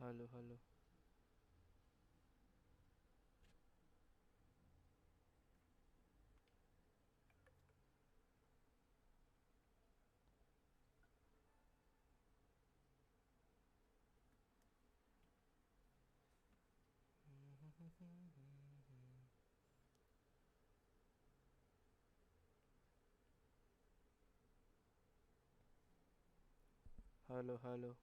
Hello, hello. Hello, hello.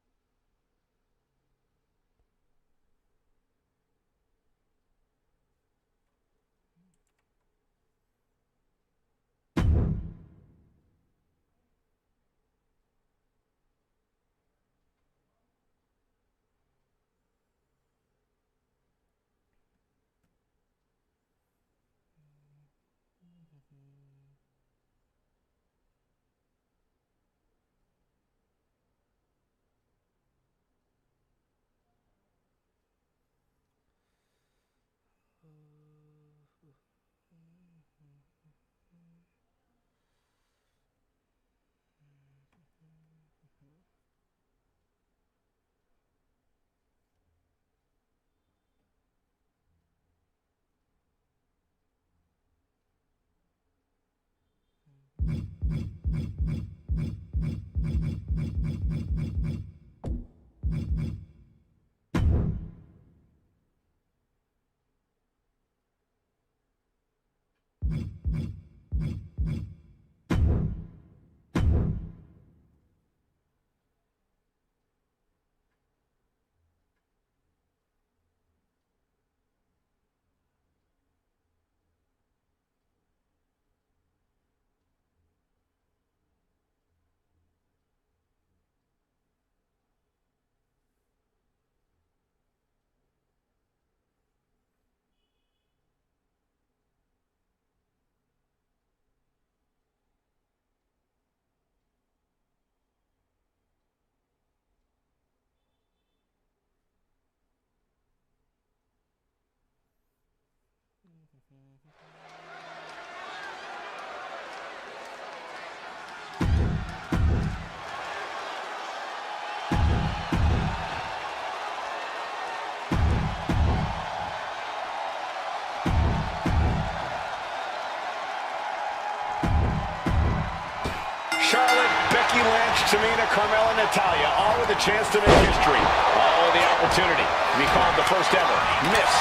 Charlotte, Becky Lynch, Tamina, Carmella, Natalya, all with a chance to make history. All with the opportunity to be called the first ever Miss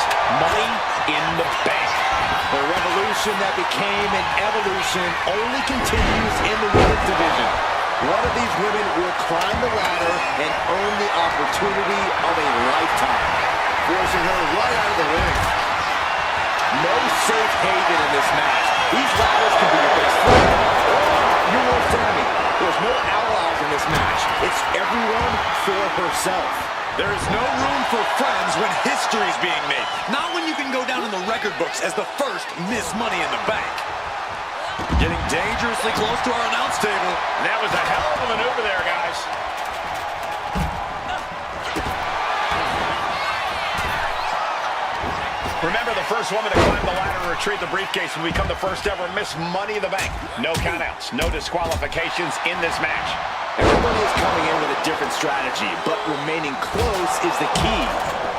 Money in the Bank. The revolution that became an evolution only continues in the women's division. One of these women will climb the ladder and earn the opportunity of a lifetime, forcing her right out of the ring. No safe haven in this match. These ladders can be your best friend or your worst enemy. There's no allies in this match. It's everyone for herself. There is no room for friends when history's being made. Not when you can go down in the record books as the first Miss Money in the Bank. Getting dangerously close to our announce table. That was a hell of a maneuver there, guys. Remember, the first woman to climb the ladder and retrieve the briefcase will become the first ever Miss Money in the Bank. No countouts, no disqualifications in this match. Everybody is coming in with a different strategy, but remaining close is the key.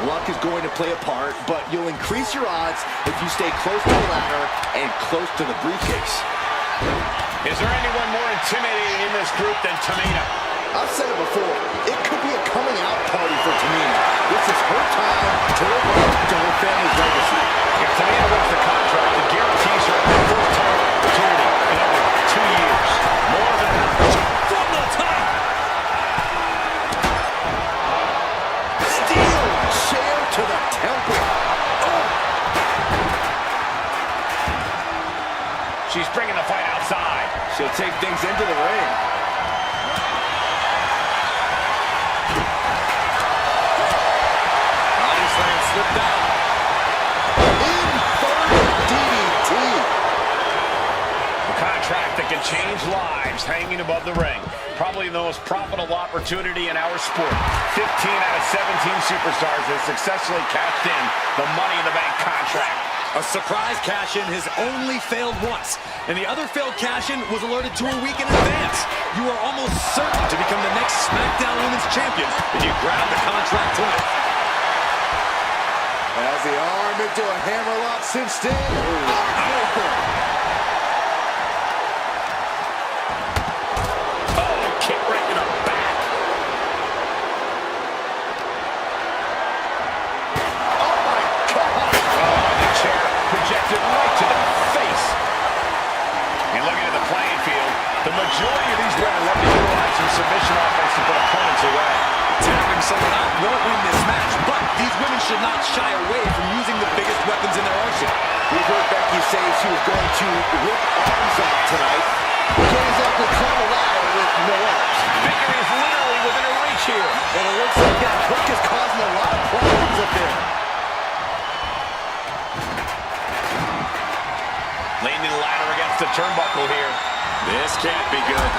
Luck is going to play a part, but you'll increase your odds if you stay close to the ladder and close to the briefcase. Is there anyone more intimidating in this group than Tamina? I've said it before, it could be a coming out party for Tamina. This is her time to live up to her family's legacy. If Tamina wins the contract, it guarantees her the first title opportunity in over 2 years. More than enough. From the top! Steel chair to the temple. Oh. She's bringing the fight outside. She'll take things into the ring. Slipped out. Inferno DDT. A contract that can change lives hanging above the ring. Probably the most profitable opportunity in our sport. 15 out of 17 superstars have successfully cashed in the Money in the Bank contract. A surprise cash-in has only failed once, and the other failed cash-in was alerted to a week in advance. You are almost certain to become the next SmackDown Women's Champion if you grab the contract tonight. As the arm into a hammerlock cinched in. Oh, kick right to the back. Oh my God! Oh, the chair projected right to the face. And looking at the playing field, the majority of these women love to utilize some submission offense to put opponents away. Tapping someone out won't win this match, but these women should not shy away from using the biggest weapons in their arsenal. We heard Becky say she was going to rip arms off tonight. Can't exactly climb a ladder with no arms. Victory is literally within her reach here. And it looks like that hook is causing a lot of problems up there. Leaning the ladder against the turnbuckle here. This can't be good.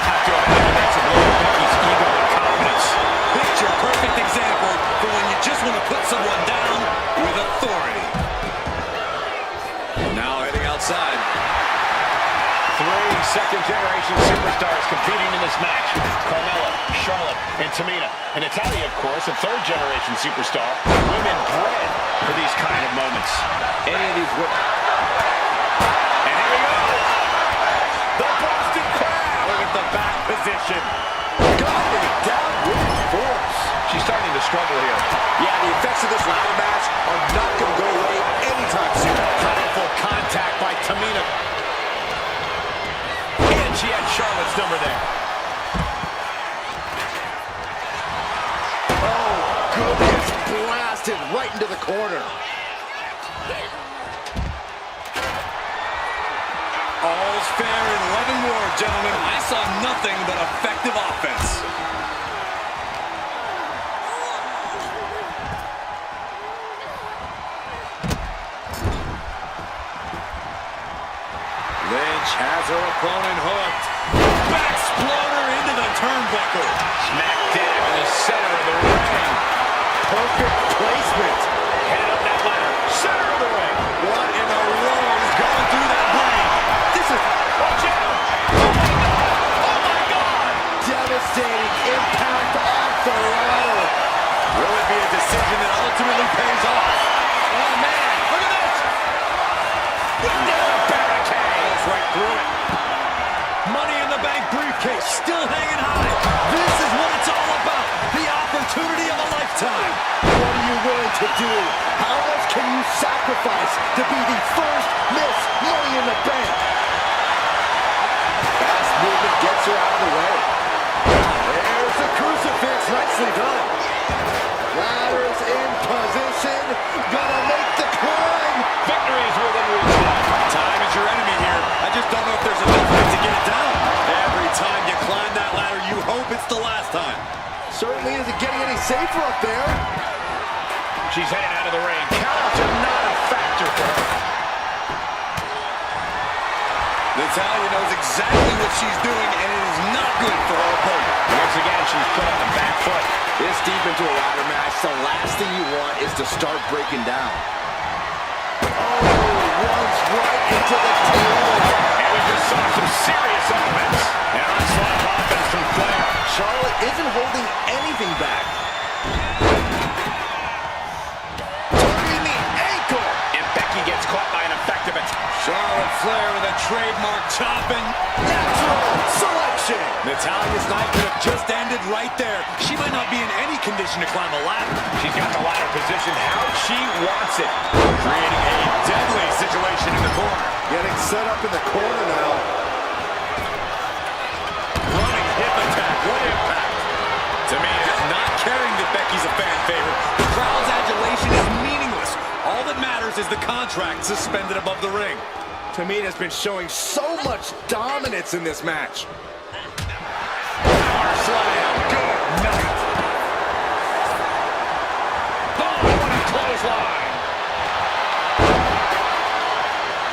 Have to imagine that's a blow to Becky's ego and confidence. Picture perfect example for when you just want to put someone down with authority. Now heading outside. 3 second-generation superstars competing in this match. Carmella, Charlotte, and Tamina. And Natalya, of course, a third-generation superstar. Women bred for these kind of moments. Any of these women. And here we go. The Boston Crab. Look at the back position. Going down with force. She's starting to struggle here. Yeah, the effects of this ladder match are not going to go away anytime soon. Powerful contact by Tamina. And she had Charlotte's number there. Oh, goodness. Blasted right into the corner. All's fair in love and war, gentlemen. I saw nothing but effective offense. Lynch has her opponent hooked. Backsploder into the turnbuckle. Smack dab in the center of the ring. Perfect placement. Head up that ladder. Center of the ring. What in the world is going through that brain? This is Watch out. Oh, my God. Oh, my God. devastating impact off the ladder. Will it be a decision that ultimately pays off? Oh, man. Look at this. Barricade. Right through it. Money in the bank briefcase still hanging high. This is what it's all about. The opportunity of a lifetime. What are you willing to do? How much can you sacrifice to be the first Miss Money in the Bank? Fast movement gets her out of the way. There's the crucifix. Nicely done. Ladder's in position. Gonna make the climb. Victory is within reach now. Time is your enemy here. I just don't know if there's enough of it to get it down. Every time you climb that ladder, you hope it's the last time. Certainly isn't getting any safer up there. She's heading out of the ring. Counts are not a factor for her. Natalya knows exactly what she's doing, and it is not good for her opponent. Once again, she's put on the back foot. This deep into a ladder match, the last thing you want is to start breaking down. Oh, runs right into the table. And we just saw some serious offense. An onslaught of offense from Flair. Charlotte isn't holding anything back. Turning the ankle. And Becky gets caught by an effective attack. Charlotte Flair with a trademark chopping. Natural selection. Natalya's night could have just ended right there. She might not be in any condition to climb a ladder. She's got the ladder positioned how she wants it. Creating a deadly situation in the corner. Getting set up in the corner now. Running hip attack. What impact. Tamina not caring that Becky's a fan favorite. The crowd's adulation is meaningless. All that matters is the contract suspended above the ring. Tamina's been showing so much dominance in this match. Power slam. Good night. Oh, what a clothesline.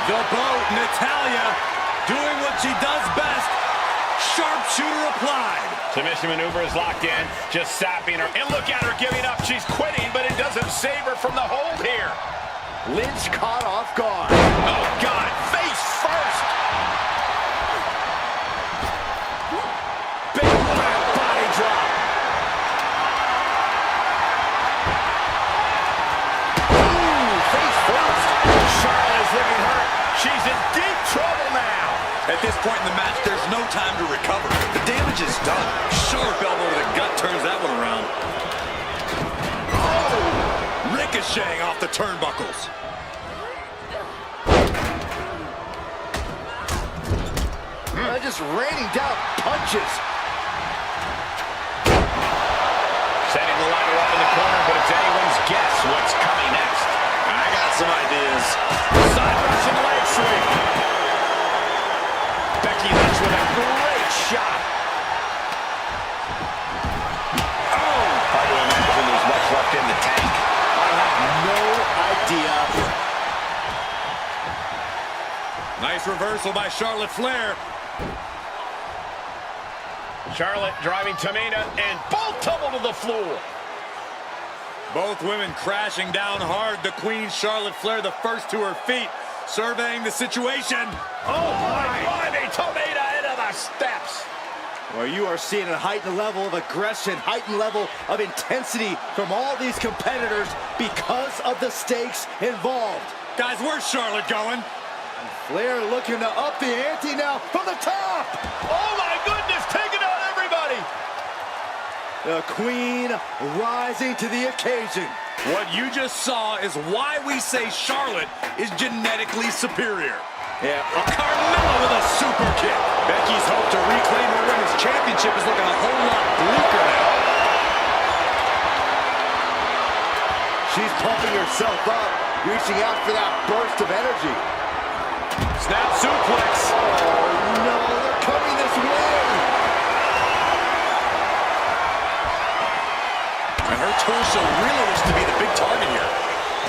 The boat, Natalya, doing what she does best. Sharpshooter applied. Submission maneuver is locked in. Just sapping her. And look at her giving up. She's quitting, but it doesn't save her from the hold here. Lynch caught off guard. Oh, God. Face first. Big fat body drop. At this point in the match, there's no time to recover. The damage is done. Sharp elbow to the gut turns that one around. Oh! Ricocheting off the turnbuckles. Just raining down punches. Setting the ladder up in the corner, but it's anyone's guess what's coming next. I got some ideas. Side Russian leg sweep. Becky Lynch with a great shot. Oh! Hard to imagine there's much left in the tank. I have no idea. Nice reversal by Charlotte Flair. Charlotte driving Tamina, and both tumble to the floor. Both women crashing down hard. The Queen, Charlotte Flair, the first to her feet, surveying the situation. Oh my, Tamina into the steps. Well, you are seeing a heightened level of aggression, heightened level of intensity from all these competitors because of the stakes involved. Guys, where's Charlotte going? Flair looking to up the ante now from the top. Oh my goodness, taking out everybody. The Queen rising to the occasion. What you just saw is why we say Charlotte is genetically superior. Yeah, Carmella with a super kick. Becky's hope to reclaim her women's championship is looking a whole lot bleaker now. she's pumping herself up, reaching out for that burst of energy. Snap suplex. Oh no, they're coming this way. And her torso really looks to be the big target here.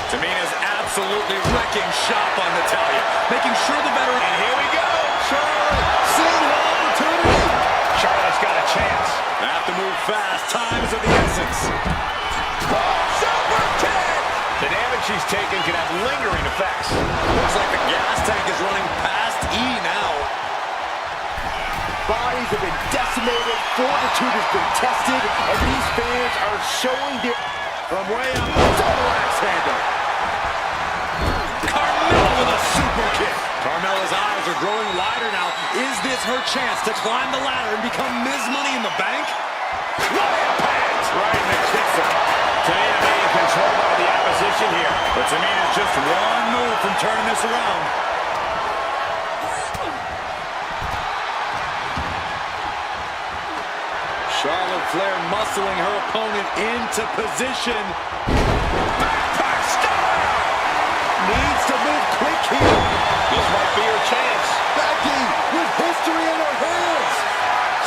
Tamina's absolutely wrecking shop on Natalya, making sure the veteran... And here we go! Charlotte, seeing her opportunity. Charlotte's got a chance. Have to move fast. Time is of the essence. Super kick. The damage she's taken can have lingering effects. Looks like the gas tank is running past E now. Bodies have been decimated, fortitude has been tested, and these fans are showing their... From way up, double axe handle. Carmella with a super kick. Carmella's eyes are growing wider now. Is this her chance to climb the ladder and become Ms. Money in the Bank? What impact! Right in the kisser. Tamina being controlled by the opposition here. But Tamina's just one move from turning this around. Charlotte Flair muscling her opponent into position. Backpack style! Needs to move quick here. This might be her chance. Becky with history in her hands.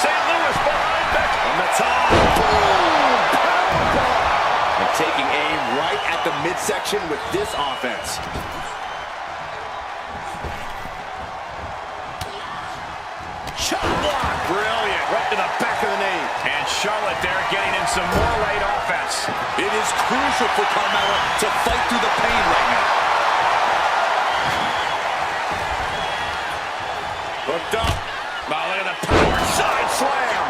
St. Louis behind Becky. On the top. Boom! Powerbomb. And taking aim right at the midsection with this offense. Chop block. Brilliant. Right to the back of the knee. And Charlotte there getting in some more late offense. It is crucial for Carmella to fight through the pain right now. Hooked up. Now look at the power side slam.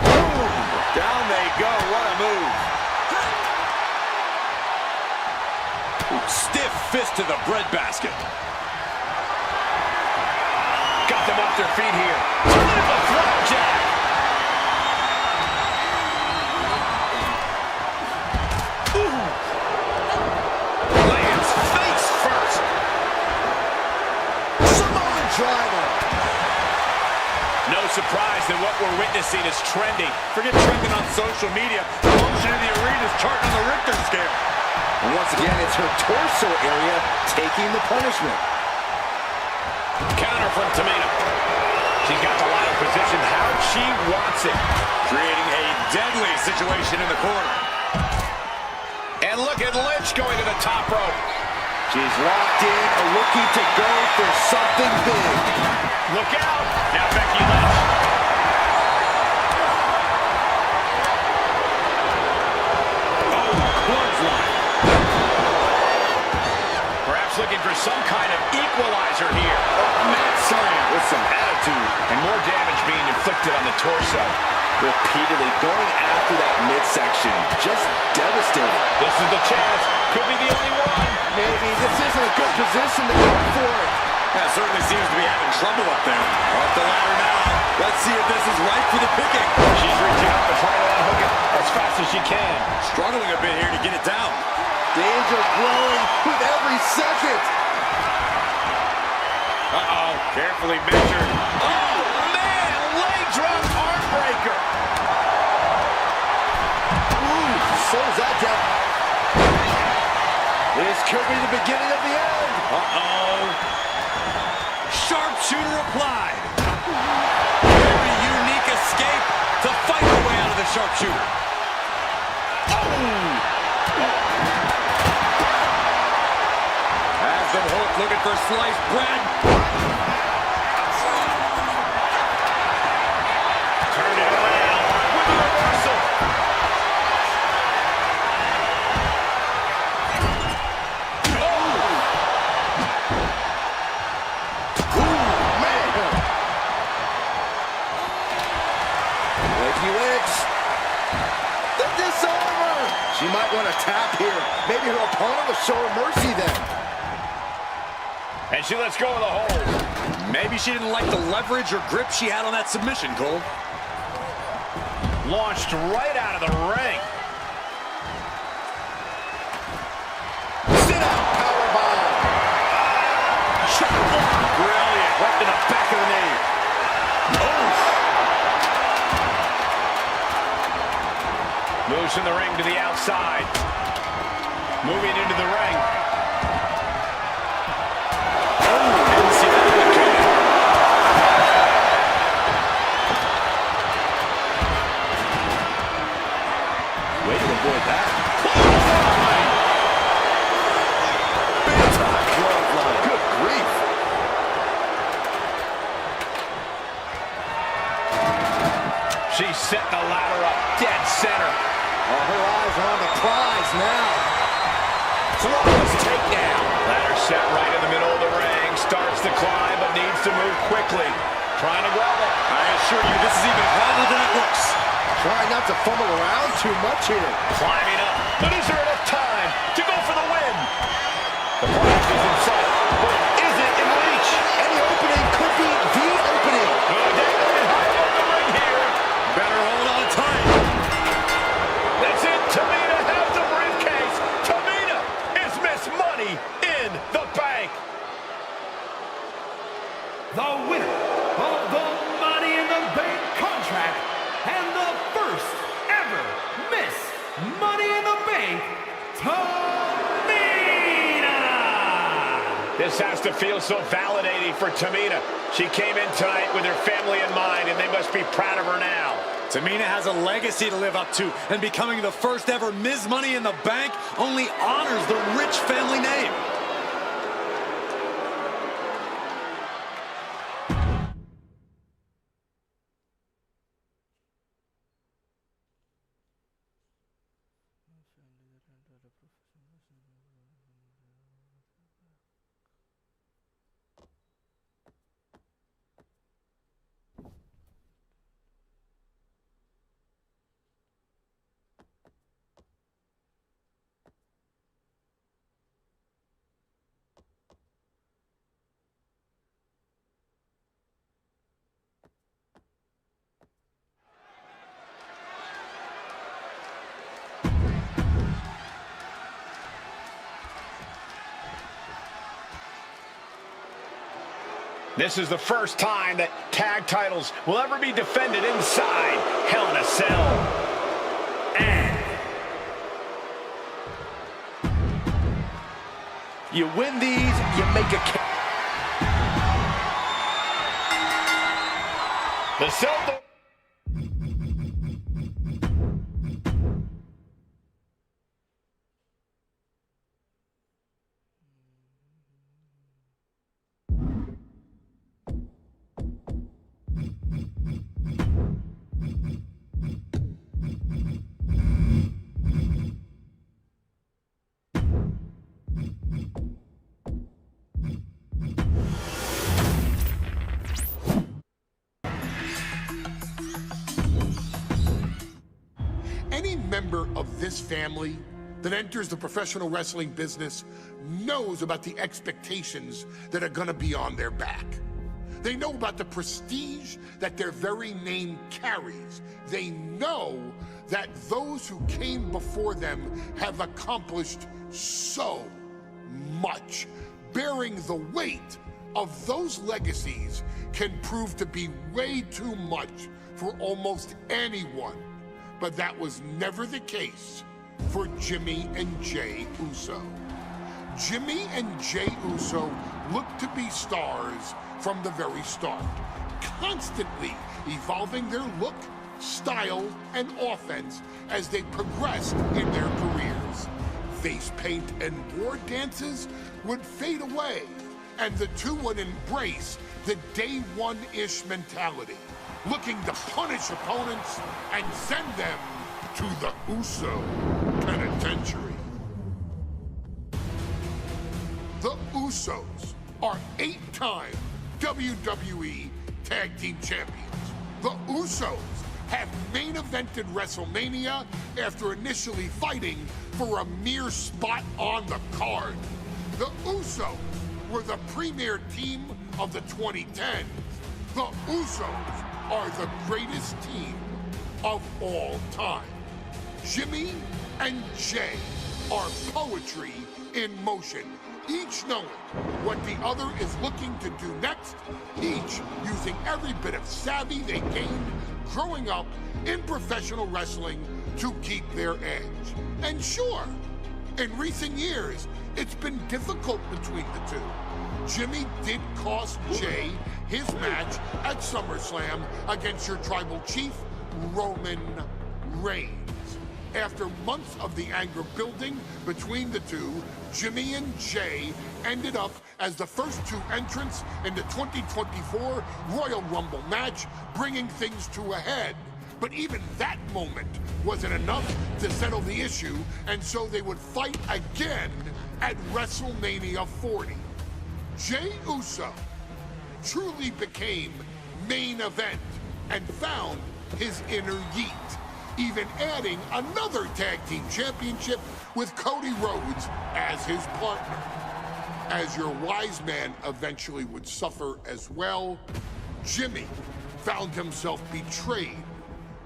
Boom! Down they go. What a move. Stiff fist to the breadbasket. Got them off their feet here. Turn the flapjack. Ooh. Lands face first. Samoan driver. No surprise that what we're witnessing is trending. Forget trending on social media. The motion in the arena is charting on the Richter scale. And once again, it's her torso area taking the punishment. Counter from Tamina. She's got the ladder position how she wants it. Creating a deadly situation in the corner. And look at Lynch going to the top rope. She's locked in, looking to go for something big. Look out. Now Becky Lynch. Oh, clothesline. Perhaps looking for some kind of equalizer here. Mat slam with some attitude. And more damage being inflicted on the torso. repeatedly going after that midsection. Just devastating. This is the chance. Could be the only one. Maybe this isn't a good position to go for it. That certainly seems to be having trouble up there. Off the ladder now. Let's see if this is right for the picking. She's reaching up to try to unhook it as fast as she can. Struggling a bit here to get it down. Danger growing with every second. Uh-oh, carefully measured. Oh, man, leg drop heartbreaker. Ooh, slows that down. This could be the beginning of the end. Uh-oh. Sharpshooter applied. Very unique escape to fight the way out of the sharpshooter. Aspen Holt looking for sliced bread. Turn it around with a reversal. The disarmer! She might want to tap here. Maybe her opponent will show her mercy then. And she lets go of the hold. Maybe she didn't like the leverage or grip she had on that submission, Cole. Launched right out of the ring. Sit out, powerbomb. Brilliant. Right to the back of the knee. Moves from the ring to the outside. Moving into the ring. Didn't see that one coming. Way to avoid that. Big time clothesline. Good grief. She set the ladder up dead center. Oh, her eyes are on the prize now. Flawless takedown. Ladder set right in the middle of the ring. Starts to climb, but needs to move quickly. Trying to grab it. I assure you, this is even harder than it looks. Trying not to fumble around too much here. Climbing up. But is there enough time to go for the win? The prize is in sight, but is it in reach? Any opening could be the opening. Dangling high above the ring here. Better hold on tight. That's it. Tamina has the briefcase. Tamina is Miss Money in the Bank. The winner of the Money in the Bank contract and the first ever Miss Money in the Bank, Tamina! This has to feel so validating for Tamina. She came in tonight with her family in mind, and they must be proud of her now. Tamina has a legacy to live up to, and becoming the first ever Ms. Money in the Bank only honors the rich family name. This is the first time that tag titles will ever be defended inside Hell in a Cell. And You win these, you make a case. The cell. this family that enters the professional wrestling business knows about the expectations that are gonna be on their back. They know about the prestige that their very name carries. They know that those who came before them have accomplished so much. Bearing the weight of those legacies can prove to be way too much for almost anyone. But that was never the case for Jimmy and Jey Uso. Jimmy and Jey Uso looked to be stars from the very start, constantly evolving their look, style, and offense as they progressed in their careers. Face paint and war dances would fade away, and the two would embrace the day one-ish mentality, looking to punish opponents and send them to the Uso penitentiary. The Usos are 8-time WWE Tag Team Champions. The Usos have main evented WrestleMania after initially fighting for a mere spot on the card. The Usos were the premier team of the 2010s. The Usos are the greatest team of all time. Jimmy and Jey are poetry in motion, each knowing what the other is looking to do next, each using every bit of savvy they gained growing up in professional wrestling to keep their edge. And sure, in recent years, it's been difficult between the two. Jimmy did cost Jey his match at SummerSlam against your tribal chief, Roman Reigns. After months of the anger building between the two, Jimmy and Jey ended up as the first two entrants in the 2024 Royal Rumble match, bringing things to a head. But even that moment wasn't enough to settle the issue, and so they would fight again at WrestleMania 40. Jey Uso truly became main event and found his inner yeet, even adding another tag team championship with Cody Rhodes as his partner. As your wise man eventually would suffer as well, Jimmy found himself betrayed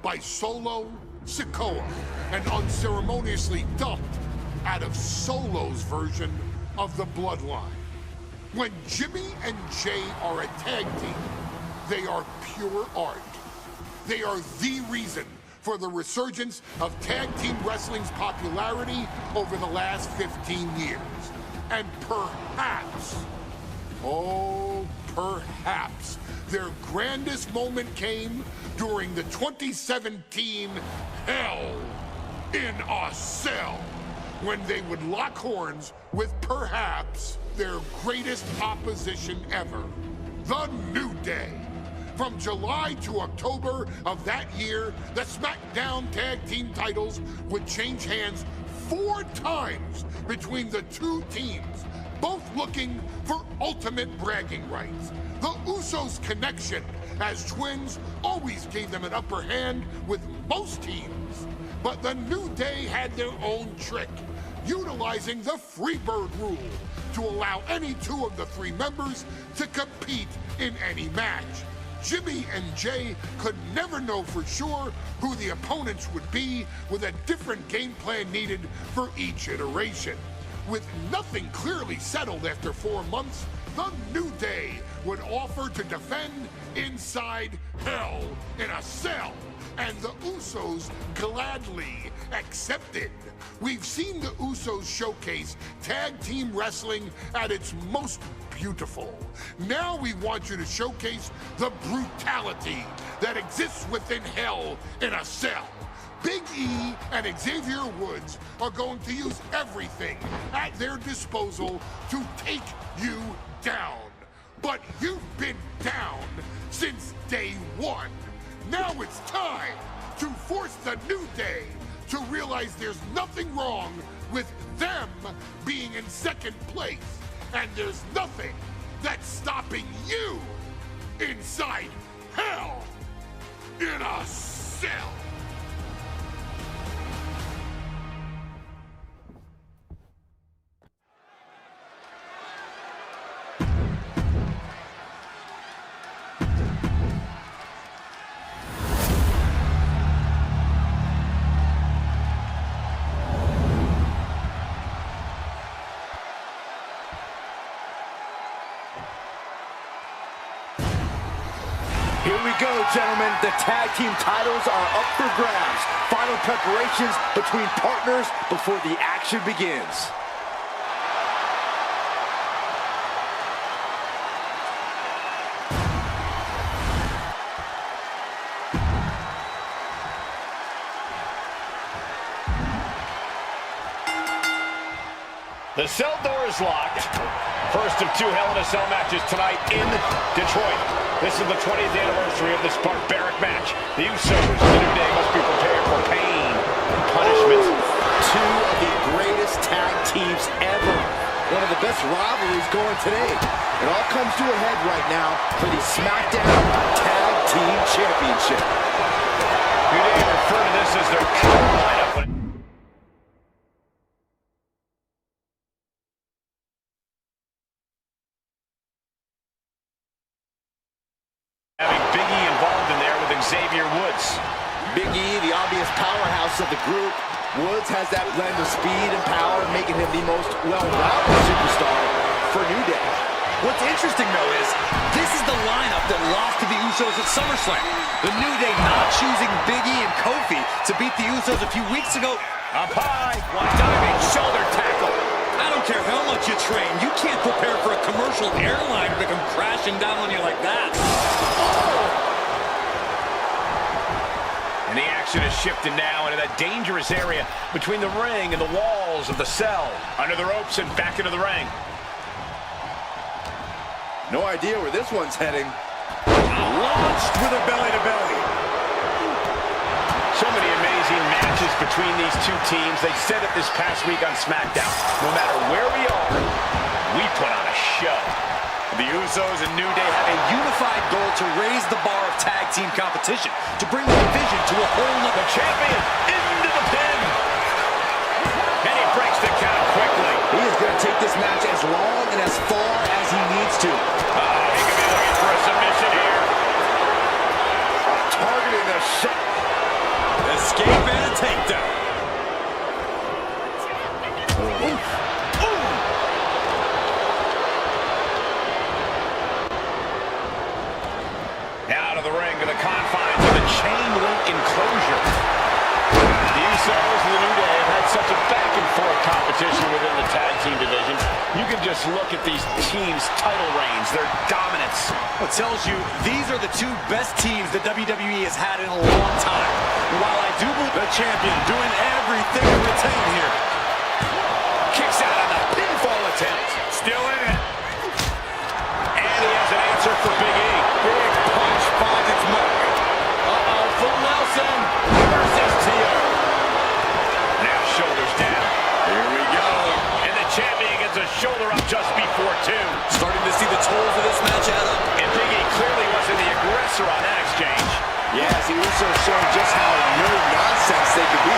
by Solo Sikoa and unceremoniously dumped out of Solo's version of the Bloodline. When Jimmy and Jey are a tag team, they are pure art. They are the reason for the resurgence of tag team wrestling's popularity over the last 15 years. And perhaps, oh, perhaps, their grandest moment came during the 2017 Hell in a Cell, when they would lock horns with perhaps their greatest opposition ever, The New Day. From July to October of that year, the SmackDown Tag Team titles would change hands 4 times between the two teams, both looking for ultimate bragging rights. The Usos' connection as twins always gave them an upper hand with most teams. But the New Day had their own trick, utilizing the Freebird rule to allow any 2 of the 3 members to compete in any match. Jimmy and Jey could never know for sure who the opponents would be, with a different game plan needed for each iteration. With nothing clearly settled after 4 months, the New Day would offer to defend inside Hell in a Cell, and the Usos gladly accepted. We've seen the Usos showcase tag team wrestling at its most beautiful. Now we want you to showcase the brutality that exists within Hell in a Cell. Big E and Xavier Woods are going to use everything at their disposal to take you down. But you've been down since day one. Now it's time to force the New Day to realize there's nothing wrong with them being in second place. And there's nothing that's stopping you inside Hell in a Cell. Here we go, gentlemen. The tag team titles are up for grabs. Final preparations between partners before the action begins. The cell door is locked. First of 2 Hell in a Cell matches tonight in Detroit. This is the 20th anniversary of this barbaric match. The Usos and the New Day must be prepared for pain and punishment. Two of the greatest tag teams ever. One of the best rivalries going today. It all comes to a head right now for the SmackDown Tag Team Championship. New Day refer to this as their power lineup. Having Big E involved in there with Xavier Woods. Big E, the obvious powerhouse of the group. Woods has that blend of speed and power, making him the most well-rounded superstar for New Day. What's interesting, though, is this is the lineup that lost to the Usos at SummerSlam. The New Day not choosing Big E and Kofi to beat the Usos a few weeks ago. Up high, one diving shoulder tackle. I don't care how much you train, you can't prepare for a commercial airliner to come crashing down on you like that. And the action is shifted now into that dangerous area between the ring and the walls of the cell. Under the ropes and back into the ring. No idea where this one's heading. Launched with a belly-to-belly. So many amazing matches between these two teams. They said it this past week on SmackDown. No matter where we are, we put on a show. The Usos and New Day have a unified goal to raise the bar of tag team competition, to bring the division to a whole nother. The champion into the pin. And he breaks the count quickly. He is going to take this match as long and as far as he needs to. He could be looking for a submission here. Targeting the shot. Escape and a takedown. Out of the ring to the confines of the chain link enclosure. The Usos and the New Day have had such a back-and-forth competition within the tag team division. You can just look at these teams' title reigns, their dominance. It tells you these are the two best teams that WWE has had in a long time. While I do believe the champion doing everything to retain here. Kicks out on the pinfall attempt. Still in it. And he has an answer for Big E. Big punch finds its mark. Full Nelson versus Tio. Now shoulders down. Here we go. And the champion gets a shoulder up just before 2. Starting to see the tolls of this match add up. And Big E clearly wasn't the aggressor on that exchange. Yes, the Usos showing just how no nonsense they can be.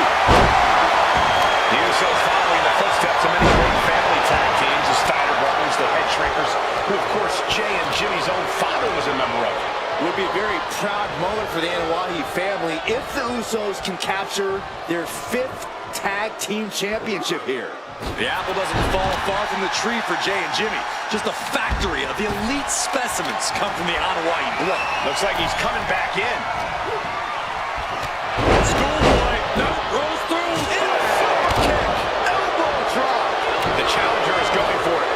The Usos following the footsteps of many great family tag teams, the Steiner brothers, the Head Shrinkers, who of course Jay and Jimmy's own father was a member of. Would be a very proud moment for the Anoa'i family if the Usos can capture their 5th tag team championship here. The apple doesn't fall far from the tree for Jay and Jimmy. Just a factory of the elite specimens come from the Anoa'i blood. Looks like he's coming back in. Schoolboy, no, rolls through. Super kick, elbow drop. The challenger is going for it.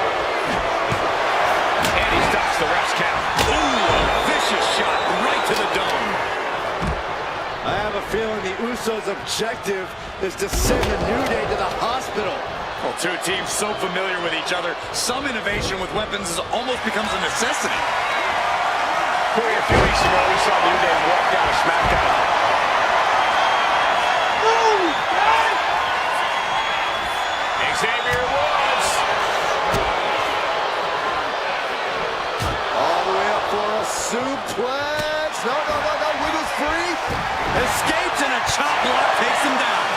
And he stops the ref's count. Ooh, a vicious shot right to the dome. I have a feeling the Usos' objective is to send the New Day to the hospital. Well, two teams so familiar with each other, some innovation with weapons almost becomes a necessity. Corey, a few weeks ago, we saw New Day walk out of SmackDown. Xavier Woods. All the way up for a suplex. No, wiggles free. Escapes and a chop block takes him down.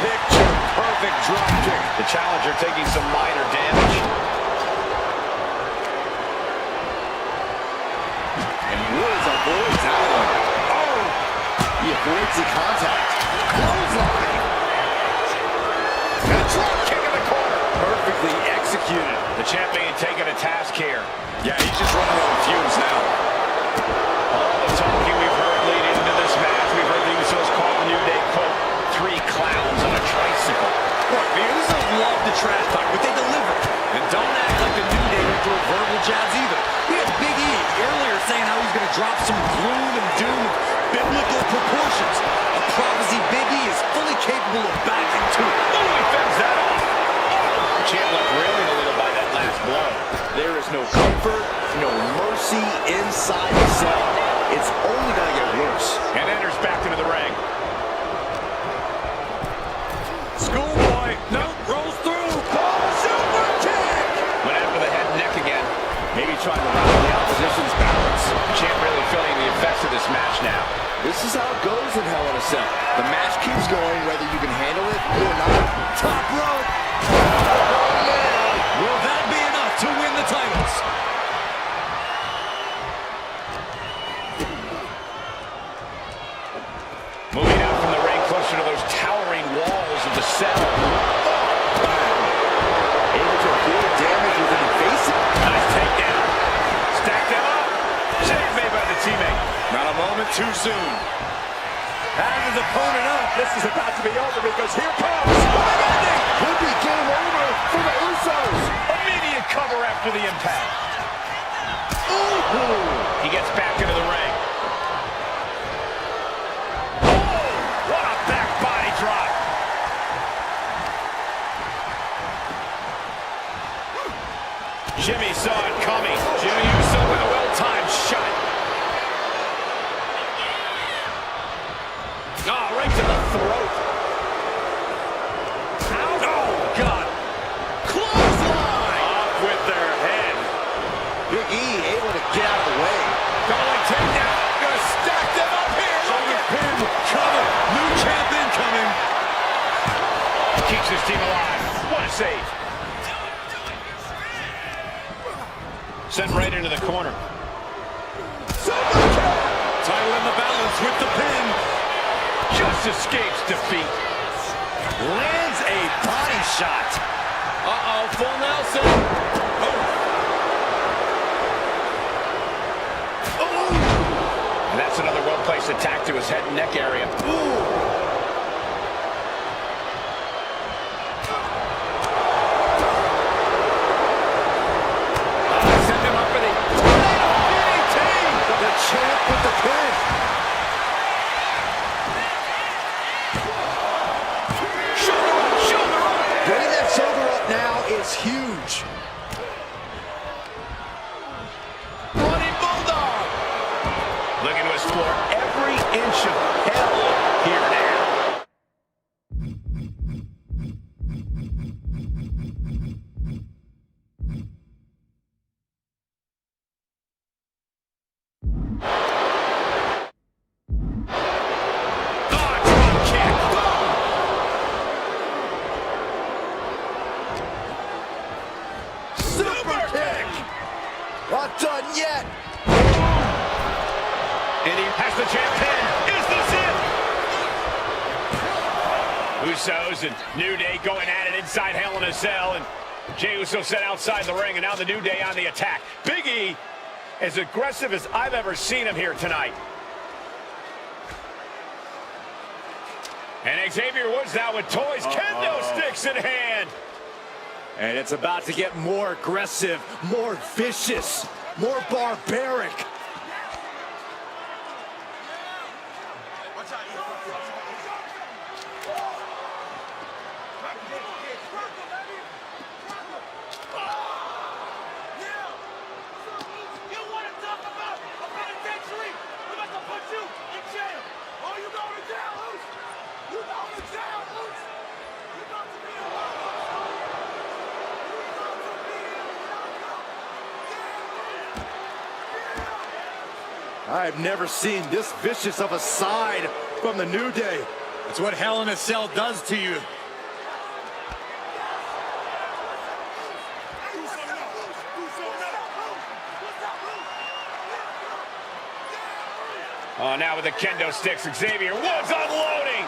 Picture perfect drop kick. The challenger taking some minor damage. And Woods avoids that one. He avoids the contact. Clothesline. And a drop kick in the corner. Perfectly executed. The champion taking a task here. Yeah, throw verbal jabs either. We had Big E earlier saying how he's going to drop some gloom and doom of biblical proportions. A prophecy Big E is fully capable of backing to. Oh, he fends that off. The champ left railing a little by that last blow. There is no comfort, no mercy inside the cell. It's only going to get worse. And enters back into the ring. Schoolboy, no, rolls through. Super kick! Went after the head and neck again. Maybe trying to rattle the opposition's balance. Champ really feeling the effects of this match now. This is how it goes in Hell in a Cell. The match keeps going whether you can handle it or not. Top rope. Will that be enough to win the titles? Moving out from the ring closer to those towering walls of the cell. Able to avoid damage with an invasive. Nice takedown. Stacked them up. Save made by the teammate. Not a moment too soon. Has his opponent up. This is about to be over because here comes. Could be game over for the Usos. Immediate cover after the impact. He gets back into the ring. Oh, what a back body drop. Jimmy saw it coming. Jimmy Uso with a well-timed shot. Oh, right to the throat. Ow. Oh, God. Clothesline. Off with their head. Big E able to get out of the way. Calling takedown. Gonna stack them up here. Shoulder pin. Cover. New champ incoming. Keeps his team alive. What a save. Sent right into the corner. Title in the balance with the pin. Just escapes defeat. Lands a body shot. Uh-oh, full Nelson. Oh. And that's another well-placed attack to his head and neck area. Send him up for the DDT. The champ with the pin. Getting that shoulder up now is huge. Running Bulldog. Looking to explore every inch of hell here now. Not done yet. And he has the champ pin. Is this it? Usos and New Day going at it inside Hell in a Cell. And Jey Uso set outside the ring. And now the New Day on the attack. Big E, as aggressive as I've ever seen him here tonight. And Xavier Woods now with toys. Kendo sticks in hand. And it's about to get more aggressive, more vicious, more barbaric. I've never seen this vicious of a side from the New Day. That's what Hell in a Cell does to you. Oh, now with the kendo sticks, Xavier Woods unloading.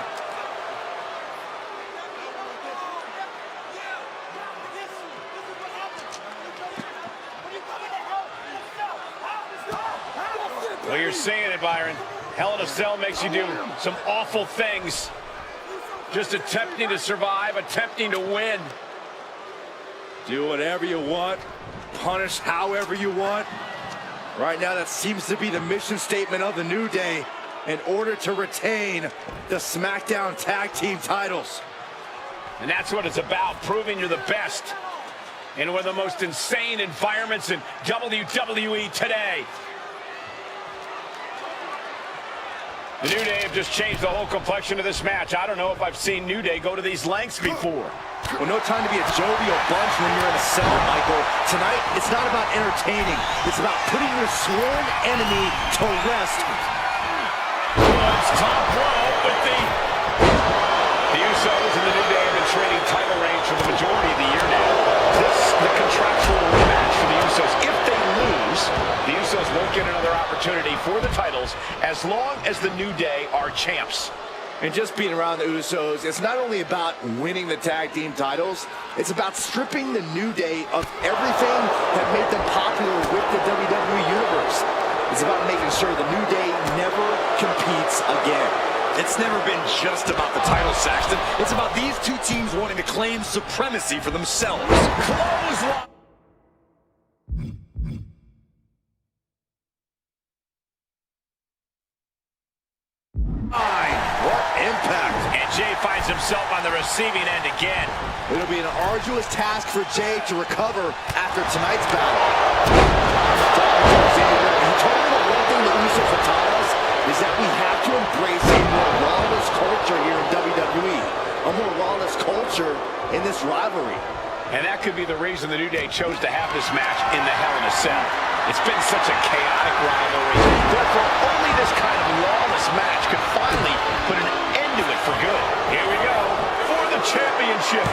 Well, you're saying it, Byron. Hell in a Cell makes you do some awful things. Just attempting to survive, attempting to win. Do whatever you want, punish however you want. Right now, that seems to be the mission statement of the New Day in order to retain the SmackDown Tag Team titles. And that's what it's about, proving you're the best in one of the most insane environments in WWE today. The New Day have just changed the whole complexion of this match. I don't know if I've seen New Day go to these lengths before. Well, no time to be a jovial bunch when you're in a cell, Michael. Tonight, it's not about entertaining. It's about putting your sworn enemy to rest. Woods top rope with the Usos and the New Day have been trading title reigns for the majority of the year now. This is the contractual rematch for the Usos. If they lose, the Usos won't get another opportunity for the titles as long as the New Day are champs. And just being around the Usos, it's not only about winning the tag team titles, it's about stripping the New Day of everything that made them popular with the WWE Universe. It's about making sure the New Day never competes again. It's never been just about the title, Saxton. It's about these two teams wanting to claim supremacy for themselves. Clothesline. What impact! And Jay finds himself on the receiving end again. It'll be an arduous task for Jay to recover after tonight's battle. He told me that one thing the Usos have taught us is that we have to embrace a more lawless culture here in WWE. A more lawless culture in this rivalry. And that could be the reason the New Day chose to have this match in the Hell in a Cell. It's been such a chaotic rivalry. Therefore, only this kind of lawless match could finally put an end to it for good. Here we go for the championship.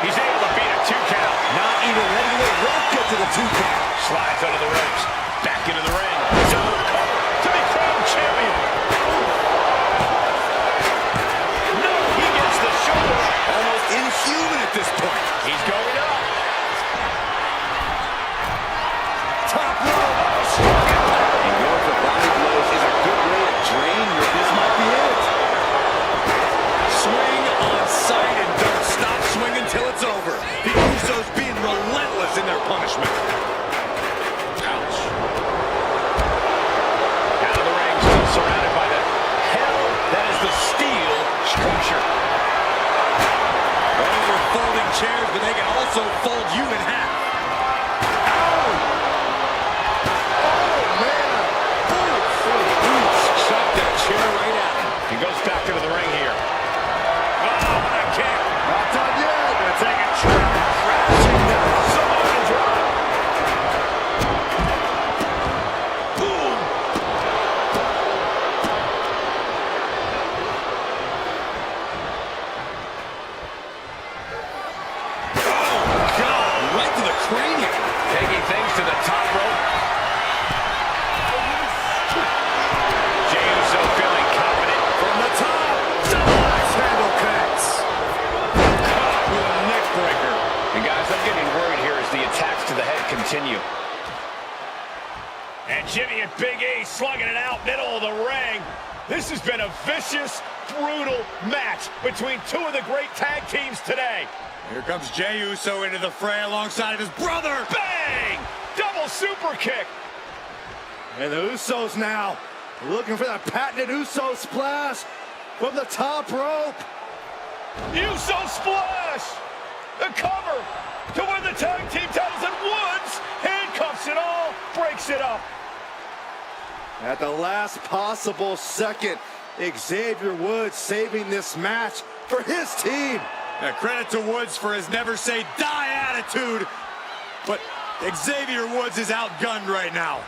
He's able to beat a 2 count. Not even letting the rope get to the 2 count. Slides under the ropes. Back into the ring. Double cover to be crowned champion. No, he gets the shoulder. Almost inhuman at this point. He's going up. Top rope. And going for body blows is a good way to drain your. This might be it. Swing on sight and don't stop swinging till it's over. The Usos being relentless in their punishment. Ouch. Out of the ring, still surrounded by the hell that is the steel structure. Those are folding chairs, but they can also fold you in half. Shut that chair right out. He goes back into the ring here. Oh, what a kick. Not done yet. Gonna take a trip. Crashing down. Samoan drop. Boom. Oh, God. Right to the cranium. Taking things to the top rope. Jey Uso feeling confident. From the top. Double axe handle connects. Caught with a neck breaker. And guys, I'm getting worried here as the attacks to the head continue. And Jimmy and Big E slugging it out middle of the ring. This has been a vicious, brutal match between two of the great tag teams today. Here comes Jey Uso into the fray alongside of his brother. Bang! Double super kick. And the Usos now looking for that patented Uso splash from the top rope. Uso splash. The cover to win the tag team titles, and Woods handcuffs it all, breaks it up. At the last possible second, Xavier Woods saving this match for his team. Now, credit to Woods for his never say die attitude, but Xavier Woods is outgunned right now.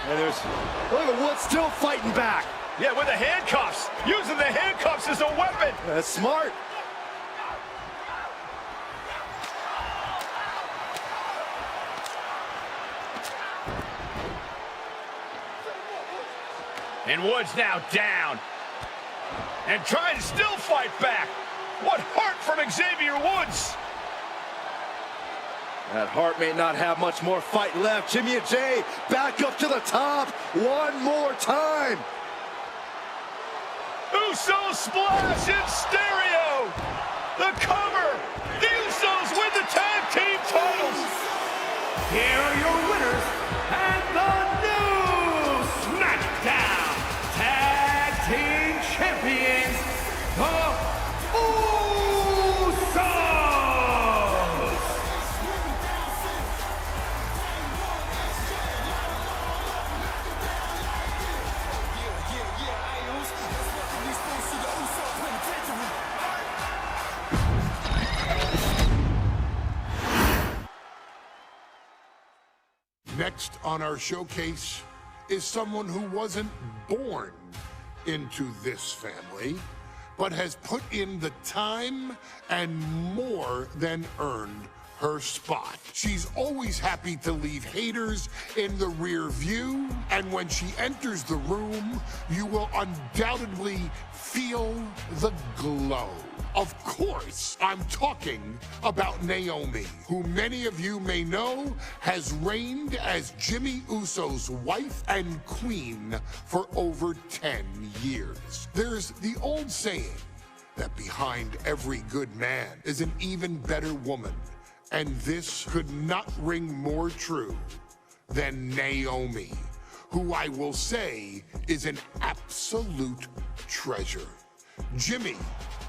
And look at Woods still fighting back. Yeah, with the handcuffs. Using the handcuffs as a weapon. That's smart. And Woods now down. And trying to still fight back. What heart from Xavier Woods. That Hart may not have much more fight left. Jimmy and Jay back up to the top one more time. Uso splash in stereo. The cover Next on our showcase is someone who wasn't born into this family, but has put in the time and more than earned her spot. She's always happy to leave haters in the rear view, and when she enters the room, you will undoubtedly feel the glow. Of course, I'm talking about Naomi, who many of you may know has reigned as Jimmy Uso's wife and queen for over 10 years. There's the old saying that behind every good man is an even better woman, and this could not ring more true than Naomi, who I will say is an absolute treasure. Jimmy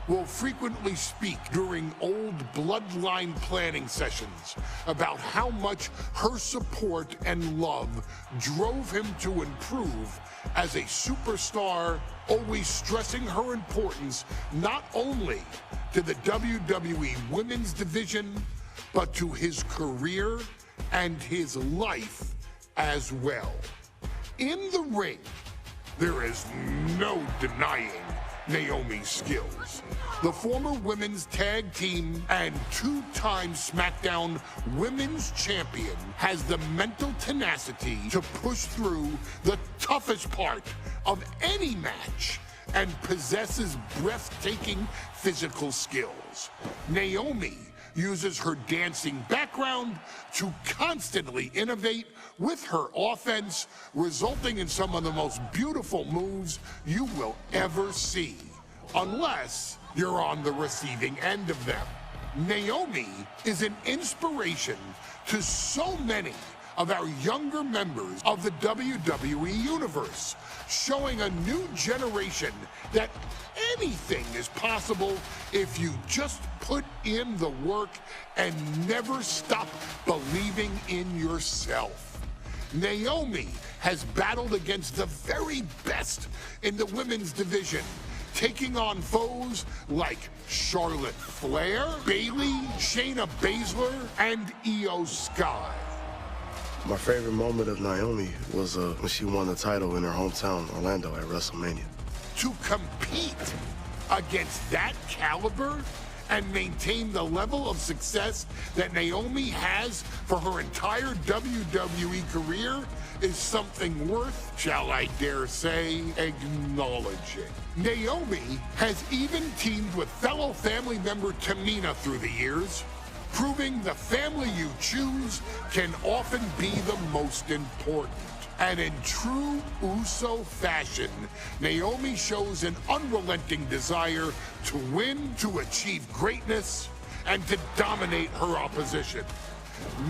will frequently speak during old bloodline planning sessions about how much her support and love drove him to improve as a superstar, always stressing her importance not only to the WWE Women's Division, but to his career and his life as well. In the ring, there is no denying Naomi's skills. The former women's tag team and two-time SmackDown Women's Champion has the mental tenacity to push through the toughest part of any match and possesses breathtaking physical skills. Naomi uses her dancing background to constantly innovate with her offense, resulting in some of the most beautiful moves you will ever see, unless you're on the receiving end of them. Naomi is an inspiration to so many of our younger members of the WWE Universe, showing a new generation that anything is possible if you just put in the work and never stop believing in yourself. Naomi has battled against the very best in the women's division, taking on foes like Charlotte Flair, Bayley, Shayna Baszler, and Io Sky. My favorite moment of Naomi was when she won the title in her hometown, Orlando, at WrestleMania. To compete against that caliber and maintain the level of success that Naomi has for her entire WWE career is something worth, shall I dare say, acknowledging. Naomi has even teamed with fellow family member Tamina through the years, proving the family you choose can often be the most important. And in true Uso fashion, Naomi shows an unrelenting desire to win, to achieve greatness, and to dominate her opposition.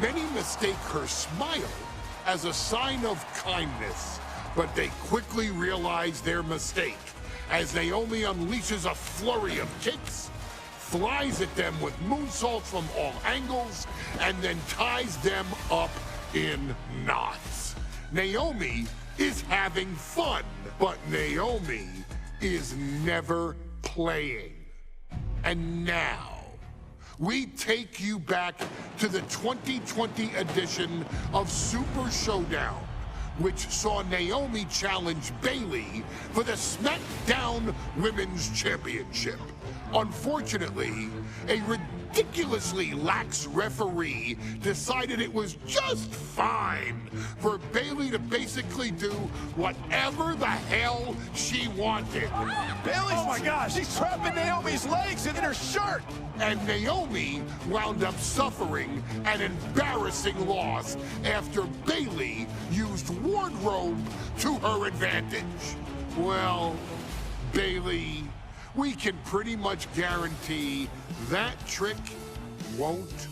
Many mistake her smile as a sign of kindness, but they quickly realize their mistake as Naomi unleashes a flurry of kicks, flies at them with moonsaults from all angles, and then ties them up in knots. Naomi is having fun, but Naomi is never playing. And now, we take you back to the 2020 edition of Super Showdown, which saw Naomi challenge Bayley for the SmackDown Women's Championship. Unfortunately, a ridiculously lax referee decided it was just fine for Bayley to basically do whatever the hell she wanted. Bayley's, oh my gosh, she's trapping Naomi's legs in her shirt. And Naomi wound up suffering an embarrassing loss after Bayley used wardrobe to her advantage. Well, Bayley, we can pretty much guarantee that trick won't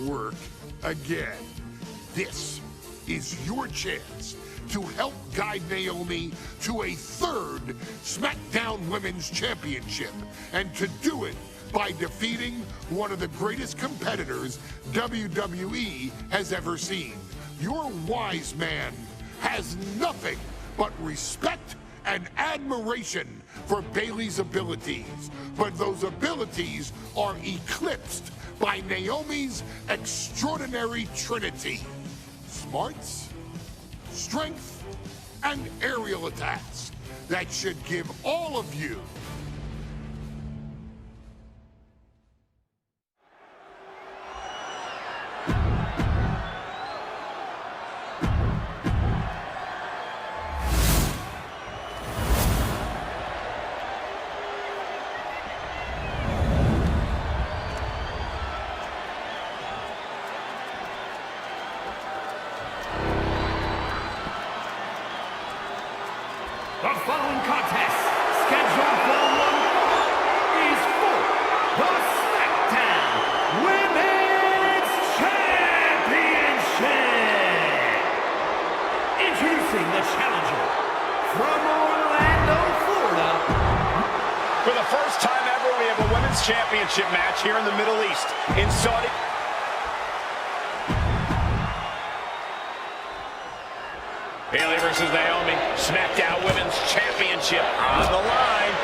work again. This is your chance to help guide Naomi to a third SmackDown Women's Championship, and to do it by defeating one of the greatest competitors WWE has ever seen. Your wise man has nothing but respect and admiration for Bayley's abilities, but those abilities are eclipsed by Naomi's extraordinary trinity: smarts, strength, and aerial attacks that should give all of you The following contest, scheduled for one fall, is for the SmackDown Women's Championship. Introducing the challenger from Orlando, Florida. For the first time ever, we have a women's championship match here in the Middle East, in Saudi. Bayley versus Naomi, SmackDown Women's Championship on the line.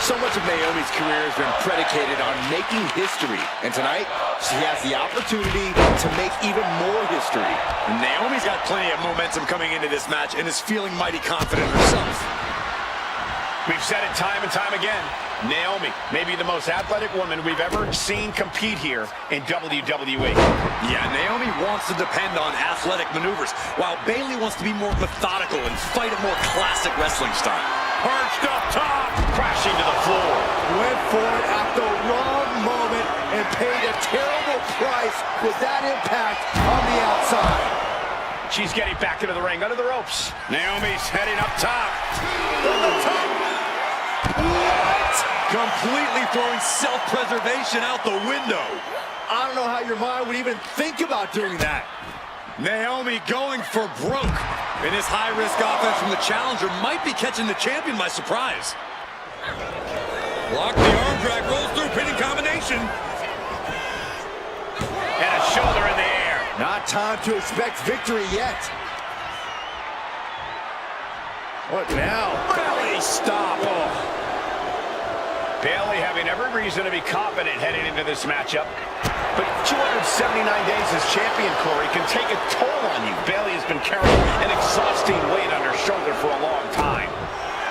So much of Naomi's career has been predicated on making history. And tonight, she has the opportunity to make even more history. Naomi's got plenty of momentum coming into this match and is feeling mighty confident herself. We've said it time and time again. Naomi may be the most athletic woman we've ever seen compete here in WWE. Yeah, Naomi wants to depend on athletic maneuvers, while Bayley wants to be more methodical and fight a more classic wrestling style. Perched up top, crashing to the floor. Went for it at the wrong moment and paid a terrible price with that impact on the outside. She's getting back into the ring, under the ropes. Naomi's heading up top. From the top. What? Completely throwing self-preservation out the window. I don't know how your mind would even think about doing that. Naomi going for broke. And this high-risk offense from the challenger might be catching the champion by surprise. Lock the arm drag, rolls through, pinning combination. And a shoulder in the air. Not time to expect victory yet. What now? Belly stop. Oh. Bayley having every reason to be confident heading into this matchup. But 279 days as champion, Corey, can take a toll on you. Bayley has been carrying an exhausting weight on her shoulder for a long time.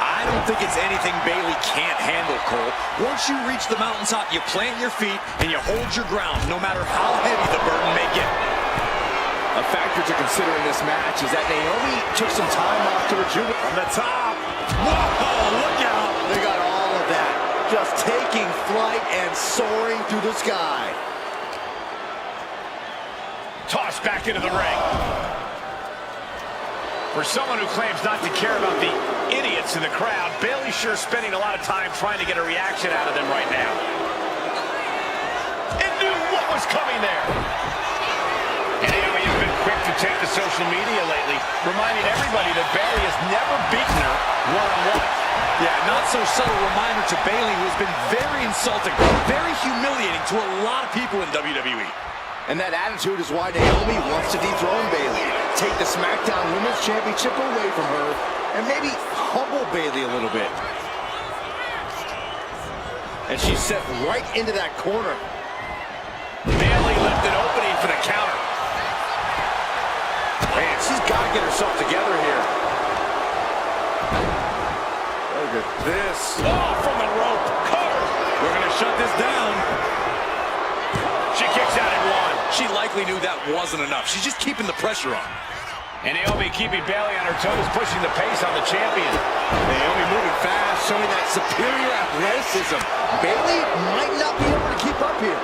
I don't think it's anything Bayley can't handle, Cole. Once you reach the mountaintop, you plant your feet and you hold your ground, no matter how heavy the burden may get. A factor to consider in this match is that Naomi took some time off to rejuvenate. From the top. Whoa, look out. They got all of that. Just taking flight and soaring through the sky. Tossed back into the ring. For someone who claims not to care about the idiots in the crowd, Bayley's sure spending a lot of time trying to get a reaction out of them right now. And knew what was coming there. And Naomi has been quick to take to social media lately, reminding everybody that Bayley has never beaten her one-on-one. Yeah, not so subtle reminder to Bayley, who has been very insulting, very humiliating to a lot of people in WWE. And that attitude is why Naomi wants to dethrone Bayley, take the SmackDown Women's Championship away from her, and maybe humble Bayley a little bit. And she's set right into that corner. Bayley left an opening for the counter. Man, she's got to get herself together here. Look at this. Oh, from the rope. Cover. We're going to shut this down. She kicks out at one. She likely knew that wasn't enough. She's just keeping the pressure on. And Naomi keeping Bayley on her toes, pushing the pace on the champion. Naomi moving fast, showing that superior athleticism. Bayley might not be able to keep up here.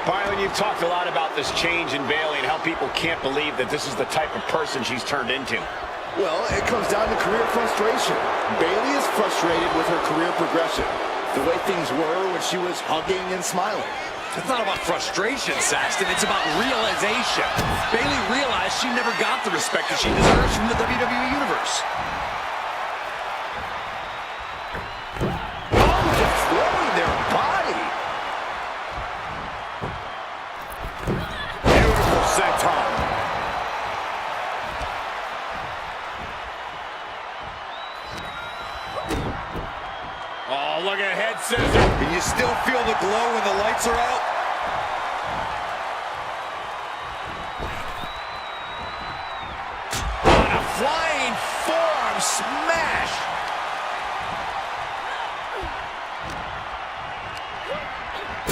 Byron, you've talked a lot about this change in Bayley and how people can't believe that this is the type of person she's turned into. Well, it comes down to career frustration. Bayley is frustrated with her career progression. The way things were when she was hugging and smiling. It's not about frustration, Saxton. It's about realization. Bayley realized she never got the respect that she deserves from the WWE Universe. Oh, just throwing their body. Beautiful senton. Oh, look at head scissor. Can you still feel the glow when the lights are out? smash!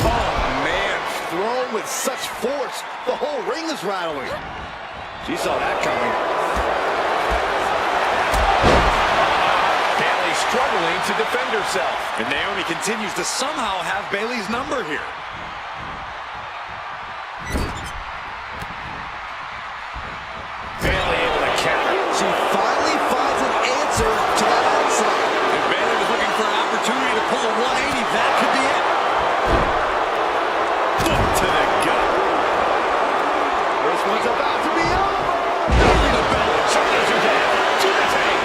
Oh, man, thrown with such force, the whole ring is rattling. She saw that coming. Bayley struggling to defend herself. And Naomi continues to somehow have Bayley's number here. Bayley able to counter. She finally finds an answer to that onslaught. If Bayley was looking for an opportunity to pull a 180, that could be it. Foot to the gut. This one's about to be over. Over the belt. Shoulders are down. To the tank.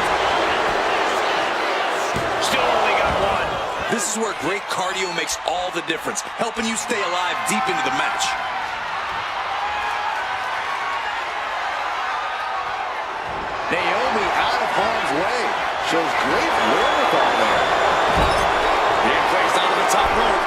Still only got one. This is where great cardio makes all the difference, helping you stay alive deep into the match. Naomi out of harm's way. Shows great wherewithal there. Being placed onto the top rope.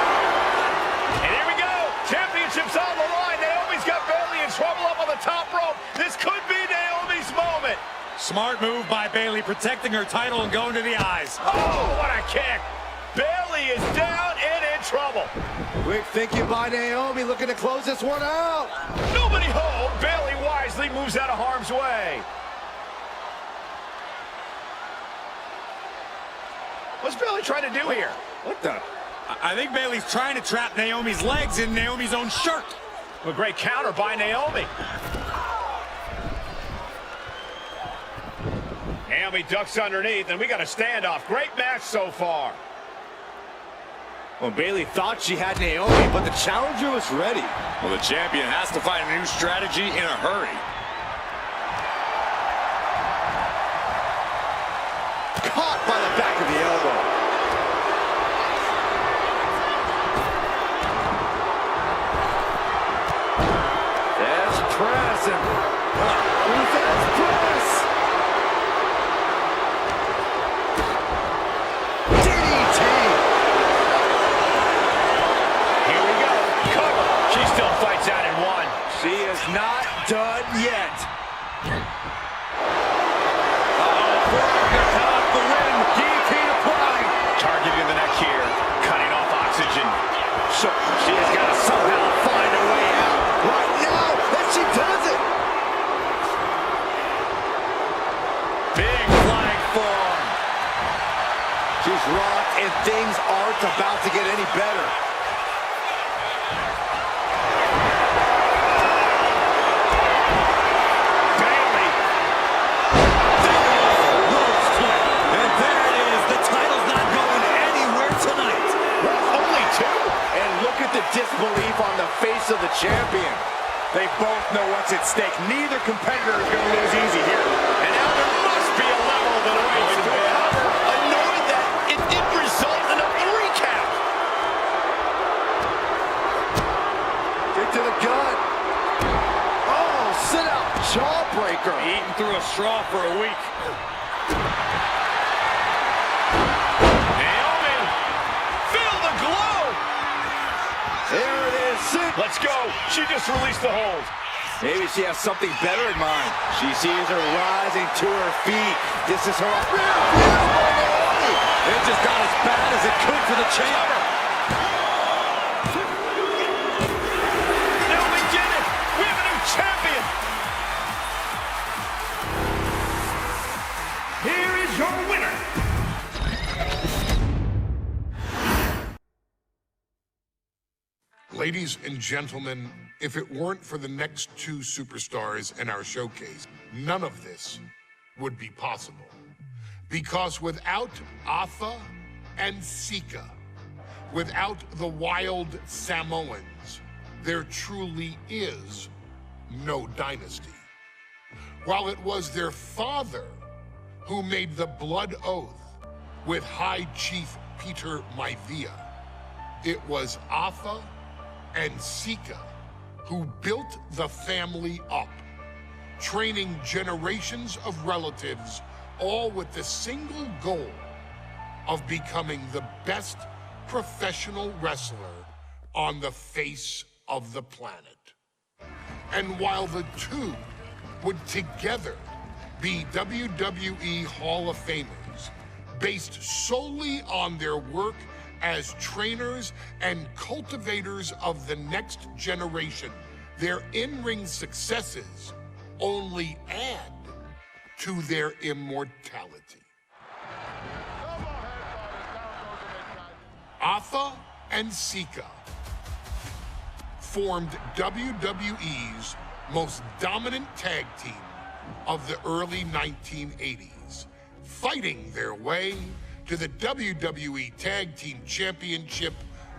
And here we go. Championship's on the line. Naomi's got Bayley in trouble up on the top rope. This could be Naomi's moment. Smart move by Bayley, protecting her title and going to the eyes. Oh, what a kick. Bayley is down and in trouble. Quick thinking by Naomi, looking to close this one out. Nobody home. Bayley wisely moves out of harm's way. What's Bayley trying to do here? What the? I think Bayley's trying to trap Naomi's legs in Naomi's own shirt. A great counter by Naomi. Naomi ducks underneath, and we got a standoff. Great match so far. Well, Bayley thought she had Naomi, but the challenger was ready. Well, the champion has to find a new strategy in a hurry. Caught by the back of the elbow. That's press and reverse press. DDT. Here we go. Cover. She still fights out in one. She is not done yet. Targeting the neck here. Cutting off oxygen. So she has got to somehow find a way out right now, and she does it. Big flying forearm. She's rocked, and things aren't about to get any better. Bayley. And there it is. The title's not going anywhere tonight. Only two? And look at the disbelief on the face of the champion. They both know what's at stake. Neither competitor is going to lose easy here. And now there must be a level that awaits to cover, annoyed that it didn't result in a 3 count. Kick to the gut. Oh, sit out jawbreaker. Eating through a straw for a week. Naomi, feel the glow. There it is. Sit. Let's go. She just released the hold. Maybe she has something better in mind. She sees her rising to her feet. This is her opportunity. It just got as bad as it could for the champ. Naomi did it. We have a new champion. Here is your winner. Ladies and gentlemen, if it weren't for the next two superstars in our showcase, none of this would be possible. Because without Atha and Sika, without the Wild Samoans, there truly is no dynasty. While it was their father who made the blood oath with High Chief Peter Maivia, it was Atha and Sika who built the family up, training generations of relatives, all with the single goal of becoming the best professional wrestler on the face of the planet. And while the two would together be WWE Hall of Famers based solely on their work as trainers and cultivators of the next generation. Their in-ring successes only add to their immortality. Alpha and Sika formed WWE's most dominant tag team of the early 1980s, fighting their way to the WWE Tag Team Championship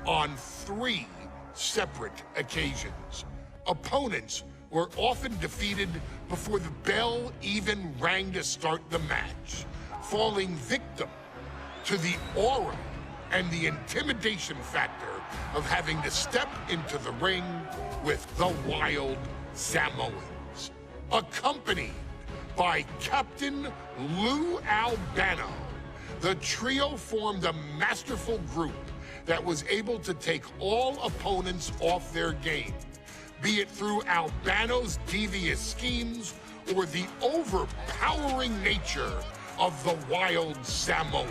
on 3 separate occasions. Opponents were often defeated before the bell even rang to start the match, falling victim to the aura and the intimidation factor of having to step into the ring with the Wild Samoans. Accompanied by Captain Lou Albano, the trio formed a masterful group that was able to take all opponents off their game, be it through Albano's devious schemes or the overpowering nature of the Wild Samoans.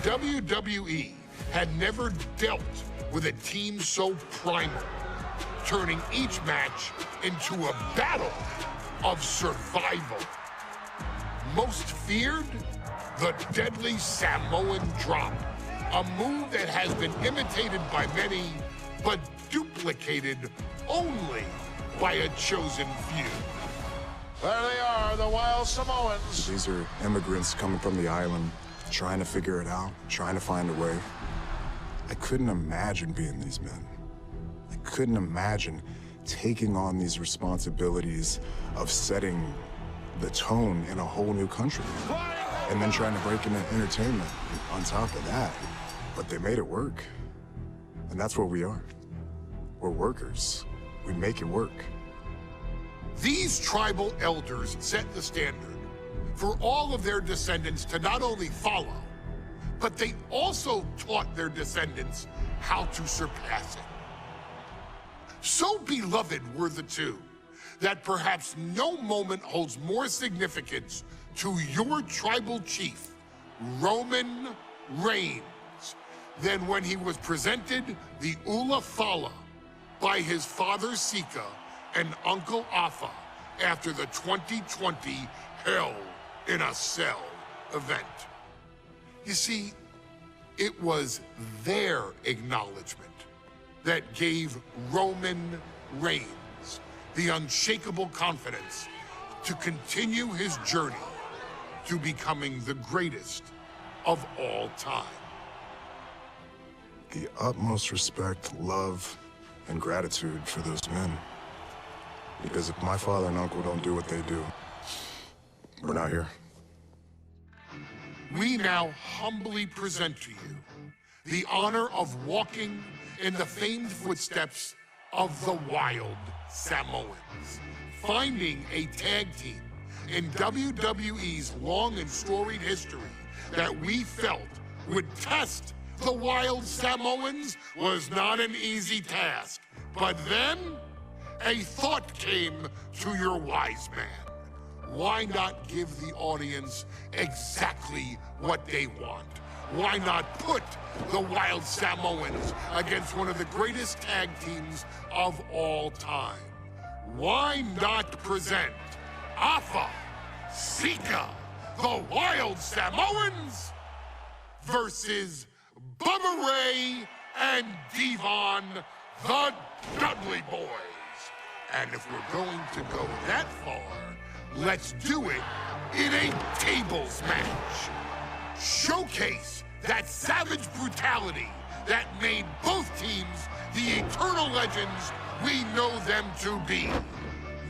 WWE had never dealt with a team so primal, turning each match into a battle of survival. Most feared, the deadly Samoan drop, a move that has been imitated by many, but duplicated only by a chosen few. There they are, the Wild Samoans. These are immigrants coming from the island, trying to figure it out, trying to find a way. I couldn't imagine being these men. I couldn't imagine taking on these responsibilities of setting the tone in a whole new country. And then trying to break into entertainment on top of that. But they made it work. And that's what we are. We're workers. We make it work. These tribal elders set the standard for all of their descendants to not only follow, but they also taught their descendants how to surpass it. So beloved were the two that perhaps no moment holds more significance to your tribal chief, Roman Reigns, than when he was presented the Ula Fala by his father Sika and Uncle Afa after the 2020 Hell in a Cell event. You see, it was their acknowledgement that gave Roman Reigns the unshakable confidence to continue his journey to becoming the greatest of all time. The utmost respect, love, and gratitude for those men. Because if my father and uncle don't do what they do, we're not here. We now humbly present to you the honor of walking in the famed footsteps of the Wild Samoans, finding a tag team in WWE's long and storied history that we felt would test the Wild Samoans was not an easy task. But then, a thought came to your wise man. Why not give the audience exactly what they want? Why not put the Wild Samoans against one of the greatest tag teams of all time? Why not present Afa, Sika, the Wild Samoans versus Bubba Ray and Devon, the Dudley Boys? And if we're going to go that far, let's do it in a tables match. Showcase that savage brutality that made both teams the eternal legends we know them to be.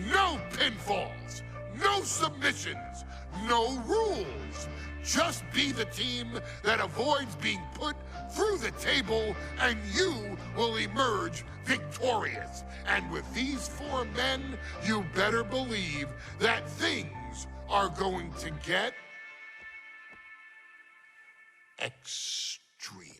No pinfalls, no submissions, no rules. Just be the team that avoids being put through the table, and you will emerge victorious. And with these 4 men, you better believe that things are going to get extreme.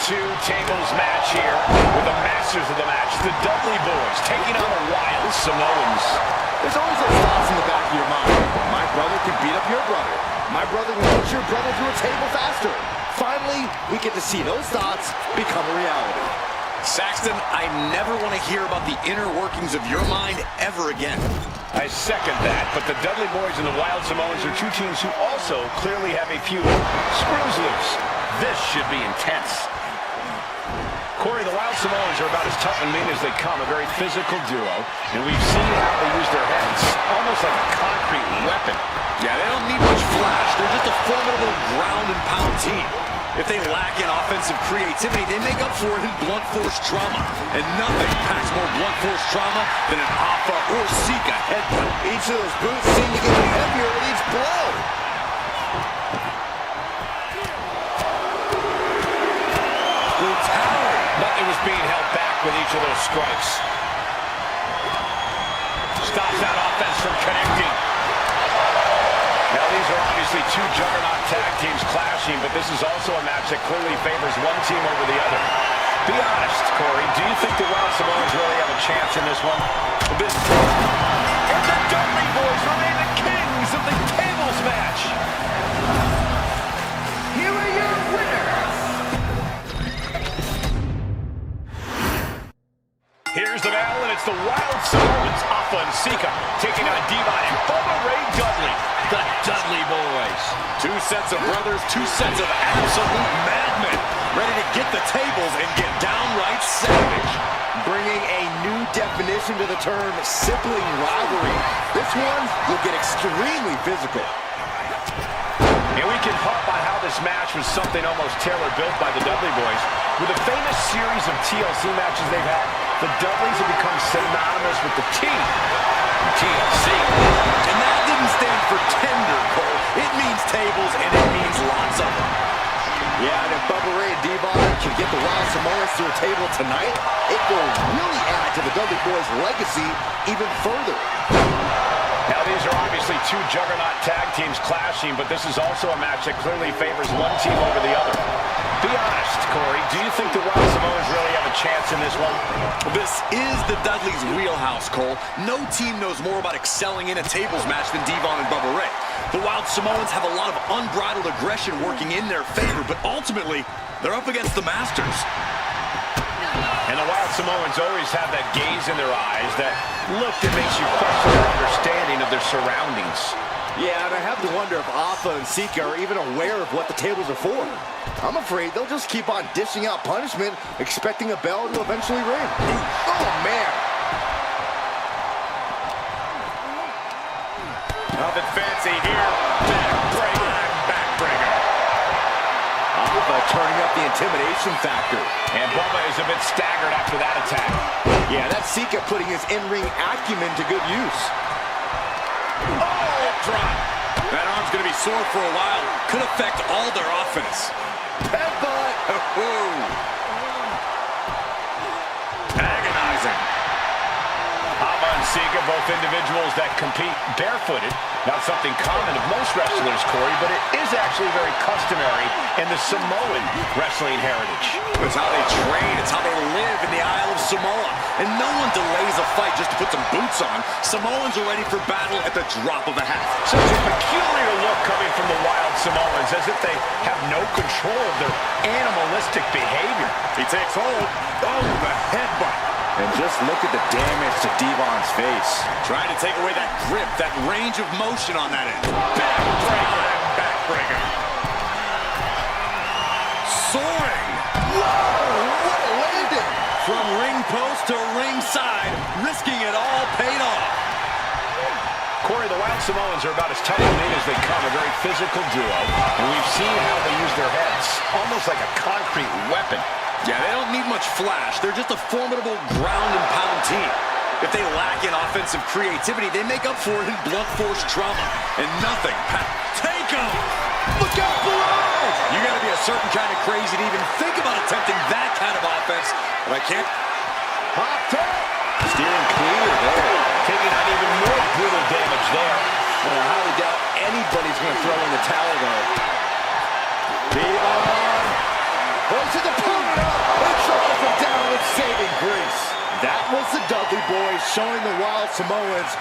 2 tables match here with the masters of the match, the Dudley Boys, taking on the Wild Samoans. There's always those thoughts in the back of your mind. My brother can beat up your brother. My brother can push your brother through a table faster. Finally, we get to see those thoughts become a reality. Saxton, I never want to hear about the inner workings of your mind ever again. I second that, but the Dudley Boys and the Wild Samoans are two teams who also clearly have a few screws loose. This should be intense. Corey, the Wild Samoans are about as tough and mean as they come, a very physical duo, and we've seen how they use their heads, almost like a concrete weapon. Yeah, they don't need much flash. They're just a formidable ground and pound team. If they lack in offensive creativity, they make up for it in blunt force trauma. And nothing packs more blunt force trauma than an Alpha or Sika headbutt. Each of those boots seem to get heavier with each blow. Brutality. Nothing was being held back with each of those strikes. Stops that offense from connecting. Now, these are obviously two juggernaut tag teams clashing, but this is also a match that clearly favors one team over the other. Be honest, Corey, do you think the Wild Samoans really have a chance in this one? And the Dudley Boys remain the kings of the tables match. Here are your winners. Here's the bell, and it's the Wild Samoans, Alpha and Sika, taking on Devon and Bubba Ray Dudley. The Dudley Boys. Two sets of brothers, two sets of absolute madmen, ready to get the tables and get downright savage. Bringing a new definition to the term sibling rivalry. This one will get extremely physical. And we can harp on how this match was something almost tailor-built by the Dudley Boys. With a famous series of TLC matches they've had, the Dudleys have become synonymous with the T. TLC. And that didn't stand for tender, Cole. It means tables, and it means lots of them. Yeah, and if Bubba Ray and Devon can get the Wild Samoans to a table tonight, it will really add to the Dudley Boys' legacy even further. Now, these are obviously two juggernaut tag teams clashing, but this is also a match that clearly favors one team over the other. Be honest, Corey, do you think the Wild Samoans really have a chance in this one? This is the Dudleys' wheelhouse, Cole. No team knows more about excelling in a tables match than Devon and Bubba Ray. The Wild Samoans have a lot of unbridled aggression working in their favor, but ultimately, they're up against the Masters. And the Wild Samoans always have that gaze in their eyes, that look that makes you question their understanding of their surroundings. Yeah, and I have to wonder if Alpha and Sika are even aware of what the tables are for. I'm afraid they'll just keep on dishing out punishment, expecting a bell to eventually ring. Oh, man. Nothing fancy here. Backbreaker. Alpha turning up the intimidation factor. And Bubba is a bit staggered after that attack. Yeah, that's Sika putting his in-ring acumen to good use. Oh, drop. That arm's going to be sore for a while. Could affect all their offense. Headbutt. Agonizing. Alpha and Sika, both individuals that compete barefooted. Not something common of most wrestlers, Corey, but it is actually very customary in the Samoan wrestling heritage. It's how they train. It's how they live in the Isle of Samoa. And no one delays a fight just to put some boots on. Samoans are ready for battle at the drop of a hat. Such a peculiar look coming from the Wild Samoans, as if they have no control of their animalistic behavior. He takes hold. Oh, the headbutt. And just look at the damage to Devon's face. Trying to take away that grip, that range of motion on that end. Backbreaker. Soaring. Whoa, what a landing. From ring post to ringside, risking it all paid off. Corey, the Wild Samoans are about as tough and mean as they come, a very physical duo. And we've seen how they use their heads, almost like a concrete weapon. Yeah, they don't need much flash. They're just a formidable ground and pound team. If they lack in offensive creativity, they make up for it in blunt force trauma. And nothing. Take them! Look out below! You gotta be a certain kind of crazy to even think about attempting that kind of offense. But I can't. Hot tap. Steering clear there. Taking on even more brutal damage there. Well, I highly doubt anybody's going to throw in the towel, though. Devon. Goes to the corner. That was the Dudley Boys showing the Wild Samoans.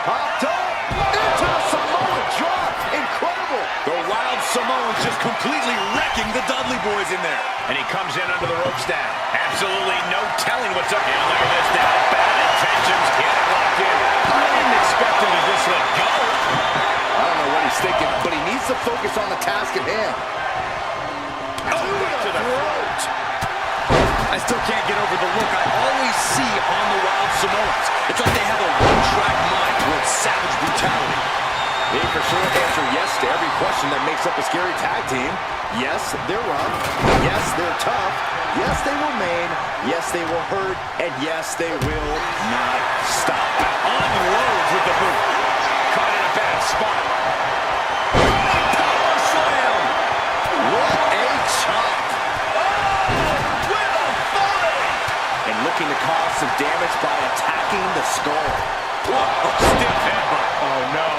Popped up into the Samoan drop. Incredible. The Wild Samoans just completely wrecking the Dudley Boys in there. And he comes in under the ropes now. Absolutely no telling what's up. And look at this now. Bad intentions. Get it locked in. I didn't expect him to just let go. I don't know what he's thinking, but he needs to focus on the task at hand. To the throat. I still can't get over the look I always see on the Wild Samoans. It's like they have a one-track mind towards savage brutality. They for sure answer yes to every question that makes up a scary tag team. Yes, they're rough. Yes, they're tough. Yes, they will maim. Yes, they will hurt. And yes, they will not stop. Unloads with the boot. Caught in a bad spot. Power slam. What a chop. With authority. And looking to cause some damage by attacking the skull. Whoa, stiff headbutt. Oh, no.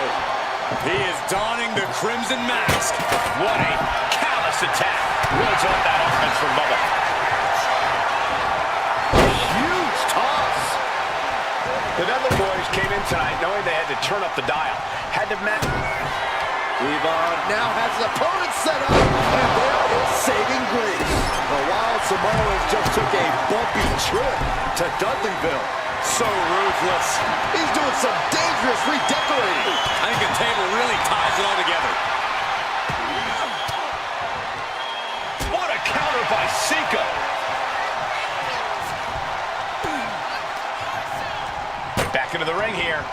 He is donning the Crimson Mask. What a callous attack. Loads up that offense from Bubba. Huge toss. The Dudley Boys came in tonight knowing they had to turn up the dial. Had to match. Levon now has his opponent set up, and there is saving grace. The Wild Samoans just took a bumpy trip to Dudleyville. So ruthless. He's doing some dangerous redecorating. I think the table really ties it all together. What a counter by Sika. Back into the ring here. I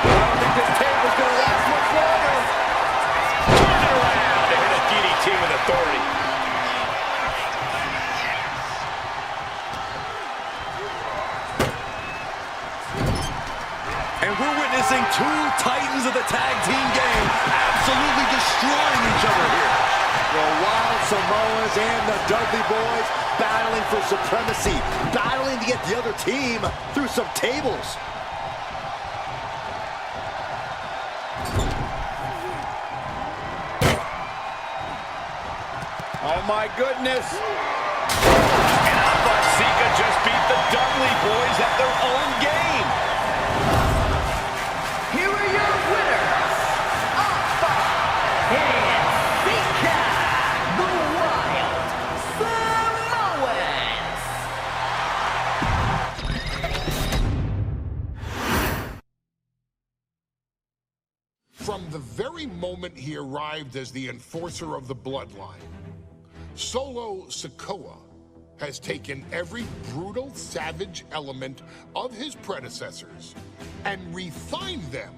don't think this table's going to last much longer. Turns it around to hit a DDT with authority. And we're witnessing two titans of the tag team game absolutely destroying each other here. The Wild Samoans and the Dudley Boys battling for supremacy, battling to get the other team through some tables. Oh my goodness. And I thought Sika just beat the Dudley Boys at their own game. Here are your winners, Alpha and Sika, the Wild Samoans. From the very moment he arrived as the enforcer of the bloodline, Solo Sikoa has taken every brutal, savage element of his predecessors and refined them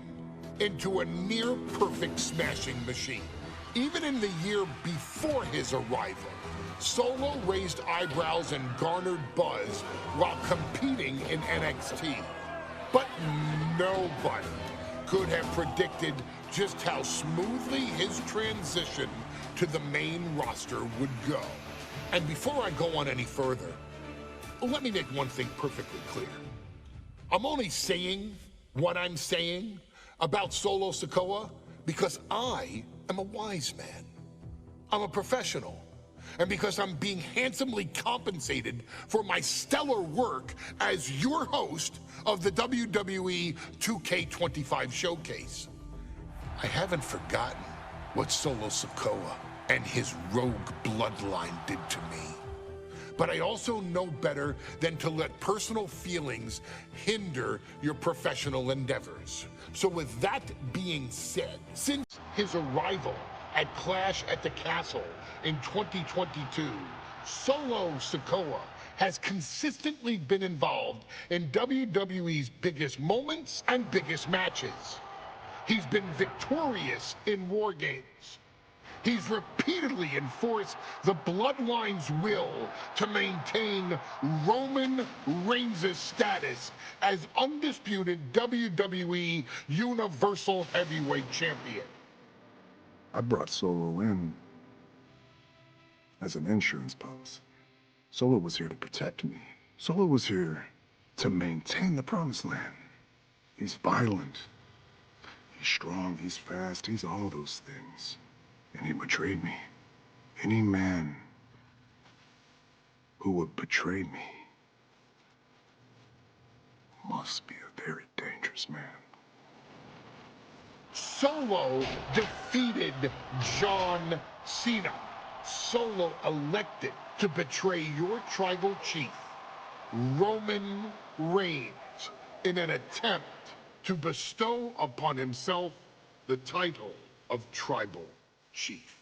into a near-perfect smashing machine. Even in the year before his arrival, Solo raised eyebrows and garnered buzz while competing in NXT. But nobody could have predicted just how smoothly his transition to the main roster would go. And before I go on any further, let me make one thing perfectly clear. I'm only saying what I'm saying about Solo Sikoa because I am a wise man. I'm a professional. And because I'm being handsomely compensated for my stellar work as your host of the WWE 2K25 showcase. I haven't forgotten what Solo Sikoa and his rogue bloodline did to me. But I also know better than to let personal feelings hinder your professional endeavors. So with that being said, since his arrival at Clash at the Castle in 2022, Solo Sikoa has consistently been involved in WWE's biggest moments and biggest matches. He's been victorious in War Games. He's repeatedly enforced the Bloodline's will to maintain Roman Reigns' status as undisputed WWE Universal Heavyweight Champion. I brought Solo in as an insurance policy. Solo was here to protect me. Solo was here to maintain the promised land. He's violent. He's strong, he's fast, he's all those things. And he betrayed me. Any man who would betray me must be a very dangerous man. Solo defeated John Cena. Solo elected to betray your tribal chief, Roman Reigns, in an attempt to bestow upon himself the title of tribal chief.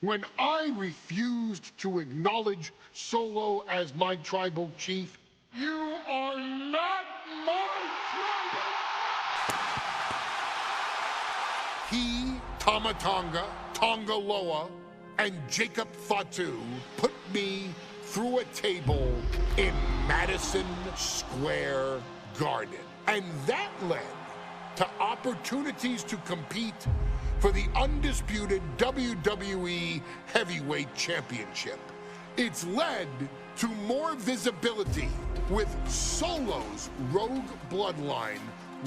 When I refused to acknowledge Solo as my tribal chief, you are not my tribal! He, Tamatonga, Tongaloa, and Jacob Fatu put me through a table in Madison Square Garden. And that led to opportunities to compete for the undisputed WWE Heavyweight Championship. It's led to more visibility with Solo's Rogue Bloodline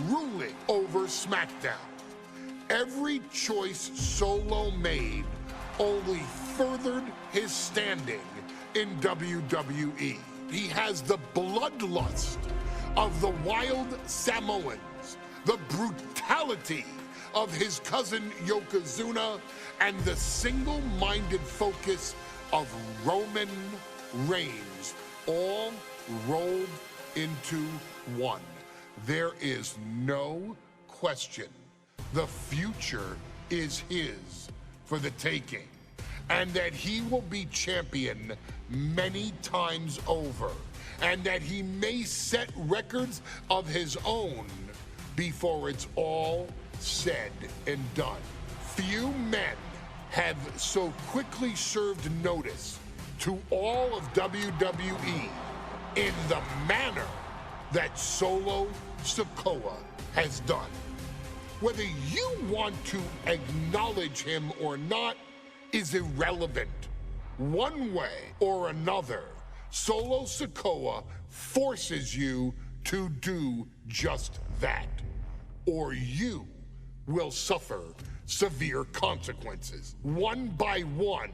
ruling over SmackDown. Every choice Solo made only furthered his standing in WWE. He has the bloodlust of the wild Samoans, the brutality of his cousin Yokozuna, and the single-minded focus of Roman Reigns, all rolled into one. There is no question the future is his for the taking, and that he will be champion many times over, and that he may set records of his own before it's all said and done. Few men have so quickly served notice to all of WWE in the manner that Solo Sikoa has done. Whether you want to acknowledge him or not is irrelevant. One way or another, Solo Sikoa forces you to do just that, or you will suffer severe consequences. One by one,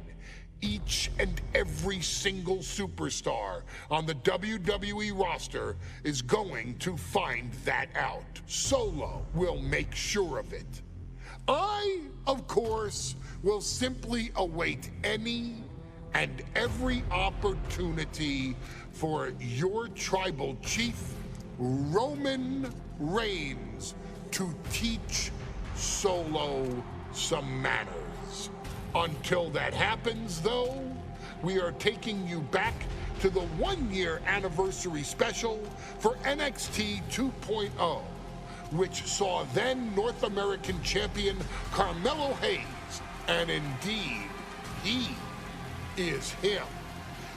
each and every single superstar on the WWE roster is going to find that out. Solo will make sure of it. I, of course, will simply await any and every opportunity for your tribal chief, Roman Reigns, to teach Solo some manners. Until that happens, though, we are taking you back to the one-year anniversary special for NXT 2.0, which saw then North American champion Carmelo Hayes, and indeed, he is him,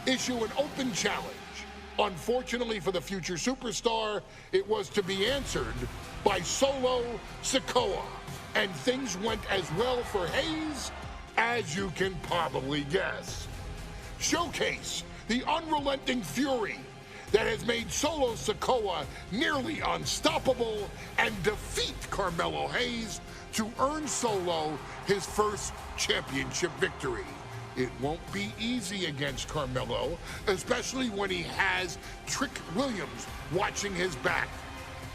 issue an open challenge. Unfortunately for the future superstar, it was to be answered by Solo Sikoa, and things went as well for Hayes as you can probably guess. Showcase the unrelenting fury that has made Solo Sikoa nearly unstoppable, and defeat Carmelo Hayes to earn Solo his first championship victory. It won't be easy against Carmelo, especially when he has Trick Williams watching his back.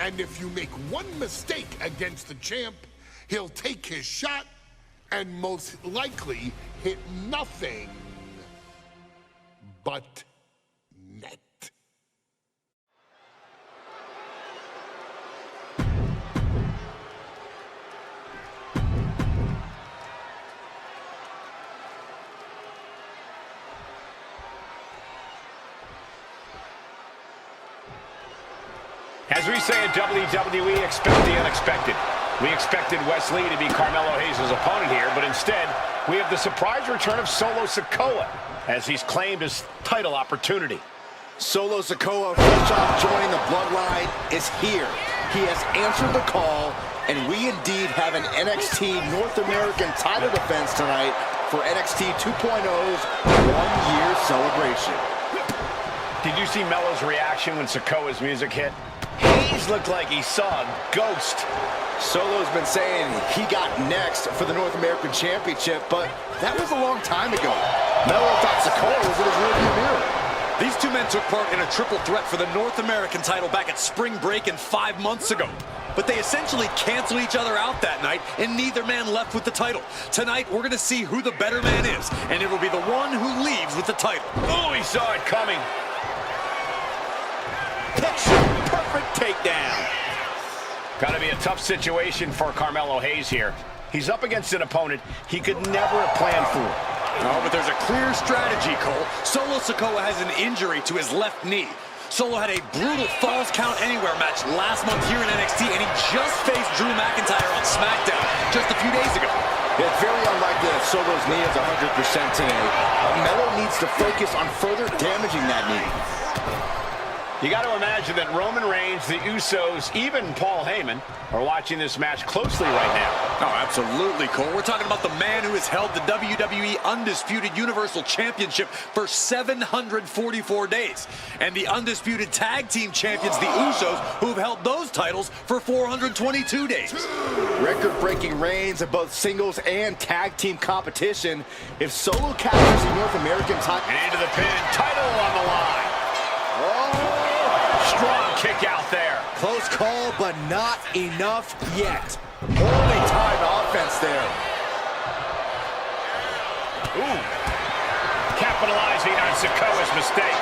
And if you make one mistake against the champ, he'll take his shot and most likely hit nothing but net. As we say in WWE, expect the unexpected. We expected Wes Lee to be Carmelo Hayes' opponent here, but instead, we have the surprise return of Solo Sikoa as he's claimed his title opportunity. Solo Sikoa, fresh off joining the bloodline, is here. He has answered the call, and we indeed have an NXT North American title defense tonight for NXT 2.0's one-year celebration. Did you see Melo's reaction when Sikoa's music hit? Hayes looked like he saw a ghost. Solo's been saying he got next for the North American Championship, but that was a long time ago. Melo thought Sikoa was in his rearview mirror. These two men took part in a triple threat for the North American title back at spring break and 5 months ago. But they essentially canceled each other out that night, and neither man left with the title. Tonight, we're going to see who the better man is, and it'll be the one who leaves with the title. Oh, he saw it coming. Picture perfect takedown. Got to be a tough situation for Carmelo Hayes here. He's up against an opponent he could never have planned for. Oh, but there's a clear strategy, Cole. Solo Sikoa has an injury to his left knee. Solo had a brutal Falls Count Anywhere match last month here in NXT, and he just faced Drew McIntyre on SmackDown just a few days ago. It's very unlikely that Solo's knee is 100% today. Melo needs to focus on further damaging that knee. You got to imagine that Roman Reigns, the Usos, even Paul Heyman are watching this match closely right now. Oh, absolutely, Cole. We're talking about the man who has held the WWE Undisputed Universal Championship for 744 days. And the Undisputed Tag Team Champions, the Usos, who have held those titles for 422 days. Record-breaking reigns of both singles and tag team competition. If Solo captures the North American title... And into the pin, title on the line. Oh! Strong kick out there. Close call, but not enough yet. Holy time offense there. Ooh. Capitalizing on Sikoa's mistake.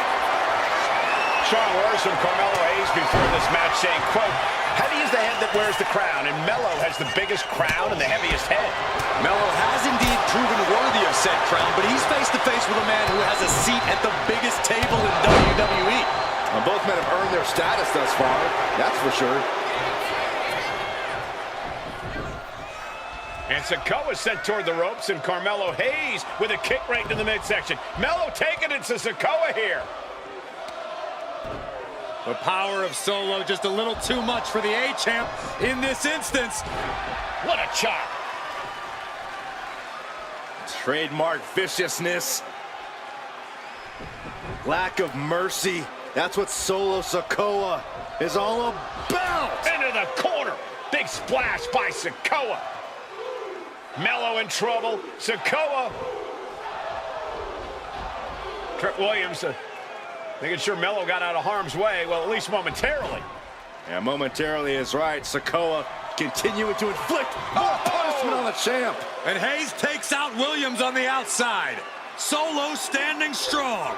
Strong words from Carmelo Hayes before this match saying, quote, heavy is the head that wears the crown, and Melo has the biggest crown and the heaviest head. Melo has indeed proven worthy of said crown, but he's face-to-face with a man who has a seat at the biggest table in WWE. Well, both men have earned their status thus far, that's for sure. And Sikoa sent toward the ropes, and Carmelo Hayes with a kick right into the midsection. Melo taking it to Sikoa here. The power of Solo just a little too much for the A-Champ in this instance. What a chop. Trademark viciousness. Lack of mercy. That's what Solo Sikoa is all about. Into the corner. Big splash by Sikoa. Melo in trouble. Sikoa. Trick Williams making sure Melo got out of harm's way. Well, at least momentarily. Yeah, momentarily is right. Sikoa continuing to inflict more punishment on the champ. And Hayes takes out Williams on the outside. Solo standing strong.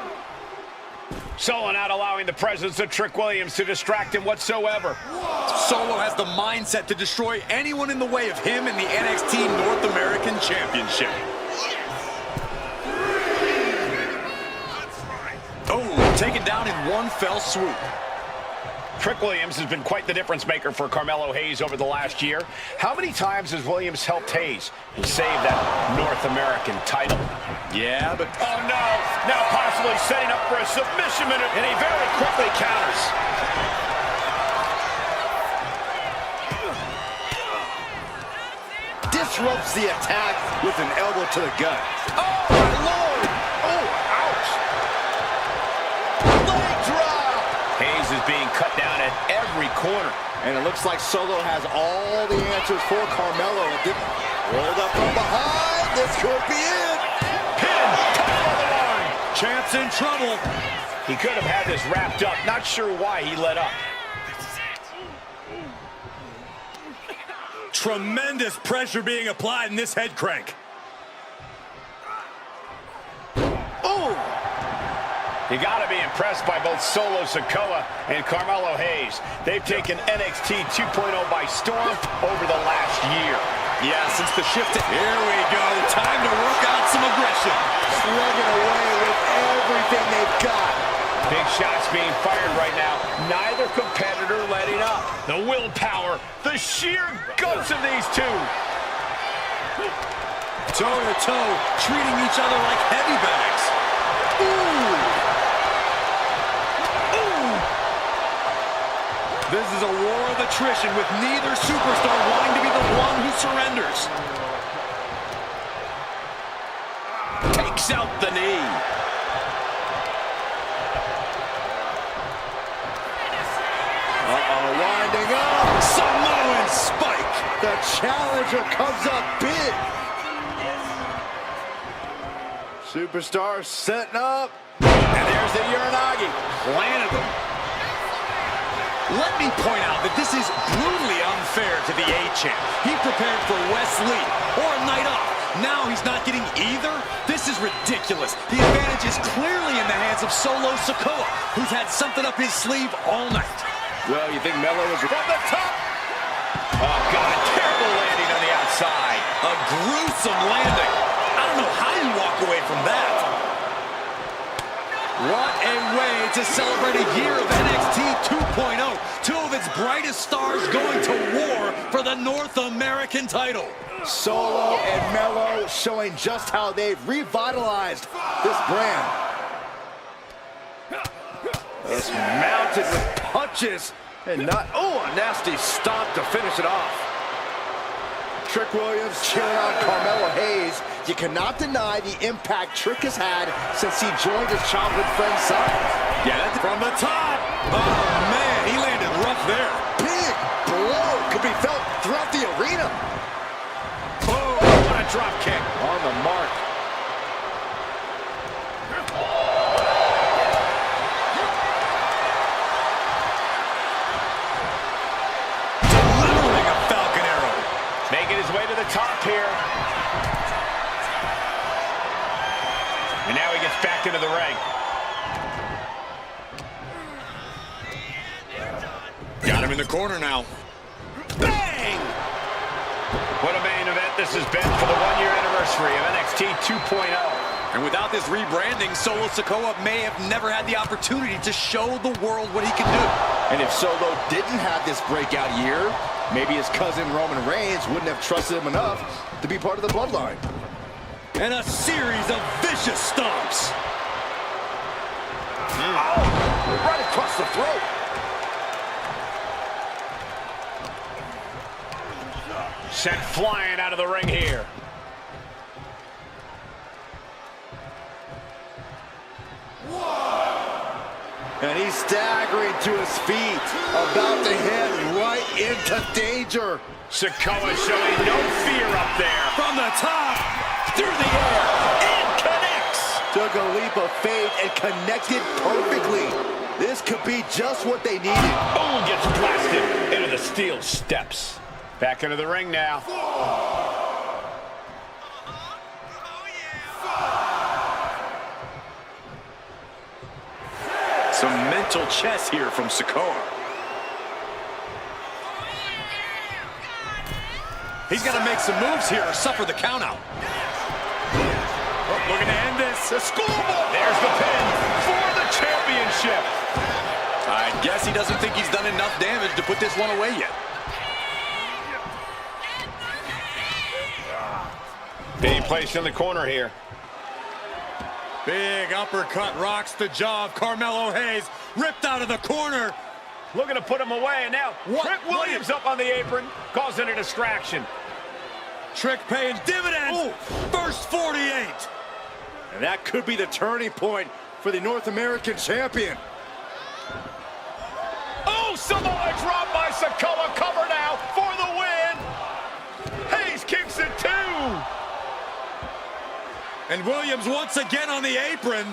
Solo not allowing the presence of Trick Williams to distract him whatsoever. Solo has the mindset to destroy anyone in the way of him in the NXT North American Championship. Oh, taken down in one fell swoop. Trick Williams has been quite the difference maker for Carmelo Hayes over the last year. How many times has Williams helped Hayes and saved that North American title? Yeah, but... Oh, no. Now possibly setting up for a submission minute, and he very quickly counters. Disrupts the attack with an elbow to the gut. Oh, my Lord! Oh, ouch! Leg drop! Hayes is being cut down at every corner. And it looks like Solo has all the answers for Carmelo. Rolled up from behind. This could be it. Pin, title on the line. Champ's in trouble. He could have had this wrapped up. Not sure why he let up. Tremendous pressure being applied in this head crank. Oh! You got to be impressed by both Solo Sikoa and Carmelo Hayes. They've taken NXT 2.0 by storm over the last year. Yeah, since the shift to... Here we go. Time to work out some aggression. Slugging away with everything they've got. Big shots being fired right now. Neither competitor letting up. The willpower, the sheer guts of these two. Toe-to-toe, treating each other like heavy bags. Ooh! This is a war of attrition with neither superstar wanting to be the one who surrenders. Takes out the knee. Uh-oh, winding up. Samoan spike. The challenger comes up big. Superstars setting up. And there's the Uranagi. Landed them. Let me point out that this is brutally unfair to the A-Champ. He prepared for Wesley or a night off. Now he's not getting either? This is ridiculous. The advantage is clearly in the hands of Solo Sikoa, who's had something up his sleeve all night. Well, you think Melo is From the top. Oh, God, terrible landing on the outside. A gruesome landing. I don't know how you walk away from that. What a way to celebrate a year of NXT 2.0. Two of its brightest stars going to war for the North American title. Solo and Melo showing just how they've revitalized this brand. It's mounted with punches and not, oh, a nasty stop to finish it off. Trick Williams cheering on Carmelo Hayes. You cannot deny the impact Trick has had since he joined his childhood friend's side. Yeah, that's from the top. Oh, man, he landed rough there. Big blow could be felt throughout the arena. Oh, what a drop kick. On the mark. Delivering a Falcon Arrow. Making his way to the top here. And now he gets back into the ring. Got him in the corner now. Bang! What a main event this has been for the one-year anniversary of NXT 2.0. And without this rebranding, Solo Sikoa may have never had the opportunity to show the world what he can do. And if Solo didn't have this breakout year, maybe his cousin Roman Reigns wouldn't have trusted him enough to be part of the bloodline. And a series of vicious stomps. Oh, right across the throat. Sent flying out of the ring here. And he's staggering to his feet, about to head right into danger. Sikoa showing no fear up there. From the top, through the air, And connects. Took a leap of faith and connected perfectly. This could be just what they needed. Oh, gets blasted into the steel steps. Back into the ring now. some mental chess here from Sikoa. He's got to make some moves here or suffer the countout. Oh, looking to end this. A schoolboy. There's the pin for the championship. I guess he doesn't think he's done enough damage to put this one away yet. Being placed in the corner here. Big uppercut rocks the jaw of Carmelo Hayes. Ripped out of the corner. Looking to put him away, and now Trick Williams up on the apron, causing a distraction. Trick paying dividends. Ooh. First 48. And that could be the turning point for the North American champion. Oh, Samoa drop by Sikoa. Cover now for the win. Hayes kicks it too. And Williams once again on the apron.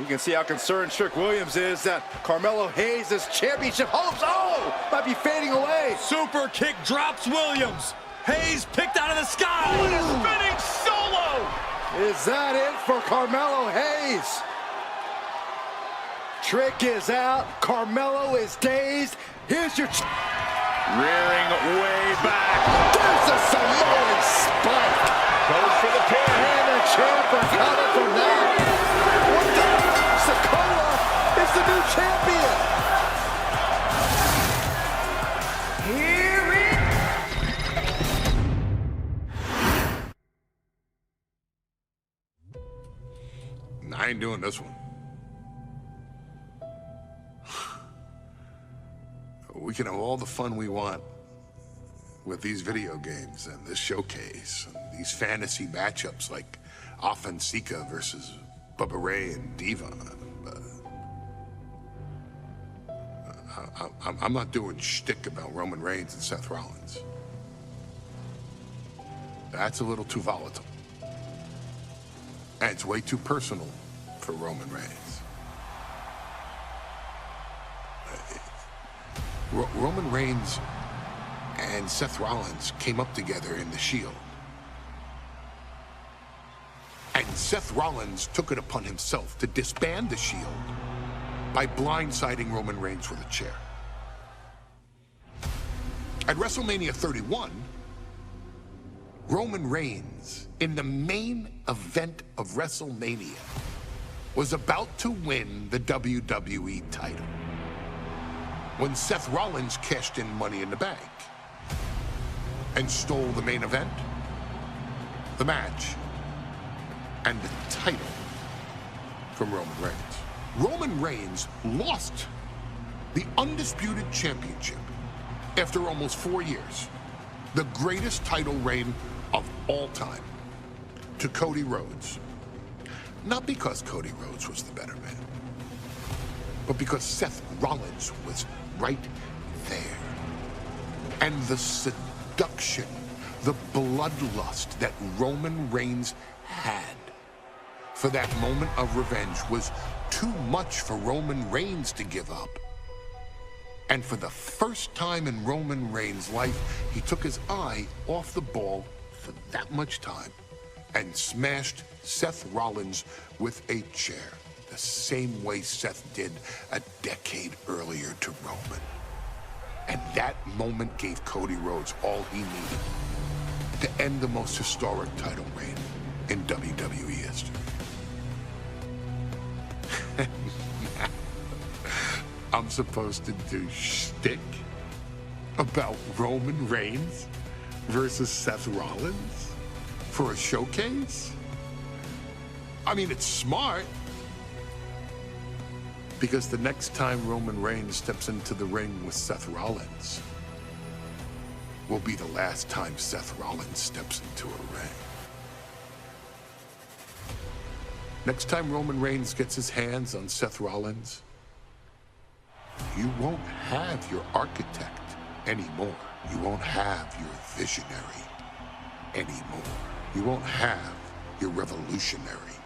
You can see how concerned Trick Williams is that Carmelo Hayes' championship hopes, might be fading away. Super kick drops Williams. Hayes picked out of the sky. What a spinning solo. Is that it for Carmelo Hayes? Trick is out. Carmelo is dazed. Here's your... Rearing way back. There's a Samoan spike. Goes for the pin. And the champ recovered from that. What the? Sikoa is the new champion. Here it I ain't doing this one. We can have all the fun we want with these video games and this showcase and these fantasy matchups like Offensika versus Bubba Ray and Diva. I'm not doing shtick about Roman Reigns and Seth Rollins. That's a little too volatile. And it's way too personal for Roman Reigns. Roman Reigns and Seth Rollins came up together in the Shield. And Seth Rollins took it upon himself to disband the Shield by blindsiding Roman Reigns with a chair. At WrestleMania 31, Roman Reigns, in the main event of WrestleMania, was about to win the WWE title when Seth Rollins cashed in Money in the Bank and stole the main event, the match, and the title from Roman Reigns. Roman Reigns lost the undisputed championship after almost 4 years, the greatest title reign of all time, to Cody Rhodes. Not because Cody Rhodes was the better man, but because Seth Rollins was right there. And the seduction, the bloodlust that Roman Reigns had for that moment of revenge was too much for Roman Reigns to give up. And for the first time in Roman Reigns' life, he took his eye off the ball for that much time and smashed Seth Rollins with a chair, the same way Seth did a decade earlier to Roman. And that moment gave Cody Rhodes all he needed to end the most historic title reign in WWE history. I'm supposed to do shtick about Roman Reigns versus Seth Rollins for a showcase? I mean, it's smart, because the next time Roman Reigns steps into the ring with Seth Rollins will be the last time Seth Rollins steps into a ring. Next time Roman Reigns gets his hands on Seth Rollins, you won't have your architect anymore. You won't have your visionary anymore. You won't have your revolutionary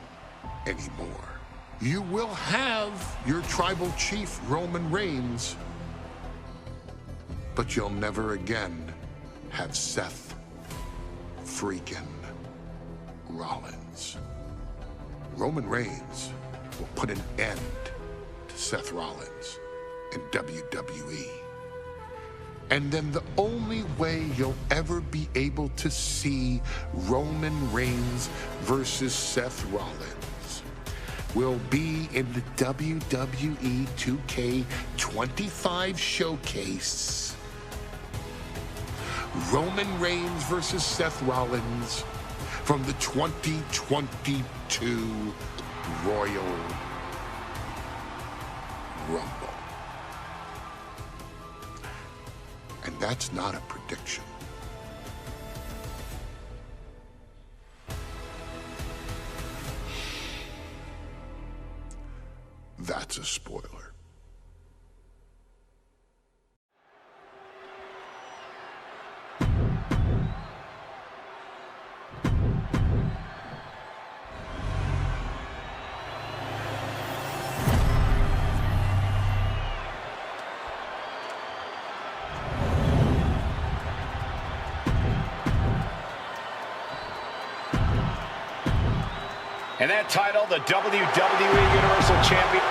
anymore. You will have your tribal chief, Roman Reigns, but you'll never again have Seth freaking Rollins. Roman Reigns will put an end to Seth Rollins in WWE. And then the only way you'll ever be able to see Roman Reigns versus Seth Rollins will be in the WWE 2K25 showcase. Roman Reigns versus Seth Rollins from the 2022 Royal Rumble. And that's not a prediction. That's a spoiler. And that title, the WWE Universal Champion.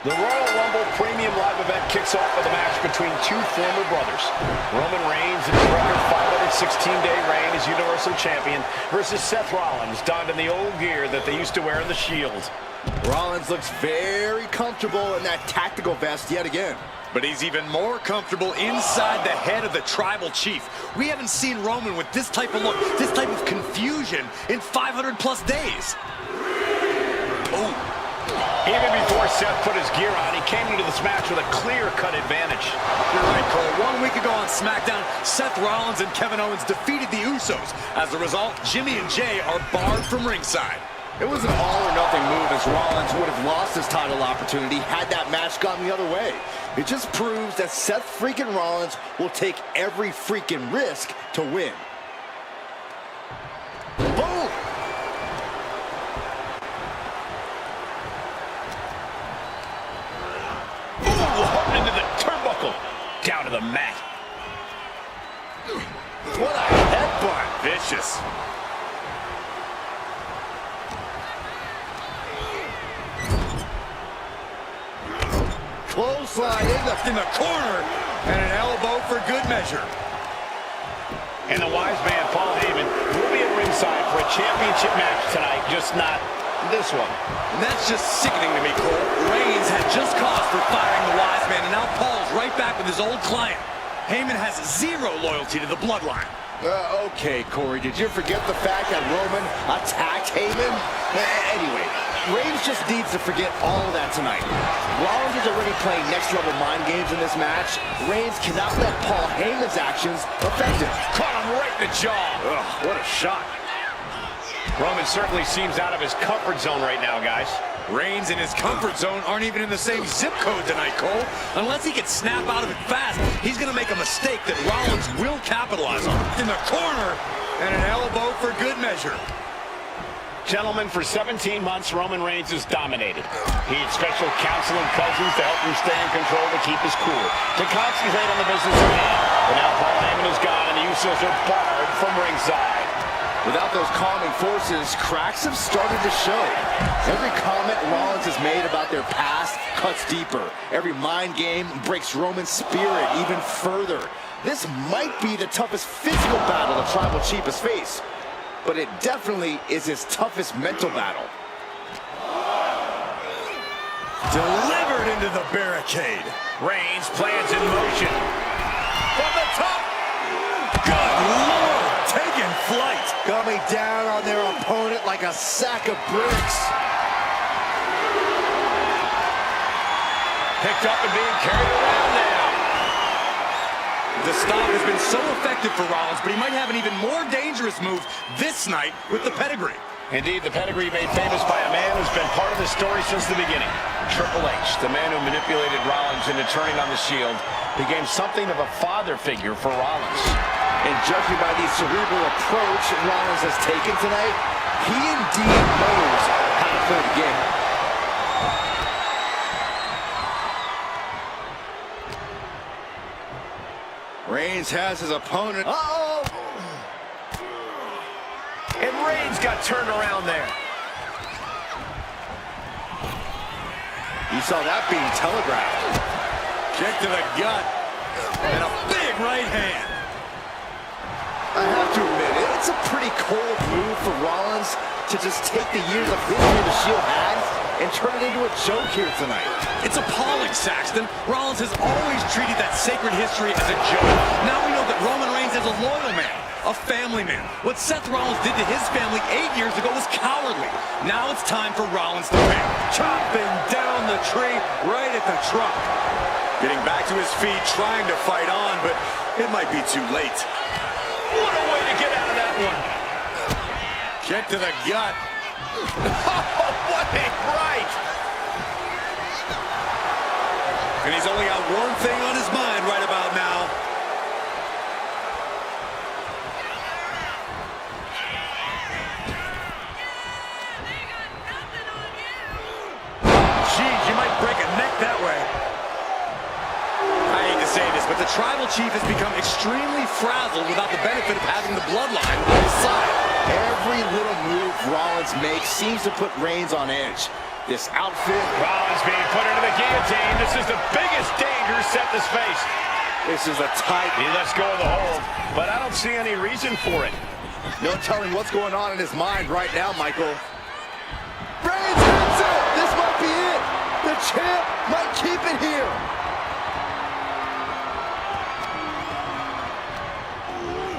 The Royal Rumble Premium Live event kicks off with a match between two former brothers. Roman Reigns in his record 516-day reign as Universal Champion versus Seth Rollins, donned in the old gear that they used to wear in the Shield. Rollins looks very comfortable in that tactical vest yet again. But he's even more comfortable inside the head of the tribal chief. We haven't seen Roman with this type of look, this type of confusion in 500+ days. Ooh. Even before Seth put his gear on, he came into this match with a clear-cut advantage. You're right, Cole. 1 week ago on SmackDown, Seth Rollins and Kevin Owens defeated the Usos. As a result, Jimmy and Jay are barred from ringside. It was an all-or-nothing move, as Rollins would have lost his title opportunity had that match gone the other way. It just proves that Seth freaking Rollins will take every freaking risk to win. Boom! Ooh, into the turnbuckle. Down to the mat. What a headbutt. Vicious. Clothesline in the corner, and an elbow for good measure. And the wise man, Paul Heyman, will be at ringside for a championship match tonight, just not this one. And that's just sickening to me, Cole. Reigns had just cause for firing the wise man, and now Paul's right back with his old client. Heyman has zero loyalty to the bloodline. Okay, Corey, did you forget the fact that Roman attacked Heyman? Anyway, Reigns just needs to forget all of that tonight. Rollins is already playing next-level mind games in this match. Reigns cannot let Paul Heyman's actions affect him. Caught him right in the jaw. Ugh, what a shot. Roman certainly seems out of his comfort zone right now, guys. Reigns and his comfort zone aren't even in the same zip code tonight, Cole. Unless he can snap out of it fast, he's going to make a mistake that Rollins will capitalize on. In the corner, and an elbow for good measure. Gentlemen, for 17 months, Roman Reigns has dominated. He had special counsel and cousins to help him stay in control, to keep his cool, to concentrate on the business at hand. But now Paul Heyman is gone, and the Usos are barred from ringside. Without those calming forces, cracks have started to show. Every comment Rollins has made about their past cuts deeper. Every mind game breaks Roman's spirit even further. This might be the toughest physical battle the Tribal Chief has faced, but it definitely is his toughest mental battle. Delivered into the barricade. Reigns plans in motion. From the top. Good Lord, taking flight. Coming down on their opponent like a sack of bricks. Picked up and being carried around now. The stop has been so effective for Rollins, but he might have an even more dangerous move this night with the pedigree. Indeed, the pedigree made famous by a man who's been part of the story since the beginning. Triple H, the man who manipulated Rollins into turning on the Shield, became something of a father figure for Rollins. And judging by the cerebral approach Rollins has taken tonight, he indeed knows how to play the game. Reigns has his opponent. Uh-oh! And Reigns got turned around there. You saw that being telegraphed. Kick to the gut. And a big right hand. I have to admit, it's a pretty cold move for Rollins to just take the years of history the Shield had and turn it into a joke here tonight. It's appalling, Saxton. Rollins has always treated that sacred history as a joke. Now we know that Roman Reigns is a loyal man, a family man. What Seth Rollins did to his family 8 years ago was cowardly. Now it's time for Rollins to pay. Chopping down the tree right at the trunk. Getting back to his feet, trying to fight on, but it might be too late. What a way to get out of that one. Kick to the gut. Oh, what a right. And he's only got one thing on his mind right about now. Jeez, you might break a neck that way. I hate to say this, but the Tribal Chief has become extremely frazzled without the benefit of having the bloodline on his side. Every little move Rollins makes seems to put Reigns on edge. This outfit. Rollins being put into the guillotine. This is the biggest danger Seth has faced. This is a tight. He lets go of the hold, but I don't see any reason for it. No telling what's going on in his mind right now, Michael. Reigns hits it! This might be it! The champ might keep it here!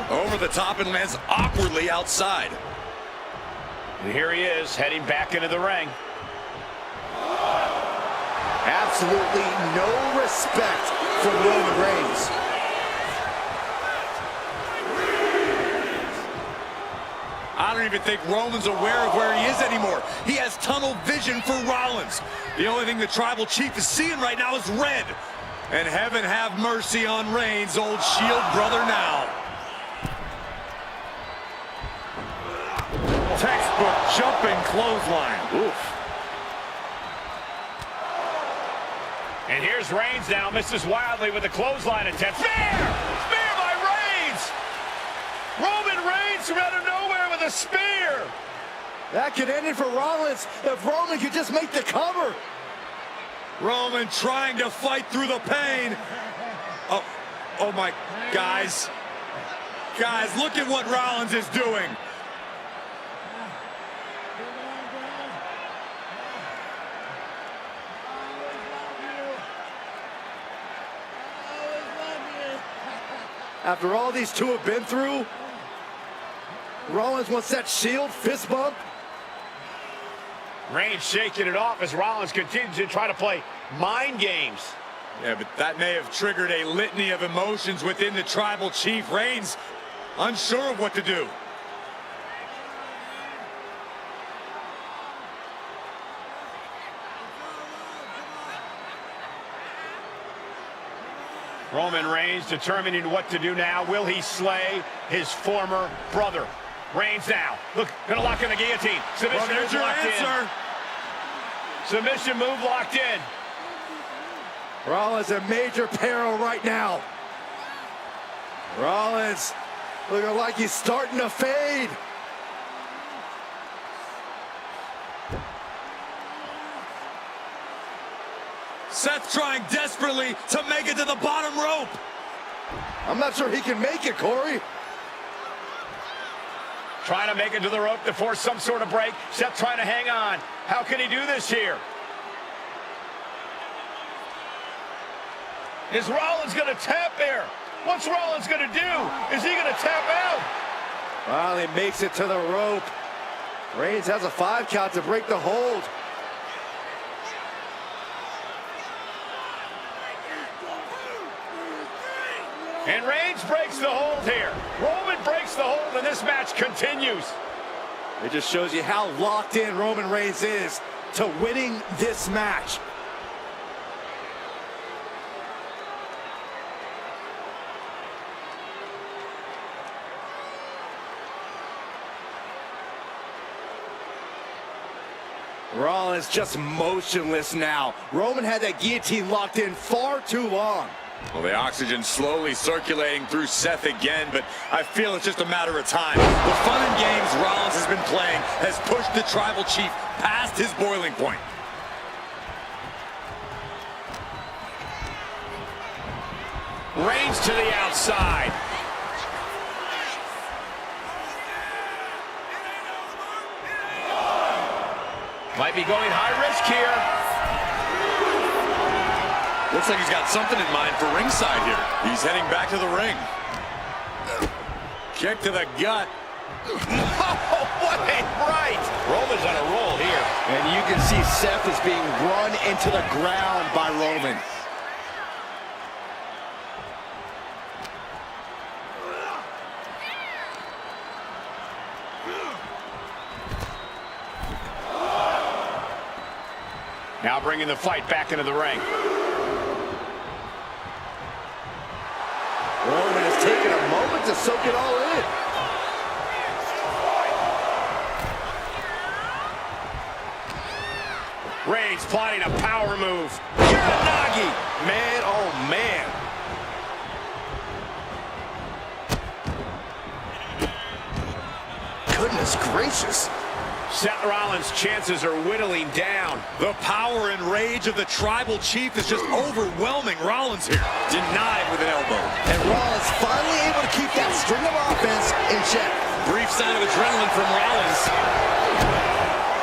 Over the top and lands awkwardly outside. And here he is, heading back into the ring. Absolutely no respect for Roman Reigns. Out don't even think Roman's aware of where he is anymore. He has tunnel vision for Rollins. The only thing the Tribal Chief is seeing right now is red. And heaven have mercy on Reigns, old Shield brother now. Textbook jumping clothesline. Oof. And here's Reigns now, misses wildly with a clothesline attempt. Spear! Spear by Reigns! Roman Reigns from out of nowhere with a spear! That could end it for Rollins if Roman could just make the cover. Roman trying to fight through the pain. Oh my, guys. Guys, look at what Rollins is doing. After all these two have been through, Rollins wants that Shield fist bump. Reigns shaking it off as Rollins continues to try to play mind games. Yeah, but that may have triggered a litany of emotions within the Tribal Chief. Reigns unsure of what to do. Roman Reigns determining what to do now. Will he slay his former brother? Reigns now. Look, gonna lock in the guillotine. Submission Well, there's move your locked answer. in. Submission move locked in. Rollins in major peril right now. Rollins looking like he's starting to fade. Seth trying desperately to make it to the bottom rope. I'm not sure he can make it, Corey. Trying to make it to the rope to force some sort of break. Seth trying to hang on. How can he do this here? Is Rollins going to tap there? What's Rollins going to do? Is he going to tap out? Finally makes it to the rope. Reigns has a 5 count to break the hold. And Reigns breaks the hold here. Roman breaks the hold, and this match continues. It just shows you how locked in Roman Reigns is to winning this match. Rollins just motionless now. Roman had that guillotine locked in far too long. Well, the oxygen slowly circulating through Seth again, but I feel it's just a matter of time. The fun and games Rollins has been playing has pushed the Tribal Chief past his boiling point. Reigns to the outside. Might be going high risk here. Looks like he's got something in mind for ringside here. He's heading back to the ring. Kick to the gut. Oh, what a right! Roman's on a roll here. And you can see Seth is being run into the ground by Roman. Now bringing the fight back into the ring. Roman has taken a moment to soak it all in. Reigns plotting a power move. Uranagi! Man, oh man. Goodness gracious. Seth Rollins' chances are whittling down. The power and rage of the Tribal Chief is just overwhelming Rollins here. Denied with an elbow. And Rollins finally able to keep that string of offense in check. Brief sign of adrenaline from Rollins.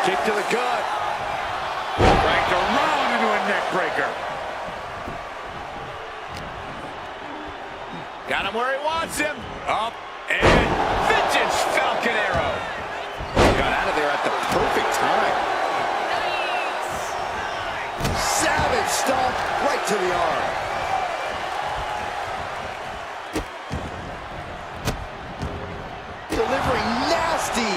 Kick to the gut. Cranked around into a neck breaker. Got him where he wants him. Up and vintage Falcon Arrow. Got out of there at the perfect time. Savage stomp right to the arm. Delivering nasty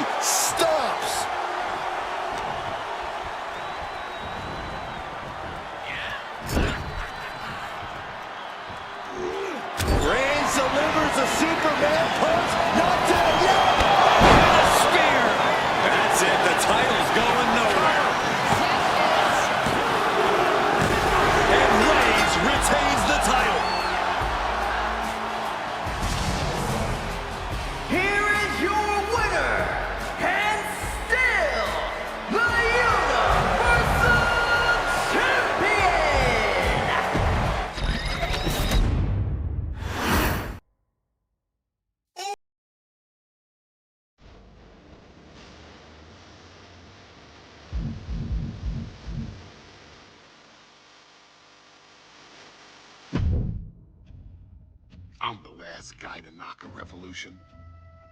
I'm the last guy to knock a revolution.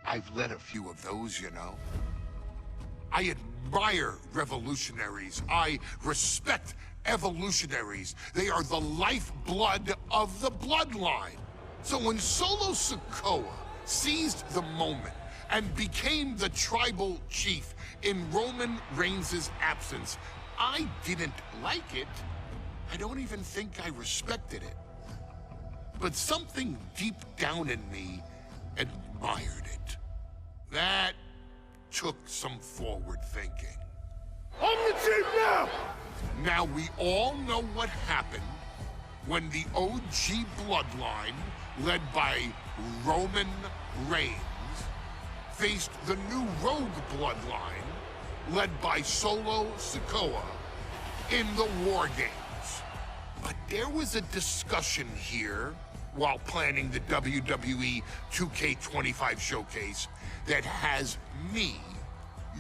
I've led a few of those, you know. I admire revolutionaries. I respect evolutionaries. They are the lifeblood of the bloodline. So when Solo Sikoa seized the moment and became the tribal chief in Roman Reigns' absence, I didn't like it. I don't even think I respected it. But something deep down in me admired it. That took some forward thinking. I'm the chief now! Now we all know what happened when the OG bloodline, led by Roman Reigns, faced the new rogue bloodline, led by Solo Sikoa, in the War Games. But there was a discussion here while planning the WWE 2K25 showcase that has me,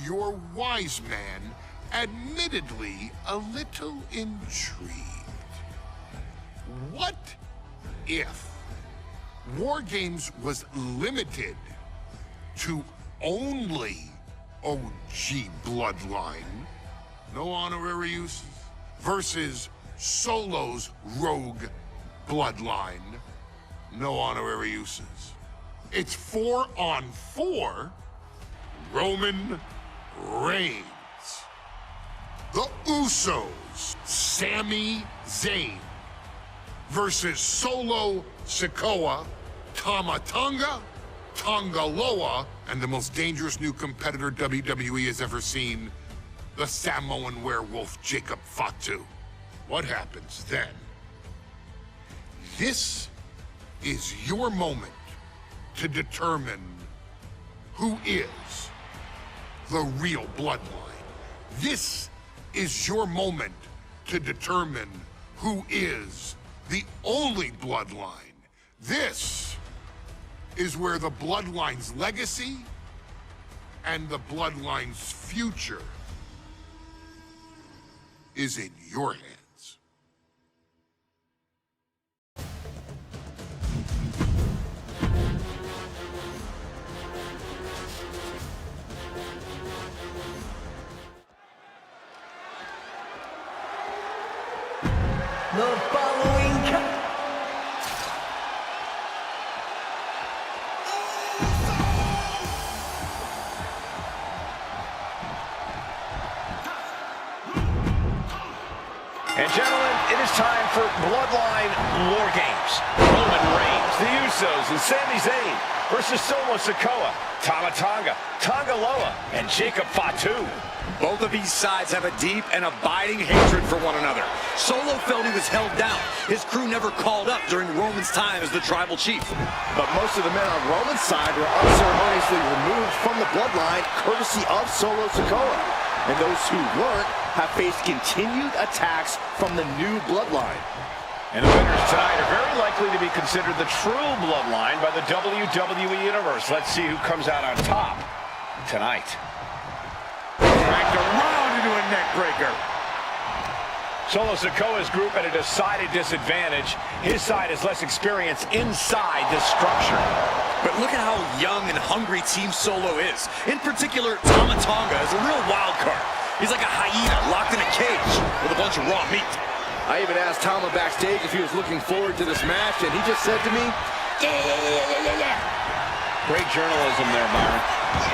your wise man, admittedly a little intrigued. What if War Games was limited to only OG bloodline, no honorary uses, versus Solo's rogue bloodline, no honorary uses? It's 4-on-4 Roman Reigns. The Usos, Sami Zayn, versus Solo Sikoa, Tama Tonga, Tonga Loa, and the most dangerous new competitor WWE has ever seen, the Samoan werewolf Jacob Fatu. What happens then? This is your moment to determine who is the real bloodline. This is your moment to determine who is the only bloodline. This is where the bloodline's legacy and the bloodline's future is in your hands. The following And gentlemen, it is time for Bloodline War Games. Roman Reigns, the Usos, and Sami Zayn versus Solo Sikoa, Tama Tonga, Tonga Loa, and Jacob Fatu. Both of these sides have a deep and abiding hatred for one another. Solo felt he was held down. His crew never called up during Roman's time as the tribal chief. But most of the men on Roman's side were unceremoniously removed from the bloodline courtesy of Solo Sikoa. And those who weren't have faced continued attacks from the new bloodline. And the winners tonight are very likely to be considered the true bloodline by the WWE Universe. Let's see who comes out on top tonight. Dragged around into a neck breaker. Solo Sikoa's group at a decided disadvantage. His side has less experience inside this structure. But look at how young and hungry Team Solo is. In particular, Tama Tonga is a real wild card. He's like a hyena locked in a cage with a bunch of raw meat. I even asked Tama backstage if he was looking forward to this match, and he just said to me, yeah. Great journalism there, Byron.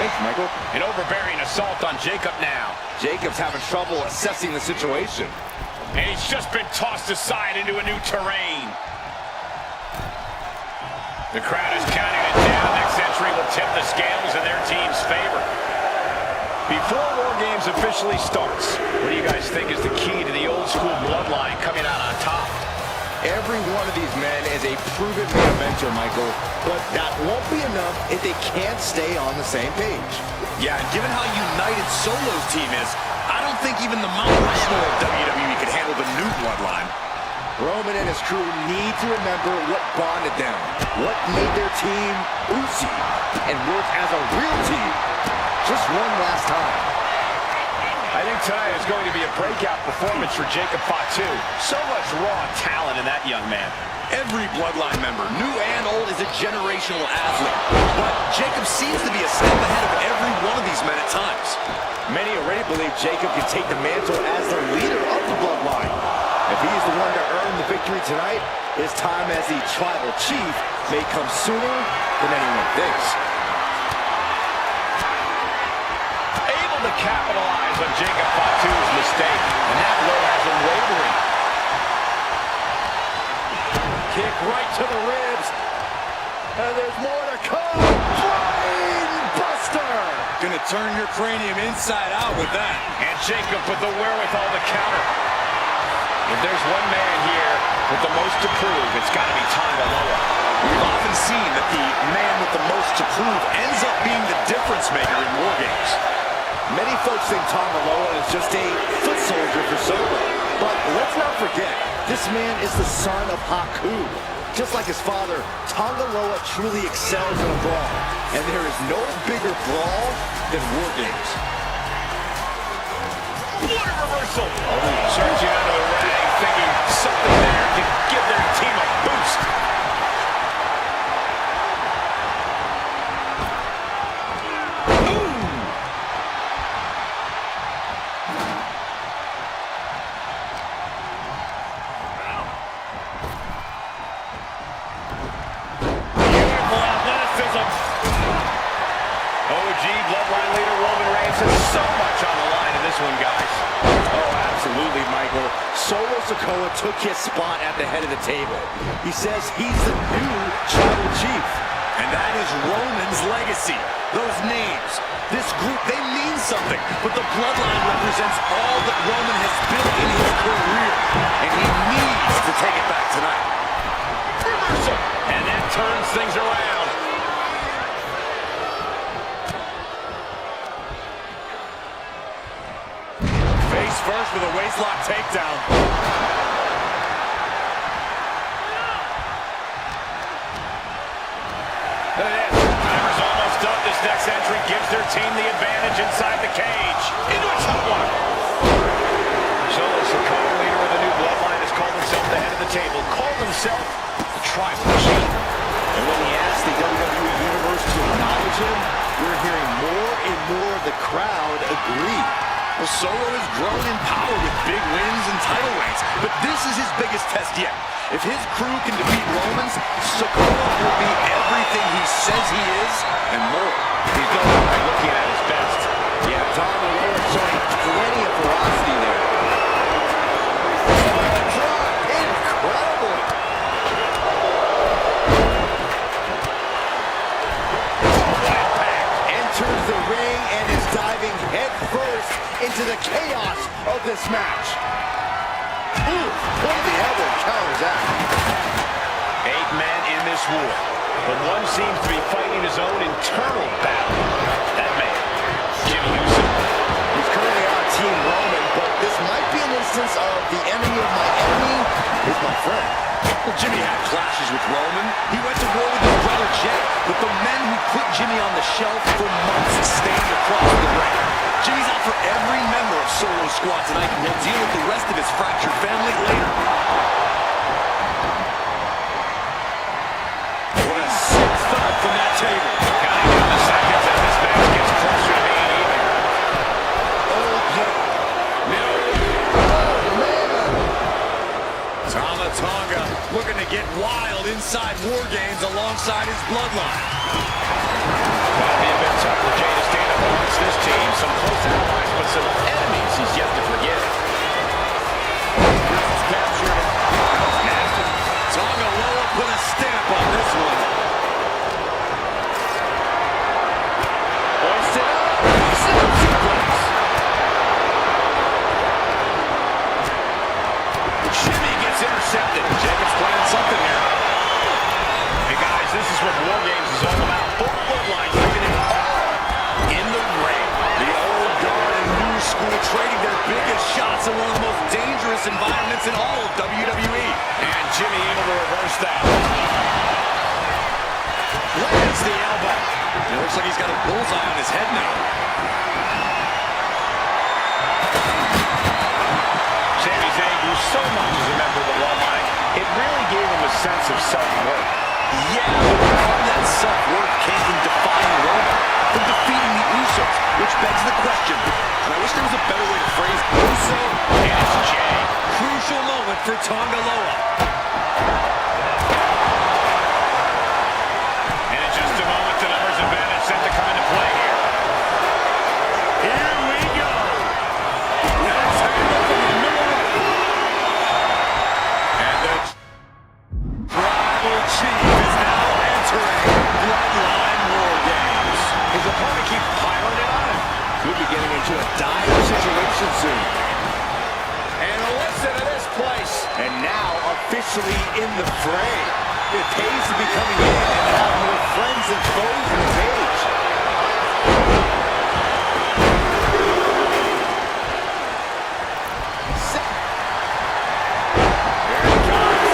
Thanks, Michael. An overbearing assault on Jacob now. Jacob's having trouble assessing the situation. And he's just been tossed aside into a new terrain. The crowd is counting it down. Next entry will tip the scales in their team's favor. Before War Games officially starts, what do you guys think is the key to the old school bloodline coming out on top? Every one of these men is a proven main eventer, Michael. But that won't be enough if they can't stay on the same page. Yeah, and given how united Solo's team is, I don't think even the Mount Rushmore of WWE could handle the new bloodline. Roman and his crew need to remember what bonded them, what made their team Uzi, and work as a real team just one last time. I I think tonight is going to be a breakout performance for Jacob Part-2. So much raw talent in that young man. Every Bloodline member, new and old, is a generational athlete. But Jacob seems to be a step ahead of every one of these men at times. Many already believe Jacob can take the mantle as the leader of the Bloodline. If he's the one to earn the victory tonight, his time as the Tribal Chief may come sooner than anyone thinks. Able to capitalize on Jacob Part-2's mistake, and that blow has him wavering. Kick right to the ribs. And there's more to come. Brain buster. Gonna turn your cranium inside out with that. And Jacob with the wherewithal to counter. If there's one man here with the most to prove, it's got to be Tonga Loa. We've often seen that the man with the most to prove ends up being the difference maker in war games. Many folks think Tonga Loa is just a foot soldier for Solo. But let's not forget, this man is the son of Haku. Just like his father, Tonga Loa truly excels in a brawl. And there is no bigger brawl than war games. What a reversal! Surging out of the ring, thinking something there can give their team a boost. Bloodline leader Roman Reigns has so much on the line in this one, guys. Oh, absolutely, Michael. Solo Sikoa took his spot at the head of the table. He says he's the new Tribal Chief. And that is Roman's legacy. Those names, this group, they mean something. But the Bloodline represents all that Roman has built in his career. And he needs to take it back tonight. Reversal. And that turns things around. Face first with a waistlock takedown. Timer's almost up. This next entry gives their team the advantage inside the cage. Into a top one. Solo Sikoa, leader of the new Bloodline, has called himself the head of the table. Called himself the Tribal Chief. And when he asked the WWE Universe to acknowledge him, we're hearing more and more of the crowd agree. Well, Solo has grown in power with big wins and title reigns, but this is his biggest test yet. If his crew can defeat Roman's, Sikoa will be everything he says he is and more. He's no longer looking at his best. Yeah, Tonga Loa showing plenty of ferocity there. Incredible! Enters the ring and is diving headfirst into the chaos of this match. Ooh, point the elbow counters that. 8 men in this war, but one seems to be fighting his own internal battle. That man, Jimmy Uso. He's currently on Team Roman, but this might be an instance of the enemy of my enemy is my friend. Well, Jimmy had clashes with Roman. He went to war with his brother Jay, but the men who put Jimmy on the shelf for months stand across the ring. Jimmy's out for every member of Solo's squad tonight, and he'll deal with the rest of his fractured family later. What a sick thud from that table. Counting down the seconds as this match gets closer to being even. Oh, man. Tama Tonga looking to get wild inside War Games alongside his Bloodline. That'll be a bit tough for Jay to stand up against this team. Some close allies, but some enemies he's yet to forget. Captured it. Nasty. Tonga Loa put a stamp on this one. Hoisted up. Jimmy gets intercepted. Jacob's playing something here. Hey guys, this is what War Games is all about. Both bloodlines leaving it all in the ring. The old guard and new school trading their biggest shots in one of the most dangerous environments in all of WWE. And Jimmy able to reverse that. Lands the elbow. It looks like he's got a bullseye on his head now. so much as a member of the Bloodline, it really gave him a sense of self-worth. Yeah, but part of that self-worth came from defying Roman, from defeating the Usos, which begs the question, and I wish there was a better way to phrase it. Uso, And it's Jay. crucial moment for Tonga Loa. And in just a moment, the numbers advantage set to come into play here. Here we go. Let's handle from the middle. And the Tribal Chief is now entering Bloodline War Games. His opponent keeps piling it on him. Could be getting into a dire situation soon. And listen to this place. And now officially in the fray. It pays to be coming in and have more friends and foes in his age. Here it comes.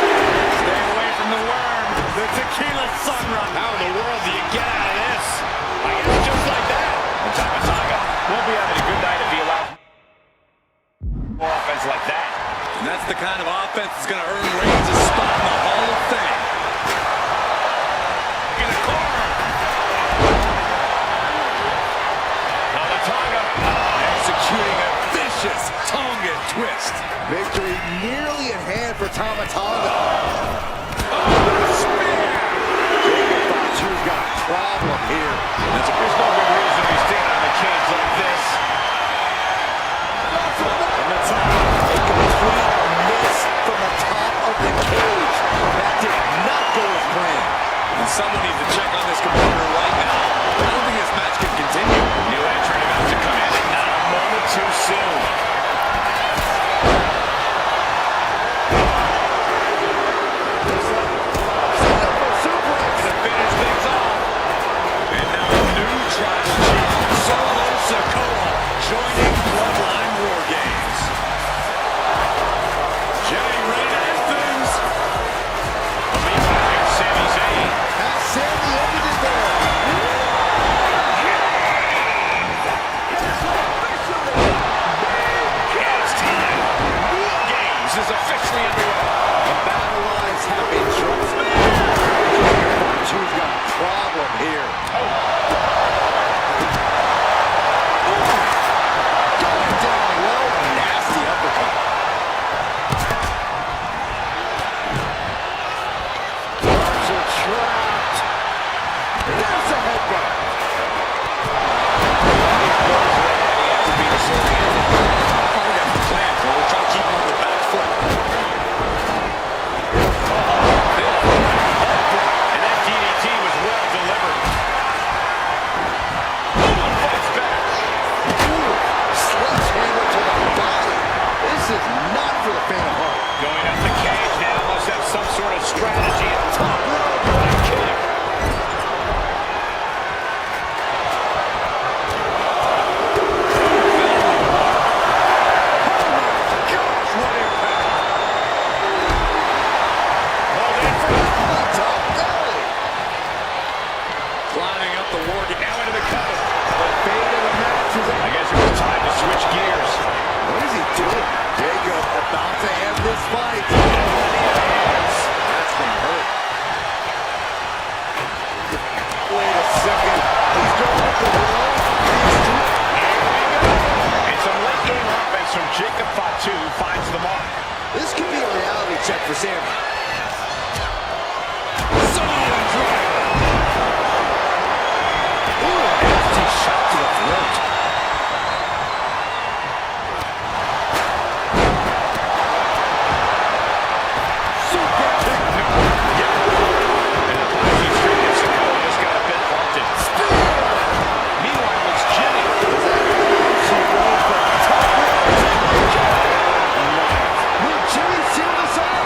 Stay away from the worm. The tequila sunrun. How in the world do you get out of this? I guess just like that. And Tamatonga won't be having a good night if he allows more offense like that. And that's the kind of offense that's going to earn Reigns a spot in the Hall of Fame. In the corner. Tamatonga Executing a vicious Tonga twist. Victory nearly at hand for Tama Tonga. Jacob Fatu's got a problem here. There's no good reason to be standing on the cage like this. From the top, a complete miss from the top of the cage. That did not go as planned. And someone needs to check on this computer right now. I don't think this match can continue. New entrant about to come in, and not a moment too soon. To finish things off. And now a new tribal chief, Solo Sikoa, joining Bloodline War Games. Jay ready to end things. Meanwhile, here's Sami Zayn. Has Sammy ended it there? It's time. War Games is officially underway. The battle lines have been drawn. Jacob Fatu's got a problem here. Going down low, nasty uppercut. Arms are trapped. There's a headbutt. Probably got the plan for it. Try to keep him on the back foot. And that DDT was well delivered. Fights back. Sledgehammer to the body. This is not for the faint of heart. Going up the cage now must have some sort of strategy at top rope. What a kick. Gosh, what impact. Top belly. Climbing up the War Game. Now into the cover. The fate of the match is I guess it was time to switch gears. What is he doing? Jacob about to end this fight. That's gonna hurt. Wait a second. He's going up the wall. And some late game offense from Jacob Fatu finds the mark. This could be a reality check for Sammy. Samoan driver. Ooh, nasty shot to the throat. Super kick. And the Pachi Street and Sikoa just got a bit haunted. Meanwhile, it's Jimmy. She goes for the top rope. Will Jimmy seal this up?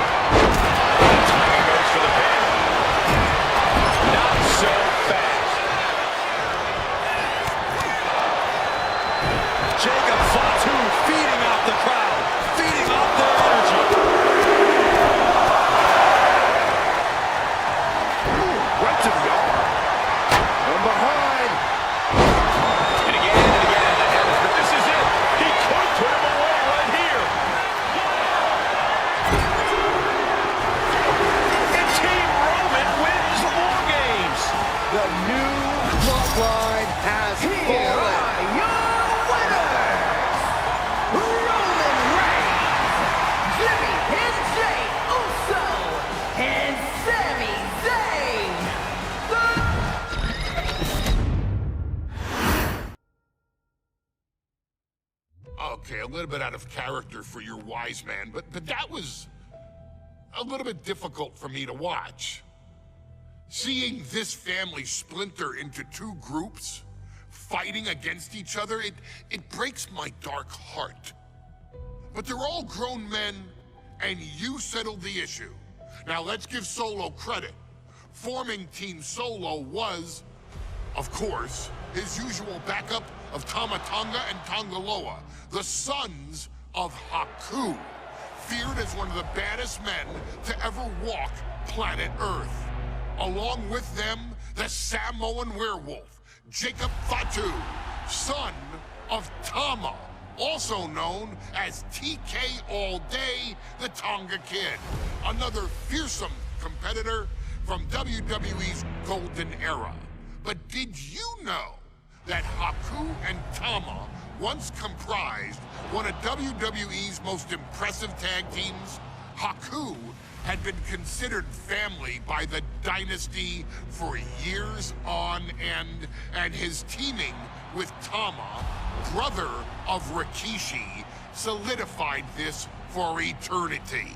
Okay, a little bit out of character for your wise man, but that was a little bit difficult for me to watch. Seeing this family splinter into two groups, fighting against each other, it breaks my dark heart. But they're all grown men, and you settled the issue. Now let's give Solo credit. Forming Team Solo was, of course, his usual backup of Tama Tonga and Tonga Loa, the sons of Haku, feared as one of the baddest men to ever walk planet Earth. Along with them, the Samoan werewolf, Jacob Fatu, son of Tama, also known as TK All Day, the Tonga Kid, another fearsome competitor from WWE's golden era. But did you know that Haku and Tama once comprised one of WWE's most impressive tag teams? Haku had been considered family by the Dynasty for years on end, and his teaming with Tama, brother of Rikishi, solidified this for eternity.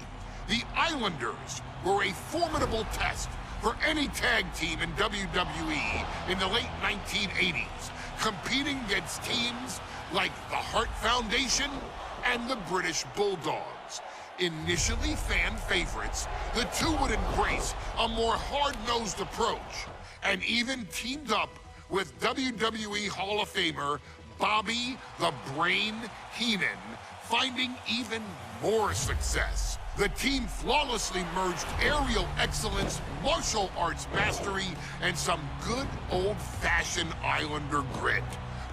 The Islanders were a formidable test for any tag team in WWE in the late 1980s, competing against teams like the Hart Foundation and the British Bulldogs. Initially fan favorites, the two would embrace a more hard-nosed approach and even teamed up with WWE Hall of Famer Bobby the Brain Heenan, finding even more success. The team flawlessly merged aerial excellence, martial arts mastery, and some good old-fashioned Islander grit.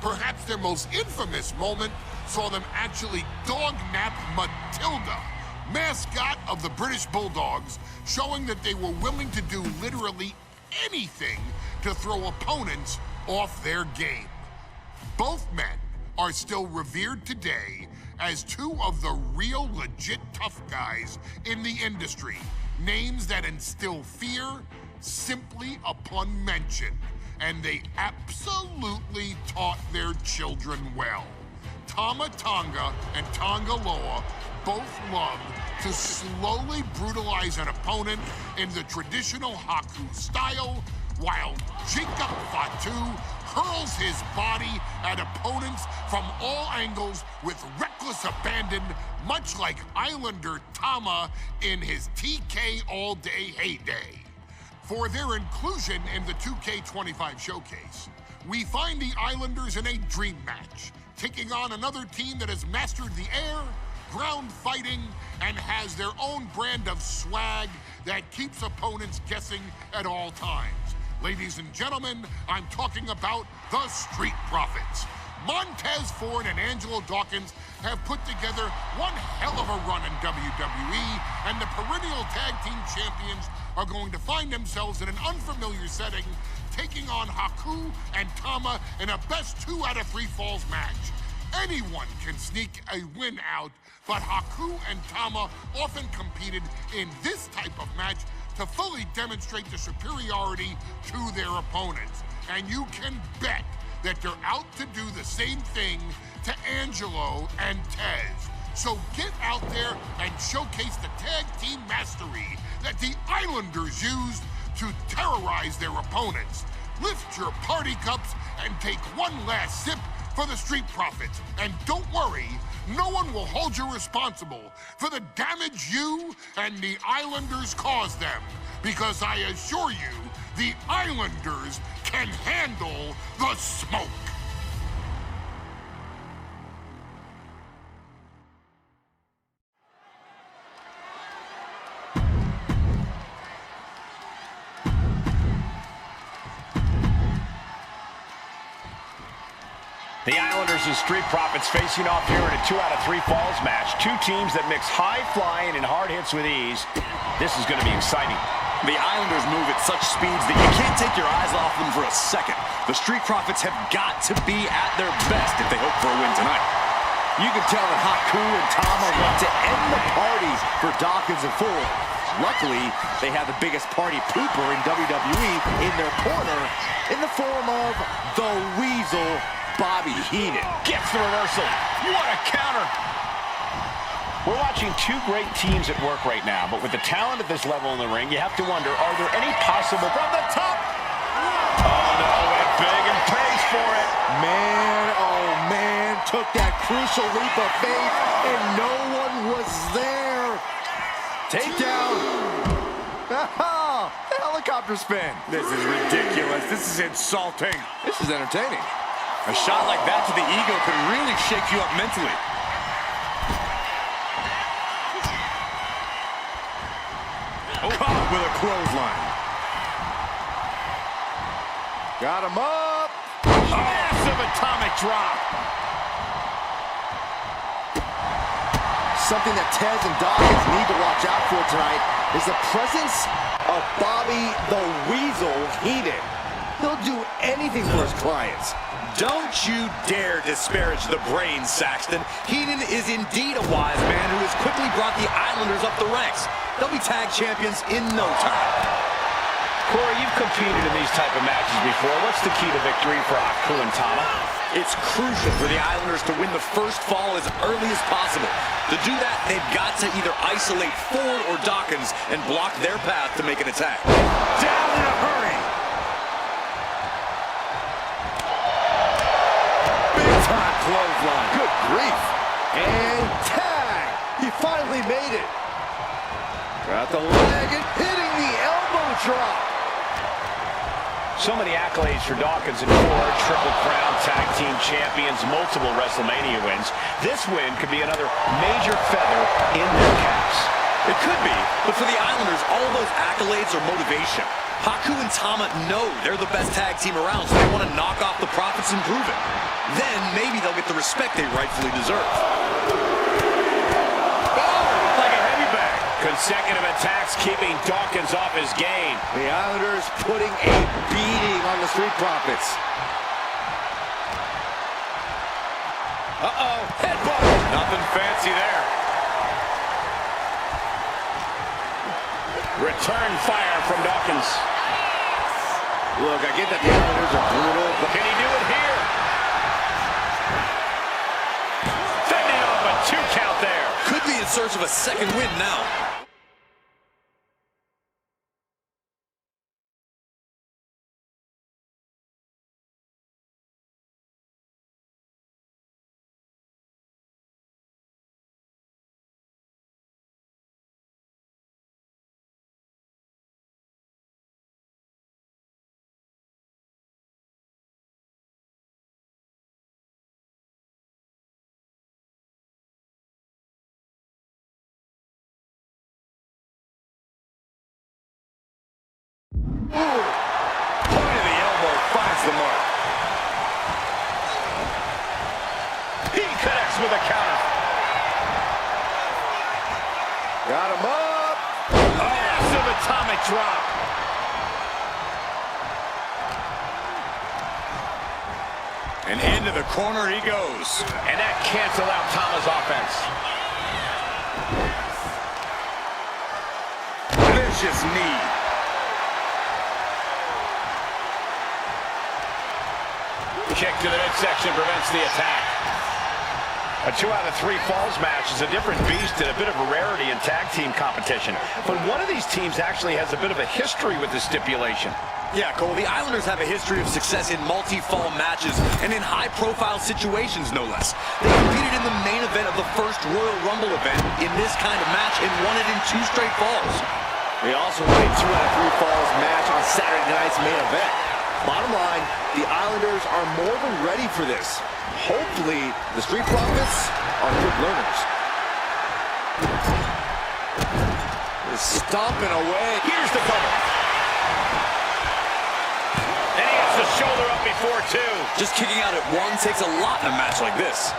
Perhaps their most infamous moment saw them actually dog-nap Matilda, mascot of the British Bulldogs, showing that they were willing to do literally anything to throw opponents off their game. Both men are still revered today as two of the real legit tough guys in the industry, names that instill fear simply upon mention, and they absolutely taught their children well. Tama Tonga and Tonga Loa both loved to slowly brutalize an opponent in the traditional Haku style, while Jacob Fatu hurls his body at opponents from all angles with reckless abandon, much like Islander Tama in his TK All Day heyday. For their inclusion in the 2K25 showcase, we find the Islanders in a dream match, taking on another team that has mastered the air, ground fighting, and has their own brand of swag that keeps opponents guessing at all times. Ladies and gentlemen, I'm talking about the Street Profits. Montez Ford and Angelo Dawkins have put together one hell of a run in WWE, and the perennial tag team champions are going to find themselves in an unfamiliar setting, taking on Haku and Tama in a best 2 out of 3 falls match. Anyone can sneak a win out, but Haku and Tama often competed in this type of match to fully demonstrate the superiority to their opponents. And you can bet that they're out to do the same thing to Angelo and Tez. So get out there and showcase the tag team mastery that the Islanders used to terrorize their opponents. Lift your party cups and take one last sip for the Street Profits. And don't worry, no one will hold you responsible for the damage you and the Islanders caused them, because I assure you, the Islanders can handle the smoke. The Islanders and Street Profits facing off here in a 2 out of 3 falls match. Two teams that mix high flying and hard hits with ease. This is going to be exciting. The Islanders move at such speeds that you can't take your eyes off them for a second. The Street Profits have got to be at their best if they hope for a win tonight. You can tell that Haku and Tama want to end the party for Dawkins and Ford. Luckily, they have the biggest party pooper in WWE in their corner in the form of the Weasel, Bobby Heenan. Gets the reversal. What a counter. We're watching two great teams at work right now, but with the talent at this level in the ring, you have to wonder, are there any possible... From the top! Oh, no, went big and pays for it. Man, oh man, took that crucial leap of faith, and no one was there. Takedown. The helicopter spin. This is ridiculous. This is insulting. This is entertaining. A shot like that to the ego could really shake you up mentally. Caught with a clothesline. Got him up. Massive atomic drop. Something that Tez and Dawkins need to watch out for tonight is the presence of Bobby the Weasel Heenan. He'll do anything for his clients. Don't you dare disparage the brain, Saxton. Heenan is indeed a wise man who has quickly brought the Islanders up the ranks. They'll be tag champions in no time. Corey, you've competed in these type of matches before. What's the key to victory for Haku and Tama? It's crucial for the Islanders to win the first fall as early as possible. To do that, they've got to either isolate Ford or Dawkins and block their path to make an attack. Down in a hurry. Big time clothesline. Good grief. And tag. He finally made it. Got the leg and hitting the elbow drop. So many accolades for Dawkins and Ford. Triple Crown Tag Team Champions, multiple WrestleMania wins. This win could be another major feather in their caps. It could be, but for the Islanders, all of those accolades are motivation. Haku and Tama know they're the best tag team around, so they want to knock off the Profits and prove it. Then maybe they'll get the respect they rightfully deserve. Consecutive attacks keeping Dawkins off his game. The Islanders putting a beating on the Street Profits. Uh-oh, headbutt. Nothing fancy there. Return fire from Dawkins. Look, I get that the Islanders are brutal, but can he do it here? Fending off a 2 count there. Could be in search of a second win now. point of the elbow finds the mark. He connects with a counter. Got him up. Massive atomic drop. And into the corner he goes. And that cancels out Tama's offense. Vicious knee. Kick to the midsection prevents the attack. A 2 out of 3 falls match is a different beast and a bit of a rarity in tag team competition. But one of these teams actually has a bit of a history with this stipulation. Yeah, Cole, the Islanders have a history of success in multi-fall matches and in high-profile situations, no less. They competed in the main event of the first Royal Rumble event in this kind of match and won it in 2 straight falls. They also won a 2 out of 3 falls match on Saturday night's main event. Bottom line, the Islanders are more than ready for this. Hopefully, the Street Profits are good learners. They're stomping away. Here's the cover. And he gets the shoulder up before 2. Just kicking out at 1 takes a lot in a match like this.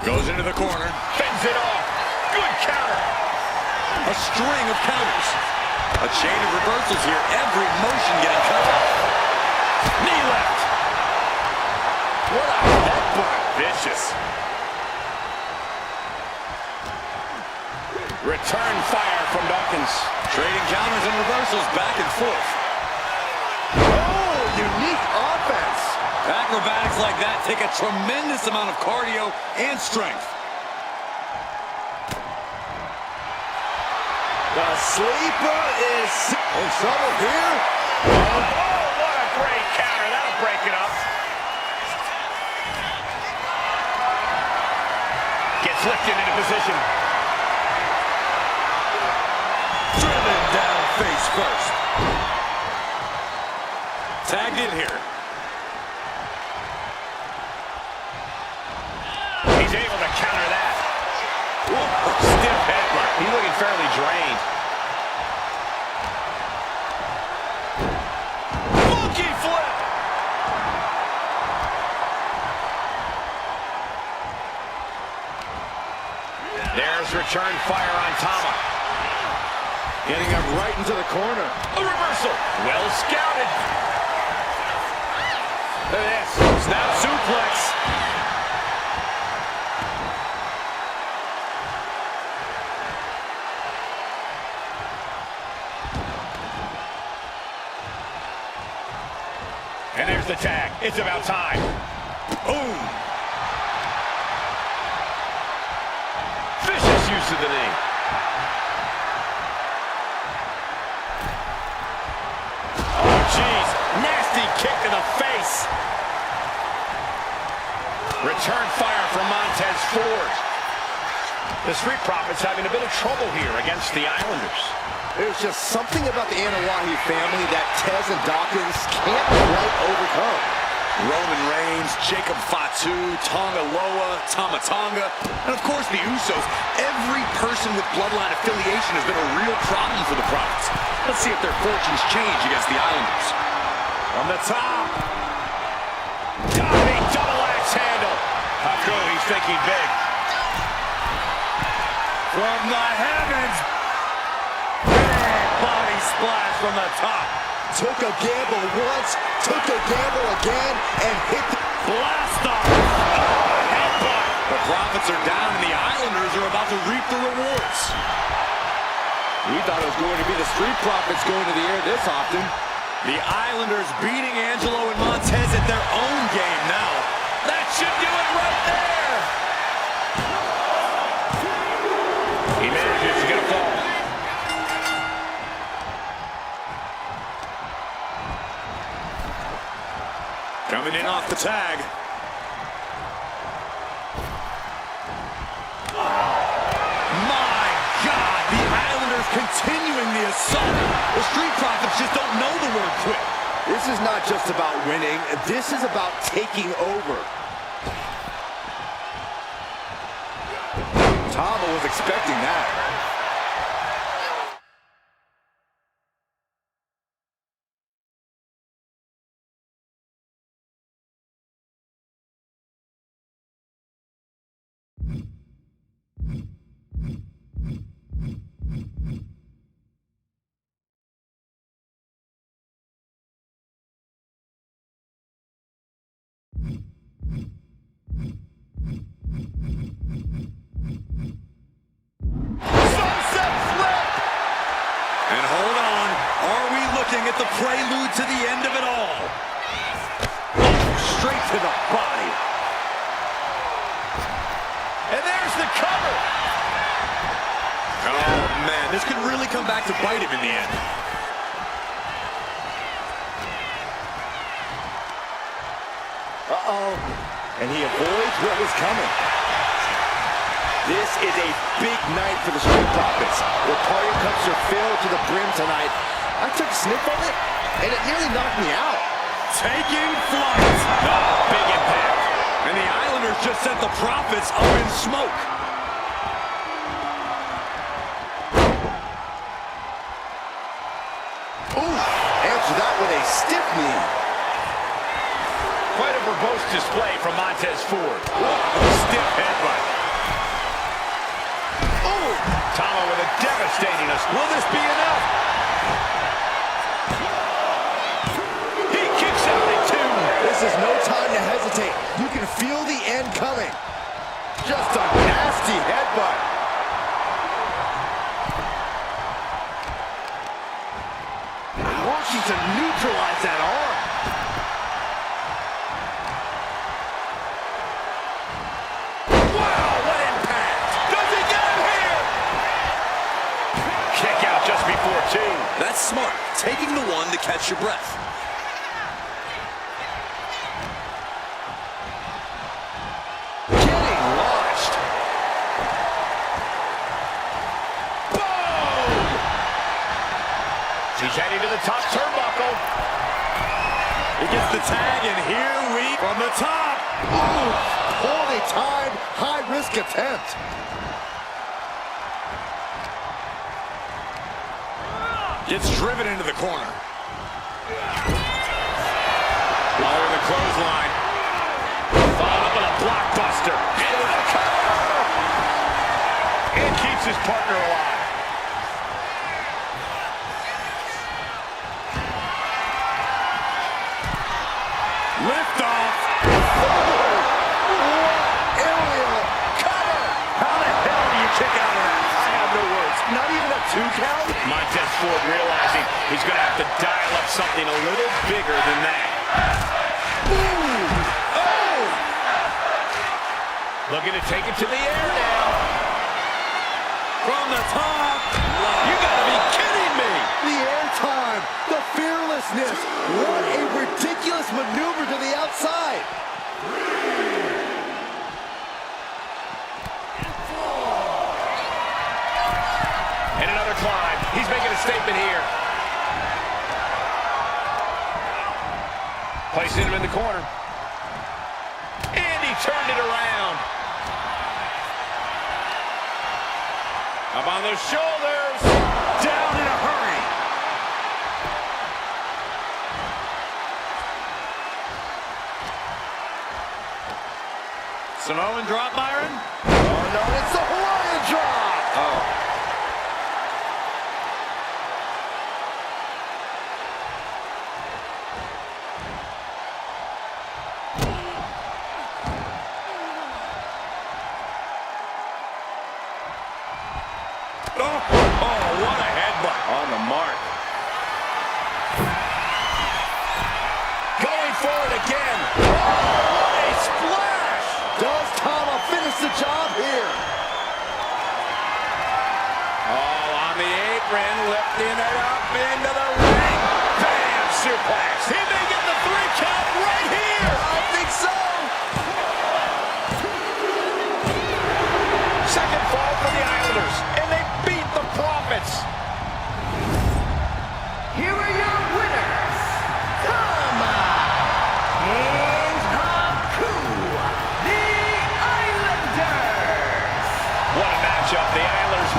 Goes into the corner. Fends it off. Good counter. A string of counters. A chain of reversals here. Every motion getting cut off. Knee left. What a headbutt. Vicious. Return fire from Dawkins. Trading counters and reversals back and forth. Oh, unique offense. Acrobatics like that take a tremendous amount of cardio and strength. The sleeper is in trouble here. Oh, what a great counter. That'll break it up. Gets lifted into position. Driven down face first. Tagged in here. He's able to counter that. Whoa, stiff headbutt. He's looking fairly drained. Monkey flip. There's return fire on Tama. Getting him right into the corner. A reversal. Well scouted. Look at this. Snap suplex. And there's the tag. It's about time. Boom. Vicious use of the knee. Oh, jeez. Nasty kick to the face. Return fire from Montez Ford. The Street Profits having a bit of trouble here against the Islanders. There's just something about the Anawahi family that Tez and Dawkins can't quite overcome. Roman Reigns, Jacob Fatu, Tonga Loa, Tama Tonga, and of course the Usos. Every person with bloodline affiliation has been a real problem for the Profits. Let's see if their fortunes change against the Islanders. On the top. Diving double axe handle. Haku, he's thinking big. From the heavens. Big body splash from the top. Took a gamble once, took a gamble again, and hit the Blast off. Headbutt. The Profits are down and the Islanders are about to reap the rewards. We thought it was going to be the Street Profits going to the air this often. The Islanders beating Angelo and Montez at their own game now. That should do it right there. He manages to get a fall. Coming in off the tag. My God, the Islanders continuing the assault. The Street Profits just don't know the word quit. This is not just about winning. This is about taking over. Tama was expecting that. Sunset flip! And hold on, are we looking at the prelude to the end of it all? Straight to the body. And there's the cover. Oh man, this could really come back to bite him in the end. Uh-oh. And he avoids what was coming. This is a big night for the Street Profits. The party cups are filled to the brim tonight. I took a sniff of it, and it nearly knocked me out. Taking flight. Oh, big impact. And the Islanders just sent the Profits up in smoke. Ooh, answer that with a stiff knee. Quite a verbose display from Montez Ford. Stiff headbutt. Oh, Tama with a devastating assist. Will this be enough? He kicks out at two. This is no time to hesitate. You can feel the end coming. Just a nasty headbutt. That's smart, taking the one to catch your breath. Getting launched. Boom! She's heading to the top turnbuckle. He gets the tag, and here we from the top. Ooh, poorly timed, high-risk attempt. Gets driven into the corner. Following the clothesline. Followed up with a blockbuster. Into the cover! And keeps his partner alive. Lift off. Aerial cover. How the hell do you kick out of that? I have no words. Not even a 2 count? Montez Ford realizing he's going to have to dial up something a little bigger than that. Ooh. Oh! Looking to take it to the air now. From the top. You gotta be kidding me. The airtime, the fearlessness. What a ridiculous maneuver to the outside. And another climb. He's making a statement here. Placing him in the corner. And he turned it around. Up on those shoulders. Down in a hurry. Samoan drop, Byron. Oh, no, it's the Hawaiian drop. Oh. Oh, what a headbutt. On the mark. Going for it again. Oh, what a splash. Does Tama finish the job here? All on the apron, lifting it up into the ring. Bam, suplex. He may get the 3 count right here. I think so. Second fall for the Islanders, and they beat the Profits. Here are your winners, Tama and Haku, the Islanders. What a matchup, the Islanders.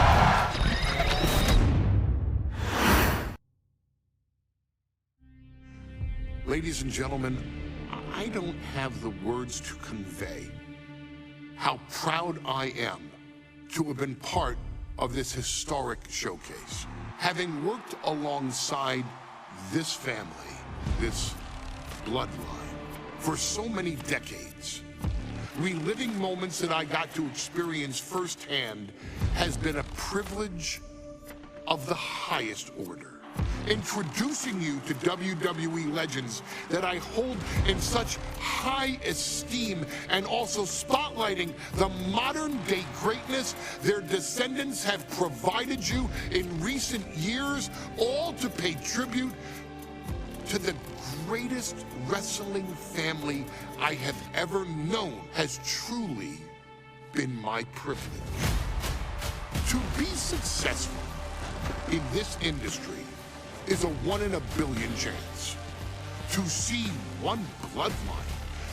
Ladies and gentlemen, I don't have the words to convey how proud I am to have been part of this historic showcase. Having worked alongside this family, this bloodline, for so many decades, reliving moments that I got to experience firsthand has been a privilege of the highest order. Introducing you to WWE legends that I hold in such high esteem, and also spotlighting the modern day greatness their descendants have provided you in recent years, all to pay tribute to the greatest wrestling family I have ever known, has truly been my privilege. To be successful in this industry is a 1 in a billion chance. To see one bloodline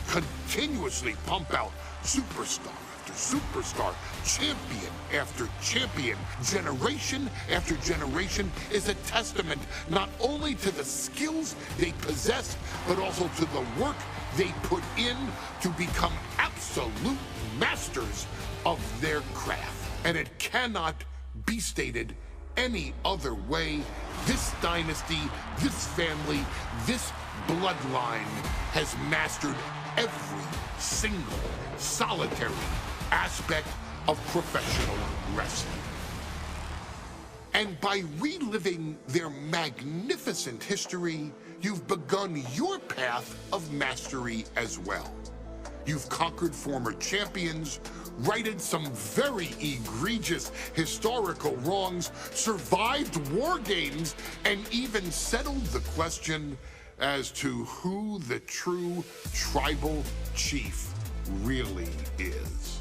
continuously pump out superstar after superstar, champion after champion, generation after generation, is a testament not only to the skills they possess, but also to the work they put in to become absolute masters of their craft. And it cannot be stated any other way. This dynasty, this family, this bloodline has mastered every single solitary aspect of professional wrestling. And by reliving their magnificent history, you've begun your path of mastery as well. You've conquered former champions, righted some very egregious historical wrongs, survived war games, and even settled the question as to who the true tribal chief really is.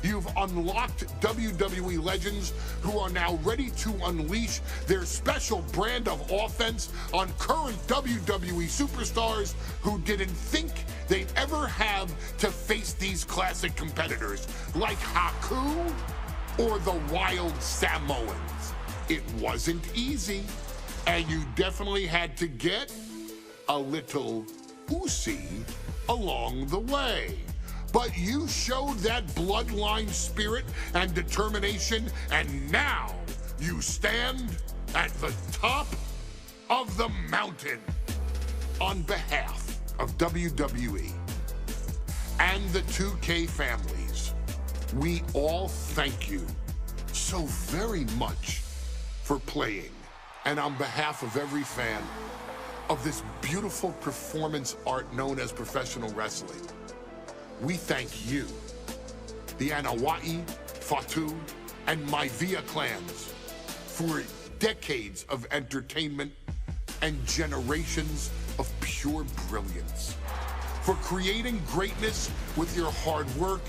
You've unlocked WWE legends who are now ready to unleash their special brand of offense on current WWE superstars who didn't think they'd ever have to face these classic competitors like Haku or the Wild Samoans. It wasn't easy, and you definitely had to get a little oozy along the way. But you showed that bloodline spirit and determination, and now you stand at the top of the mountain. On behalf of WWE and the 2K families, we all thank you so very much for playing. And on behalf of every fan of this beautiful performance art known as professional wrestling, we thank you, the Anawa'i, Fatu, and Maivia clans, for decades of entertainment and generations of pure brilliance, for creating greatness with your hard work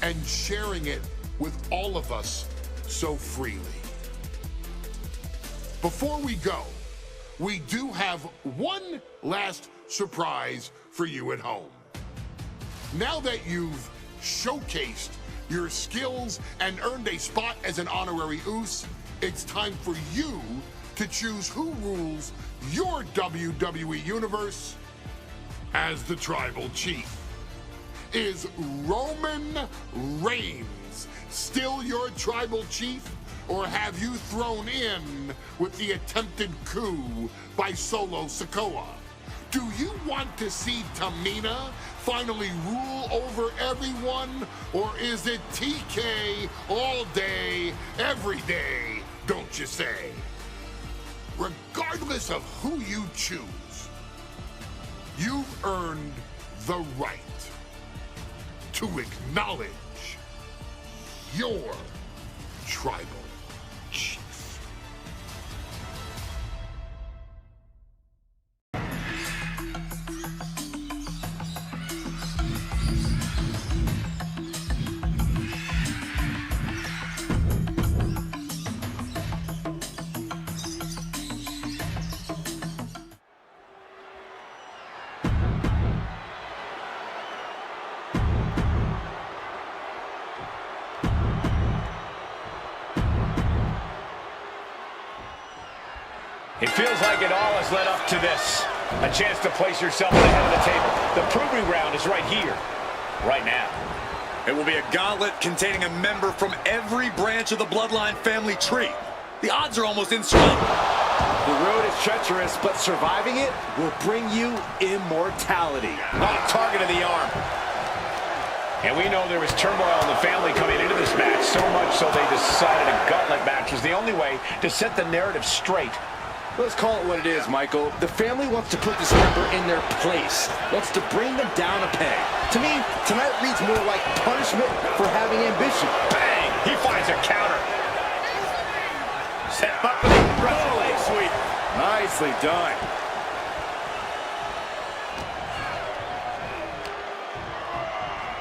and sharing it with all of us so freely. Before we go, we do have one last surprise for you at home. Now that you've showcased your skills and earned a spot as an honorary Uso, it's time for you to choose who rules your WWE Universe as the Tribal Chief. Is Roman Reigns still your Tribal Chief, or have you thrown in with the attempted coup by Solo Sikoa? Do you want to see Tamina finally rule over everyone, or is it TK all day, every day, don't you say? Regardless of who you choose, you've earned the right to acknowledge your tribal chief. It feels like it all has led up to this. A chance to place yourself at the head of the table. The proving ground is right here, right now. It will be a gauntlet containing a member from every branch of the Bloodline family tree. The odds are almost insurmountable. The road is treacherous, but surviving it will bring you immortality. On target of the arm. And we know there was turmoil in the family coming into this match, so much so they decided a gauntlet match was the only way to set the narrative straight. Let's call it what it is, Michael. The family wants to put this member in their place, wants to bring them down a peg. To me, tonight reads more like punishment for having ambition. Bang! He finds a counter. Set up with a aggressive leg sweep. Nicely done.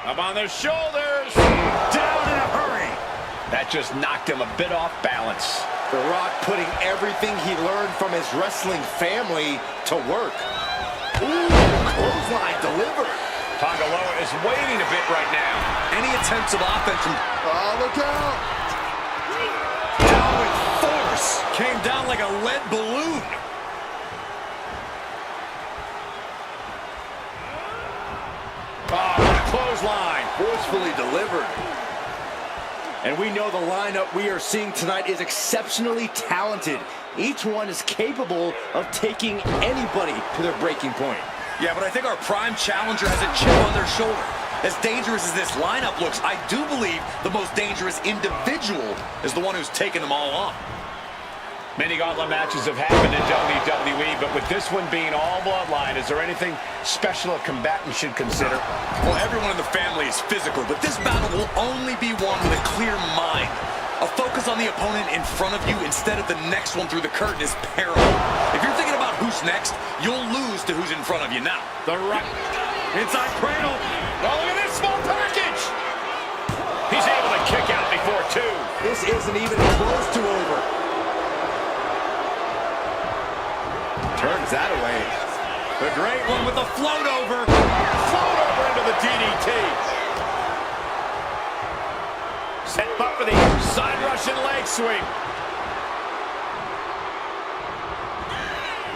Up on their shoulders. Down in a hurry. That just knocked him a bit off balance. The Rock putting everything he learned from his wrestling family to work. Ooh, clothesline delivered. Tongaloa is waiting a bit right now. Any attempts of offense from... Oh, look out. Down with force. Came down like a lead balloon. Oh, what a clothesline. Forcefully delivered. And we know the lineup we are seeing tonight is exceptionally talented. Each one is capable of taking anybody to their breaking point. Yeah, but I think our prime challenger has a chip on their shoulder. As dangerous as this lineup looks, I do believe the most dangerous individual is the one who's taken them all on. Many gauntlet matches have happened in WWE, but with this one being all bloodline, is there anything special a combatant should consider? Well, everyone in the family is physical, but this battle will only be won with a clear mind. A focus on the opponent in front of you instead of the next one through the curtain is paramount. If you're thinking about who's next, you'll lose to who's in front of you now. The right inside cradle. Oh, look at this small package. He's able to kick out before two. This isn't even close to over. Turns that away. The great one with the float over. Float over into the DDT. Set up for the side Russian leg sweep.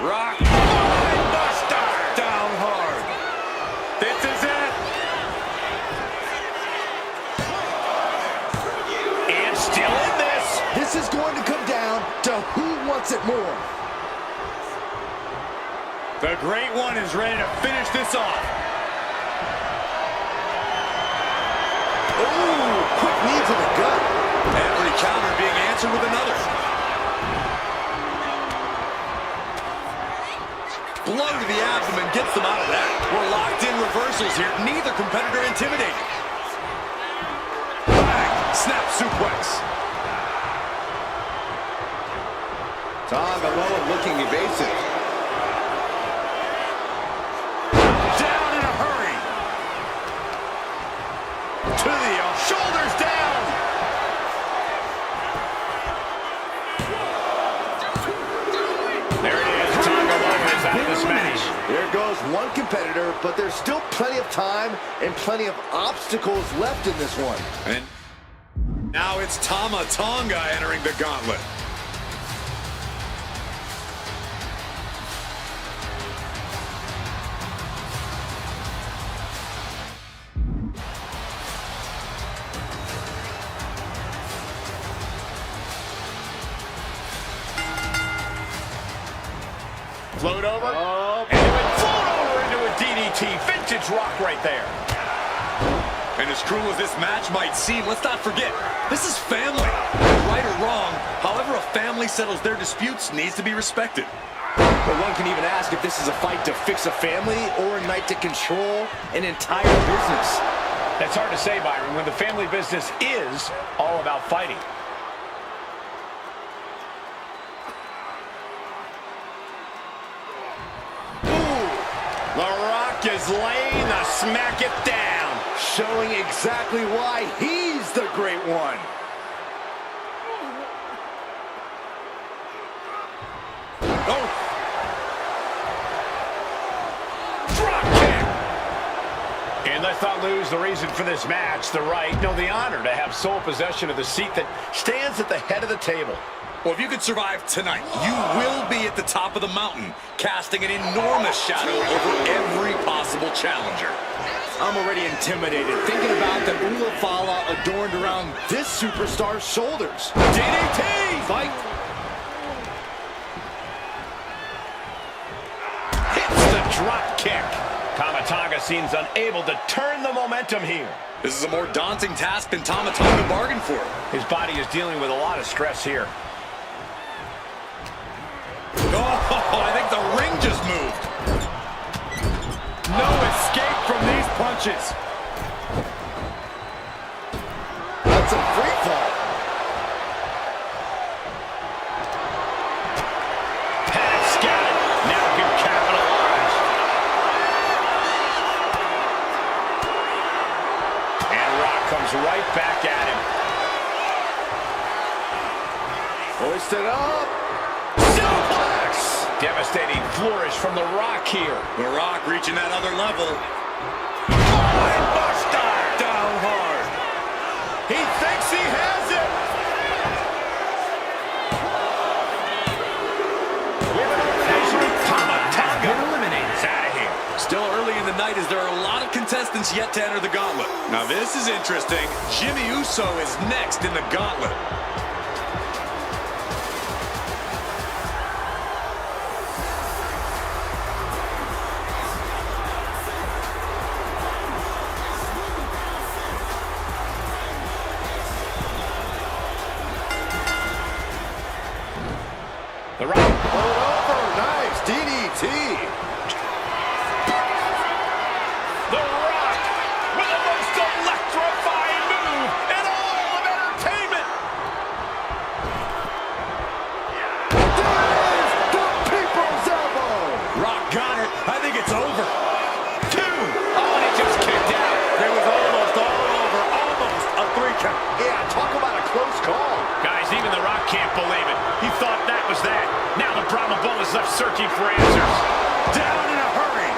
Rock. Buster. Down hard. This is it. And still in this. This is going to come down to who wants it more. The great one is ready to finish this off. Ooh, quick knee to the gut. Every counter being answered with another. Blow to the abdomen gets them out of that. We're locked in reversals here. Neither competitor intimidated. Bang! Snap suplex. Tonga Loa looking evasive. Down in a hurry. To the shoulders down. There it is. Tonga Loa is out of this match. There goes one competitor, but there's still plenty of time and plenty of obstacles left in this one. And now it's Tama Tonga entering the gauntlet. Float over. And it would float over into a DDT. Vintage Rock right there. And as cruel as this match might seem, let's not forget, this is family. Right or wrong, however a family settles their disputes needs to be respected. But one can even ask if this is a fight to fix a family or a night to control an entire business. That's hard to say, Byron, when the family business is all about fighting. The Rock is laying the smack it down. Showing exactly why he's the great one. Oh. Drop kick. And let's not lose the reason for this match, the right, no, the honor to have sole possession of the seat that stands at the head of the table. Well, if you could survive tonight, you will be at the top of the mountain, casting an enormous shadow over every possible challenger. I'm already intimidated thinking about the Ulafala adorned around this superstar's shoulders. DDT! Fight! Hits the drop kick. Tama Tonga seems unable to turn the momentum here. This is a more daunting task than Tama Tonga bargained for. His body is dealing with a lot of stress here. Oh, I think the ring just moved. No escape from these punches. That's a free fall. Pat's got it. Now can capitalize. And Rock comes right back at him. Hoisted up. Devastating flourish from The Rock here. The Rock reaching that other level. Buster! Down hard. He thinks he has it. With elimination, Tama Tonga eliminated. Out of here. Still early in the night as there are a lot of contestants yet to enter the gauntlet. Now this is interesting. Jimmy Uso is next in the gauntlet. searching for answers. Down in a hurry.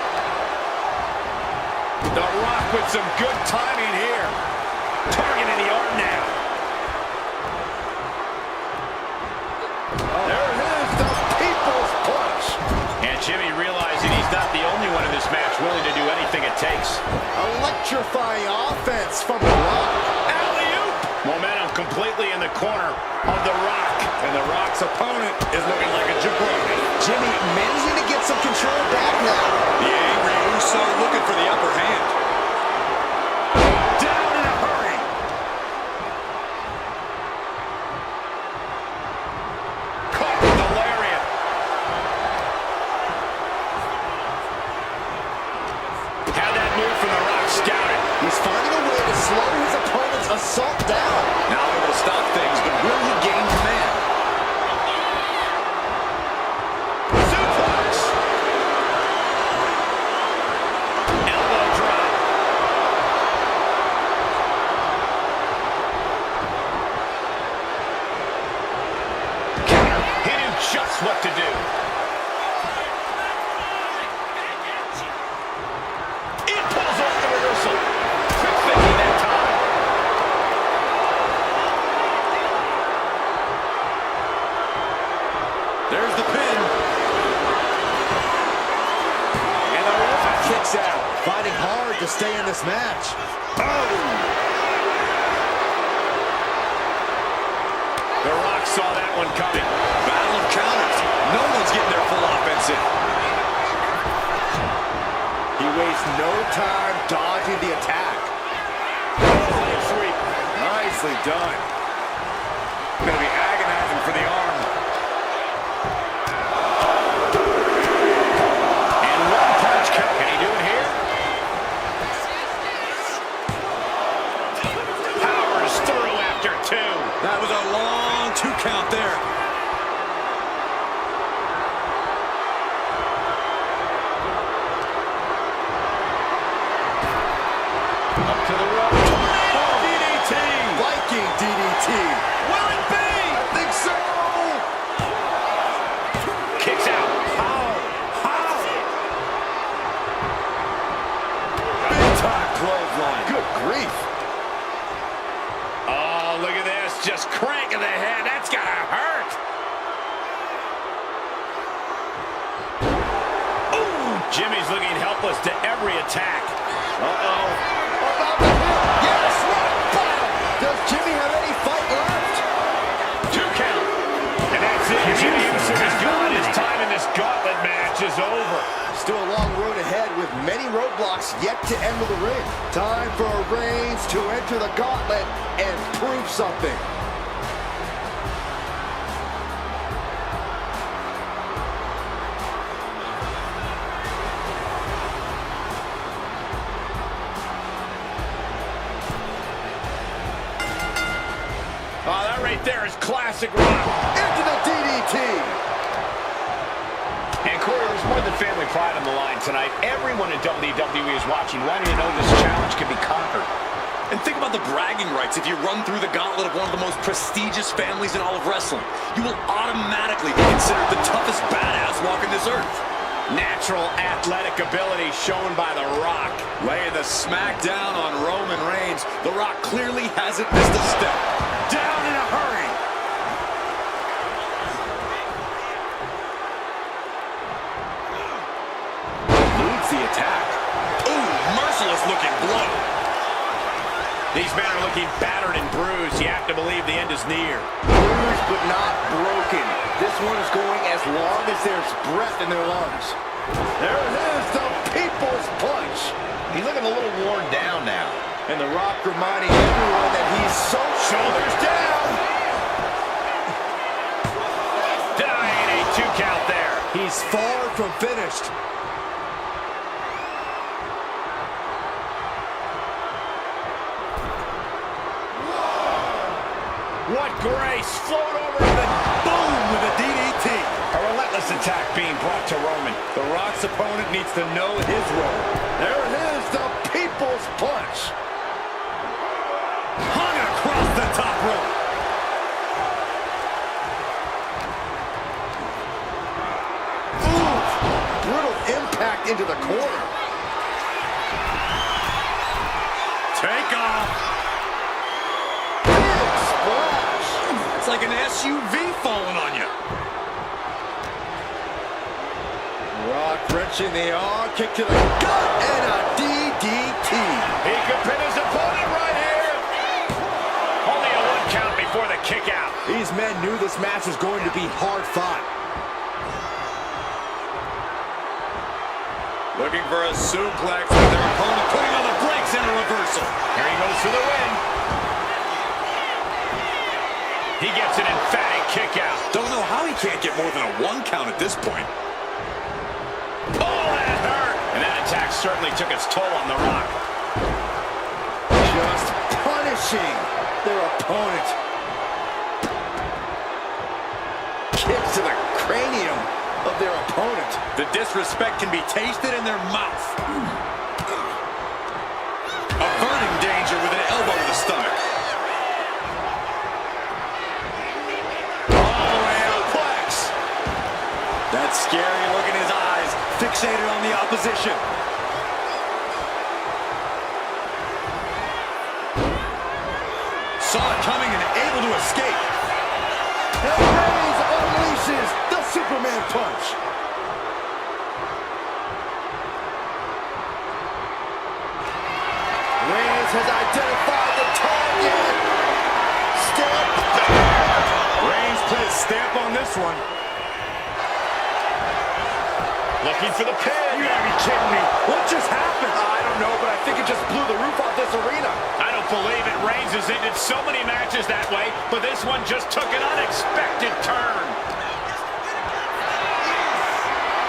The Rock with some good timing here. Targeting the arm now. There it is, the people's punch. And Jimmy realizing he's not the only one in this match willing to do anything it takes. Electrifying offense from The Rock. Alley-oop! Momentum completely in the corner of The Rock. And The Rock's opponent is looking like a jabroni. Jimmy managing to get some control back now. The angry Uso looking for the upper hand. Down in a hurry. Caught with the lariat. Had that move from The Rock scouted. He's finding a way to slow his opponent's assault down. Now able to stop things, but will he gain command? Suplex. Elbow drop. Counter. He knew just what to do. It pulls off the reversal. Quick thinking that time. There's the pin. And the Rock Kicks out, fighting hard to stay in this match. The Rock saw that one coming. Battle of counters. No one's getting their full offense in. He wastes no time dodging the attack. Sweep. Nicely done. Gonna be agonizing for the arm. And one punch count. Can he do it here? Powers through after two. That was a long 2 count there. Up to the rope. DDT. Viking DDT. Will it be? I think so. Kicks out. How? Big time clothesline. Good grief. Oh, look at this. Just cranking the head. That's gotta hurt. Ooh, Jimmy's looking helpless to every attack. Uh-oh. About to hit. Yes, rock bottom. Does Jimmy have any fight left? 2 count. And that's it. Jimmy Uso is gone. His time in this gauntlet match is over. Still a long road ahead with many roadblocks yet to enter the ring. Time for Reigns to enter the gauntlet and prove something. Oh, that right there is classic Rock. Into the DDT. And Corey, there's more than family pride on the line tonight. Everyone in WWE is watching, wanting to know this challenge can be conquered. And think about the bragging rights. If you run through the gauntlet of one of the most prestigious families in all of wrestling, you will automatically be considered the toughest badass walking this earth. Natural athletic ability shown by The Rock. Laying the smack down on Roman Reigns. The Rock clearly hasn't missed a step. Down in a hurry. Eludes the attack. Ooh, merciless looking blow. These men are looking battered and bruised. You have to believe the end is near. Bruised but not broken. This one is going as long as there's breath in their lungs. There it is, the people's punch. He's looking a little worn down now. And The Rock reminding everyone that he's so... Shoulders down. Denying a 2 count there. He's far from finished. What grace. Float over the Boom with a DDT. A relentless attack being brought to Roman. The Rock's opponent needs to know his role. There it is, the people's punch. Hung across the top rope. into the corner. Take off. Big splash. It's like an SUV falling on you. Rock wrenching the arm, kick to the gut, and a DDT. He could pin his opponent right here. Only a 1 count before the kick out. These men knew this match was going to be hard fought. Looking for a suplex with their opponent putting on the brakes in a reversal. Here he goes for the win. He gets an emphatic kick out. Don't know how he can't get more than a 1 count at this point. Oh, that hurt. And that attack certainly took its toll on The Rock. Just punishing their opponent. Kicks to the cranium of their opponent. The disrespect can be tasted in their mouth. Averting danger with an elbow to the stomach. All the way out, plex. That scary look in his eyes, fixated on the opposition. Saw it coming and able to escape. And Reigns unleashes the Superman punch. Reigns has identified the target. Step back. Reigns put his stamp on this one. Looking for the pin. You gotta be kidding me. What just happened? I don't know, but I think it just blew the roof off this arena. I don't believe it. Reigns has ended so many matches that way, but this one just took an unexpected turn.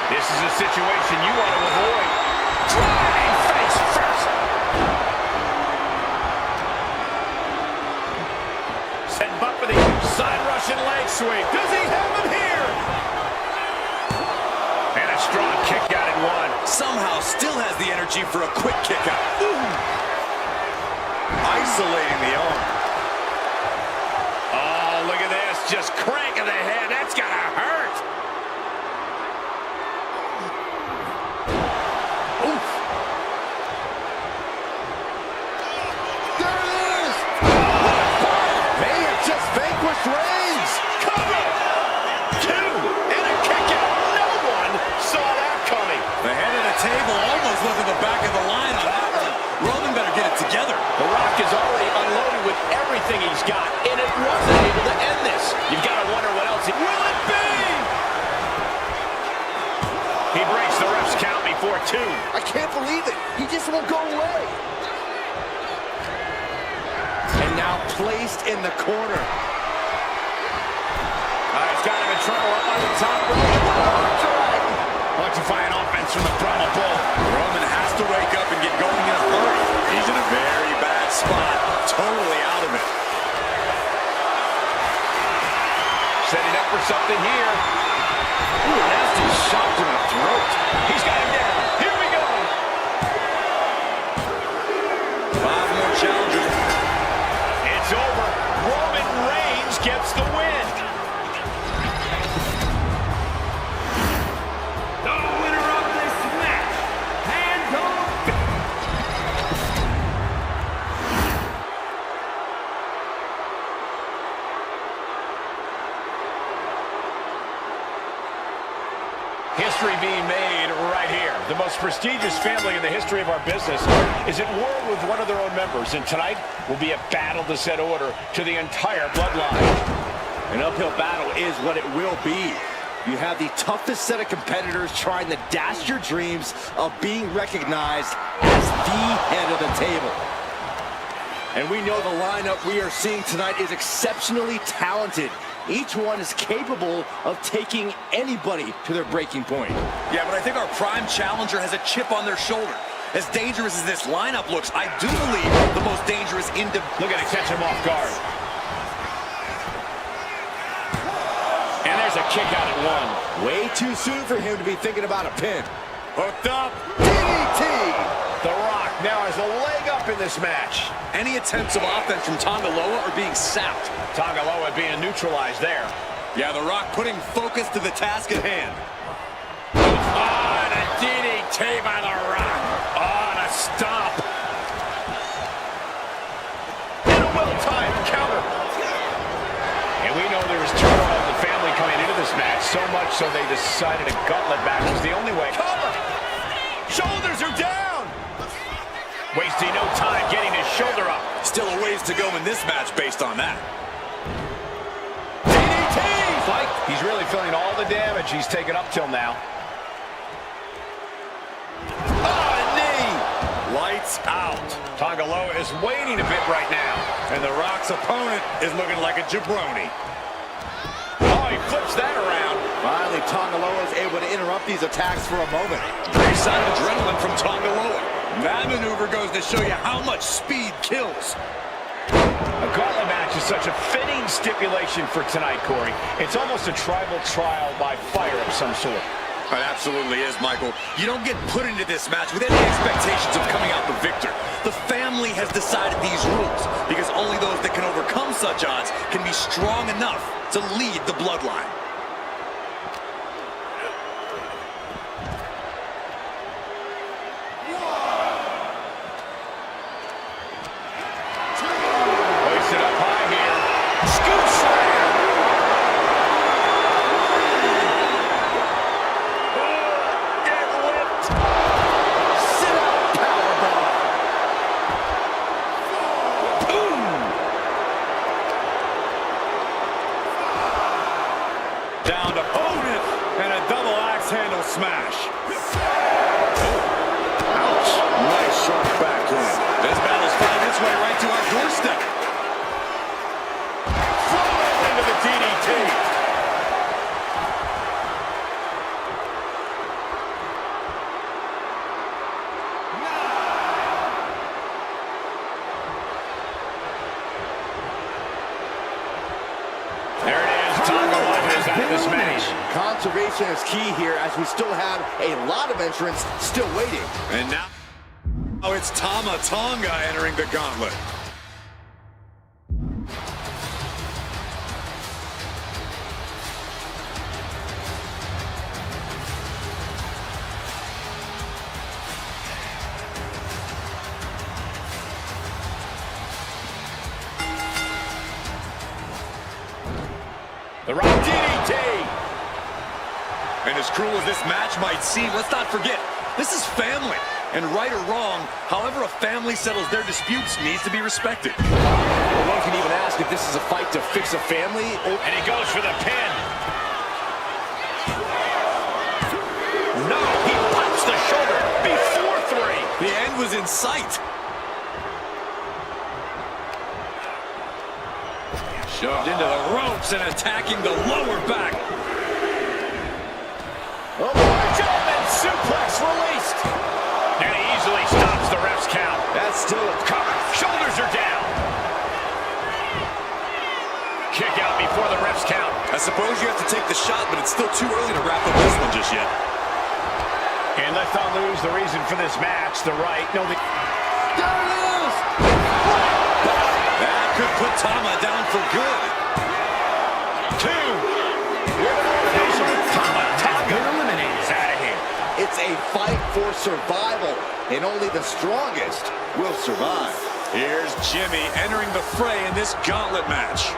This is a situation you want to avoid. Driving face first. Setting up for the side Russian leg sweep. Does he have him here? And a strong kick out in 1. Somehow still has the energy for a quick kick out. Isolating the arm. Oh, look at this. Just cranking the head. That's gotta hurt. Oof. There it is. May have just vanquished Reigns. Cover. 2. And a kick out. No one saw that coming. The head of the table almost went to the back of the line on that one. Roman better get it together. The Rock is already unloaded with everything he's got, and it wasn't able to end this. You've got to wonder what else it will it be. He breaks the ref's count before 2. I can't believe it. He just won't go away. And now placed in the corner. He's got him in trouble up on the top rope. Electrifying offense from the Brahma Bull. Roman has to wake up and get going in a hurry. He's in a very bad spot. Totally out of it. Setting up for something here. Ooh, a nasty shot to the throat. He's got him down. Here we go. 5 more challenges. It's over. Roman Reigns gets the win. The winner of this match, and History being made right here. The most prestigious family in the history of our business is at war with one of their own members, and tonight will be a battle to set order to the entire bloodline. An uphill battle is what it will be. You have the toughest set of competitors trying to dash your dreams of being recognized as the head of the table. And we know the lineup we are seeing tonight is exceptionally talented. Each one is capable of taking anybody to their breaking point. Yeah, but I think our prime challenger has a chip on their shoulder. As dangerous as this lineup looks, I do believe the most dangerous Look at it, catch him off guard. And there's a kick out at 1. Way too soon for him to be thinking about a pin. Hooked up. DDT! The Rock now has a leg up in this match. Any attempts of offense from Tongaloa are being sapped. Tongaloa being neutralized there. Yeah, The Rock putting focus to the task at hand. Oh, and a DDT. DDT by The Rock. On a stomp. And a well-timed counter. And we know there was turmoil in the family coming into this match, so much so they decided a gauntlet match was the only way. Cover. Shoulders are down. Wasting no time getting his shoulder up. Still a ways to go in this match based on that. Fight. He's really feeling all the damage he's taken up till now. Oh, knee. Lights out. Tongaloa is waiting a bit right now. And The Rock's opponent is looking like a jabroni. Oh, he flips that around. Finally, Tongaloa is able to interrupt these attacks for a moment. Great sign of adrenaline from Tongaloa. That maneuver goes to show you how much speed kills. A gauntlet match is such a fitting stipulation for tonight, Corey. It's almost a tribal trial by fire of some sort. It absolutely is, Michael. You don't get put into this match with any expectations of coming out the victor. The family has decided these rules because only those that can overcome such odds can be strong enough to lead the bloodline. Hoist it up high here. Scoop slam. Get whipped. Sit up, powerbomb. Boom. Down to opponent and a double axe handle smash. Ouch. Nice sharp backhand. This battle's finding its way right to our doorstep. Floating into the DDT. There it is. Tongaloa is out of this match. Conservation is key here as we still have a lot of entrants still waiting. And now, it's Tama Tonga entering the gauntlet. The Rock DDT. And as cruel as this match might seem, let's not forget, this is family. And right or wrong, however a family settles their disputes needs to be respected. Well, one can even ask if this is a fight to fix a family or... And he goes for the pin. No, he pops the shoulder before 3. The end was in sight. Shoved into the ropes and attacking the lower back. Oh, boy. German suplex released. And he easily stops the ref's count. That's still a Cover. Shoulders are down. Kick out before the ref's count. I suppose you have to take the shot, but it's still too early to wrap up this one just yet. And let's not lose the reason for this match. The right. No, the... There it is! That could put Tama down for good. 2. With an elimination. Tonga eliminated. He's out of here. It's a fight for survival, and only the strongest will survive. Here's Jimmy entering the fray in this gauntlet match.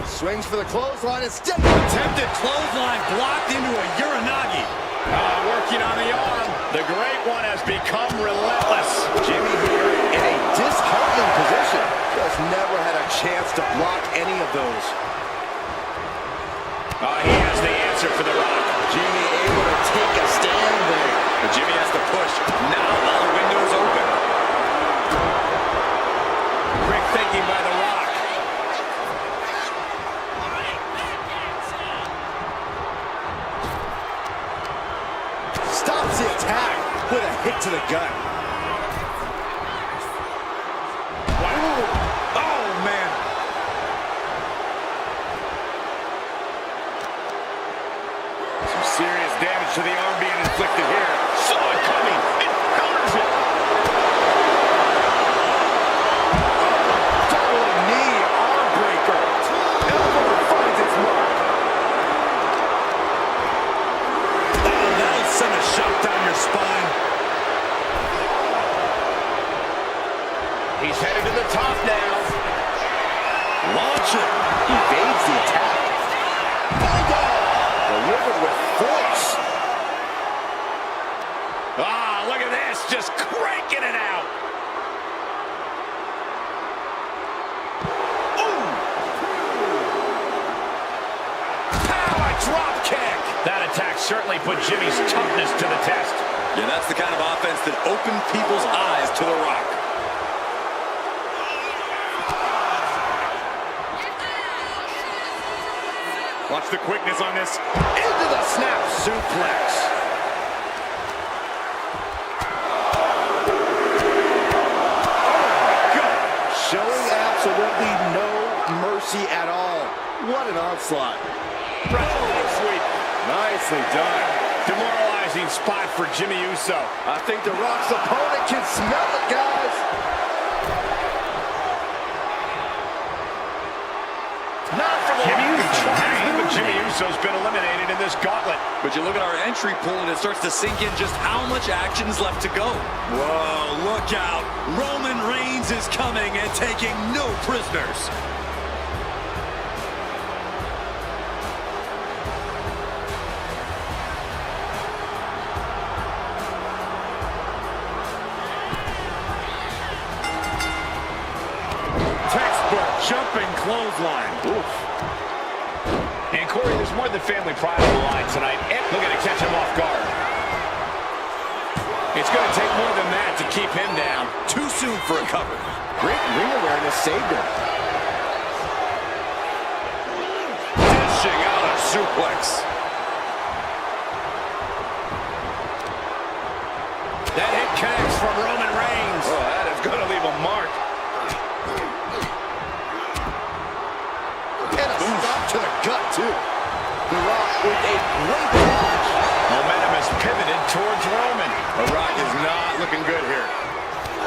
Swings for the clothesline instead. Attempted clothesline blocked into a Uranagi. Working on the arm. The great one has become relentless. Jimmy here in a disheartening position. Just never had a chance to block any of those. He has the answer for the Rock. Jimmy able to take a stand there. But Jimmy has to push. Now all the windows open. Quick thinking by the Rock. Stops the attack with a hit to the gut. Wow. Oh, man. Some serious damage to the arm being inflicted. unexpected here. Saw it coming. It counters it. Double knee arm breaker. Elbow finds its mark. Oh, that'll send a shot down your spine. He's headed to the top now. Launch it. Evades the attack. Delivered with force. Ah, look at this. Just cranking it out. Ooh. Power drop kick. That attack certainly put Jimmy's toughness to the test. Yeah, that's the kind of offense that opened people's eyes to The Rock. Watch the quickness on this. Into the snap suplex. Showing absolutely no mercy at all. What an onslaught. Sweep. Nicely done. Demoralizing spot for Jimmy Uso. I think The Rock's opponent can smell it, guys. Not for Jimmy Uso. But Jimmy Uso's been eliminated in this gauntlet. But you look at our entry pool and it starts to sink in just how much action's left to go. Whoa, look out. Roman Reigns is coming and taking no prisoners. Textbook jumping clothesline. Oof. And Corey, there's more than family pride on the line tonight. And look at it catch him off guard. It's going to take more than that to keep him down. Too soon for a cover. Great ring awareness saved him. Dishing out a suplex. That hit connects from Roman Reigns. Oh, that is going to leave a mark. And a stop to the gut, too. The Rock with a great punch. Momentum has pivoted towards Roman. The Rock is not looking good here.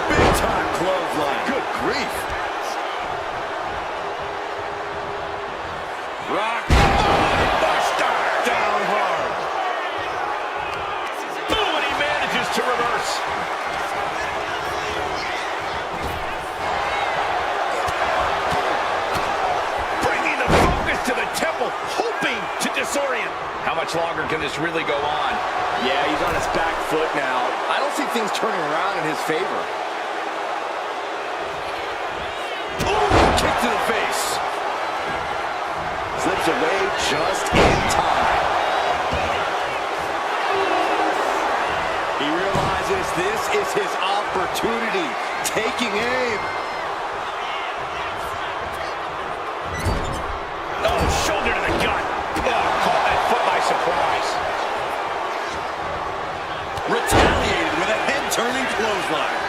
Big time clothesline. Good grief. Rock. Buster. Down hard. Boom, and he manages to reverse. Bringing the focus to the temple, hoping to disorient. How much longer can this really go on? Yeah, he's on his back foot now. I don't see things turning around in his favor. Ooh, kick to the face. Slips away just in time. He realizes this is his opportunity. Taking aim. Oh, shoulder to the gut. Oh, caught that foot by surprise. Retaliated with a head-turning clothesline.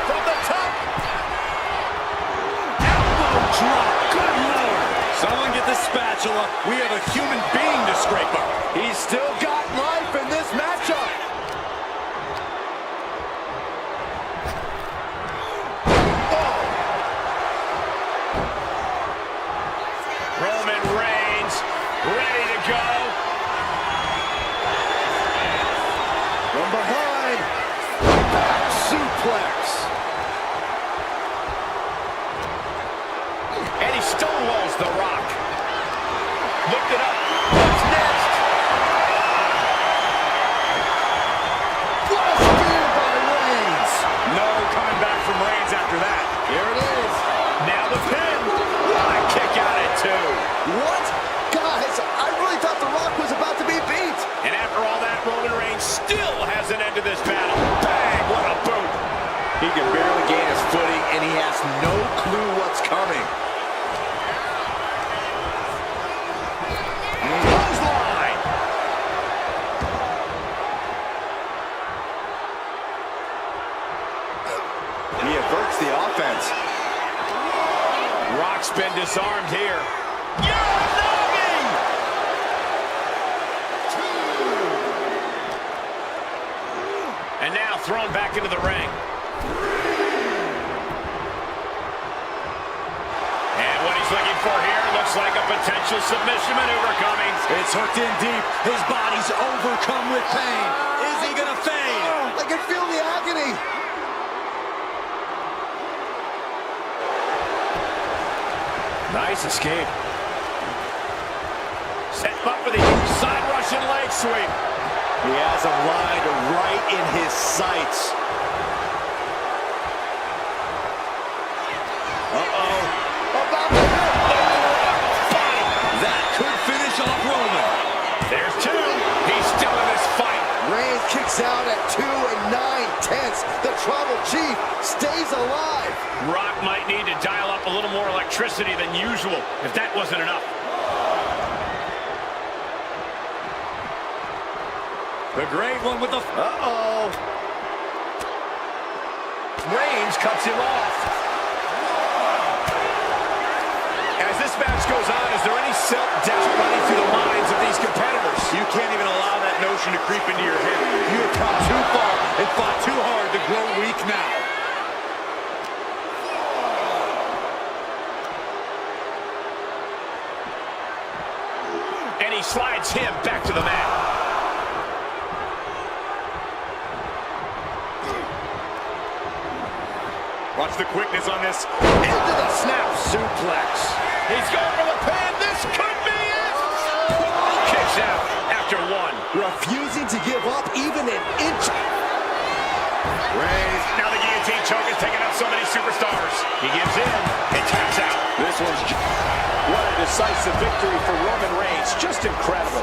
From the top. Elbow drop. Good lord. Someone get the spatula. We have a human being to scrape up. He's still got life in this matchup. Roman Reigns ready to go. From behind. Back suplex. And he stonewalls The Rock. Looked it up. What's next? What a spear by Reigns. No coming back from Reigns after that. Here it is. Now the pin. What a kick out at 2. What? Guys, I really thought The Rock was about to be beat. And after all that, Roman Reigns still has an end to this battle. Bang! What a boot. He can barely gain his footing, and he has no clue what's coming. Clothesline. He averts the offense. Rock's been disarmed here. now thrown back into the ring. And what he's looking for here looks like a potential submission maneuver coming. It's hooked in deep. His body's overcome with pain. Is he going to fade? I can feel the agony. Nice escape. Set him up for the side Russian leg sweep. He has him lined right in his sights. Uh-oh. About to That could finish off Roman. There's two. He's still in this fight. Reigns kicks out at 2 9/10. The Tribal Chief stays alive. Rock might need to dial up a little more electricity than usual if that wasn't enough. The great one with the... Uh-oh. Reigns cuts him off. As this match goes on, is there any self-doubt running through the minds of these competitors? You can't even allow that notion to creep into your head. You have come too far and fought too hard to grow weak now. And he slides him back to the mat. Watch the quickness on this. Into the snap suplex. He's going for the pin. This could be it. Kicks out after one. Refusing to give up even an inch. Reigns. Now the guillotine choke is taking out so many superstars. He gives in and taps out. This one's... What a decisive victory for Roman Reigns. Just incredible.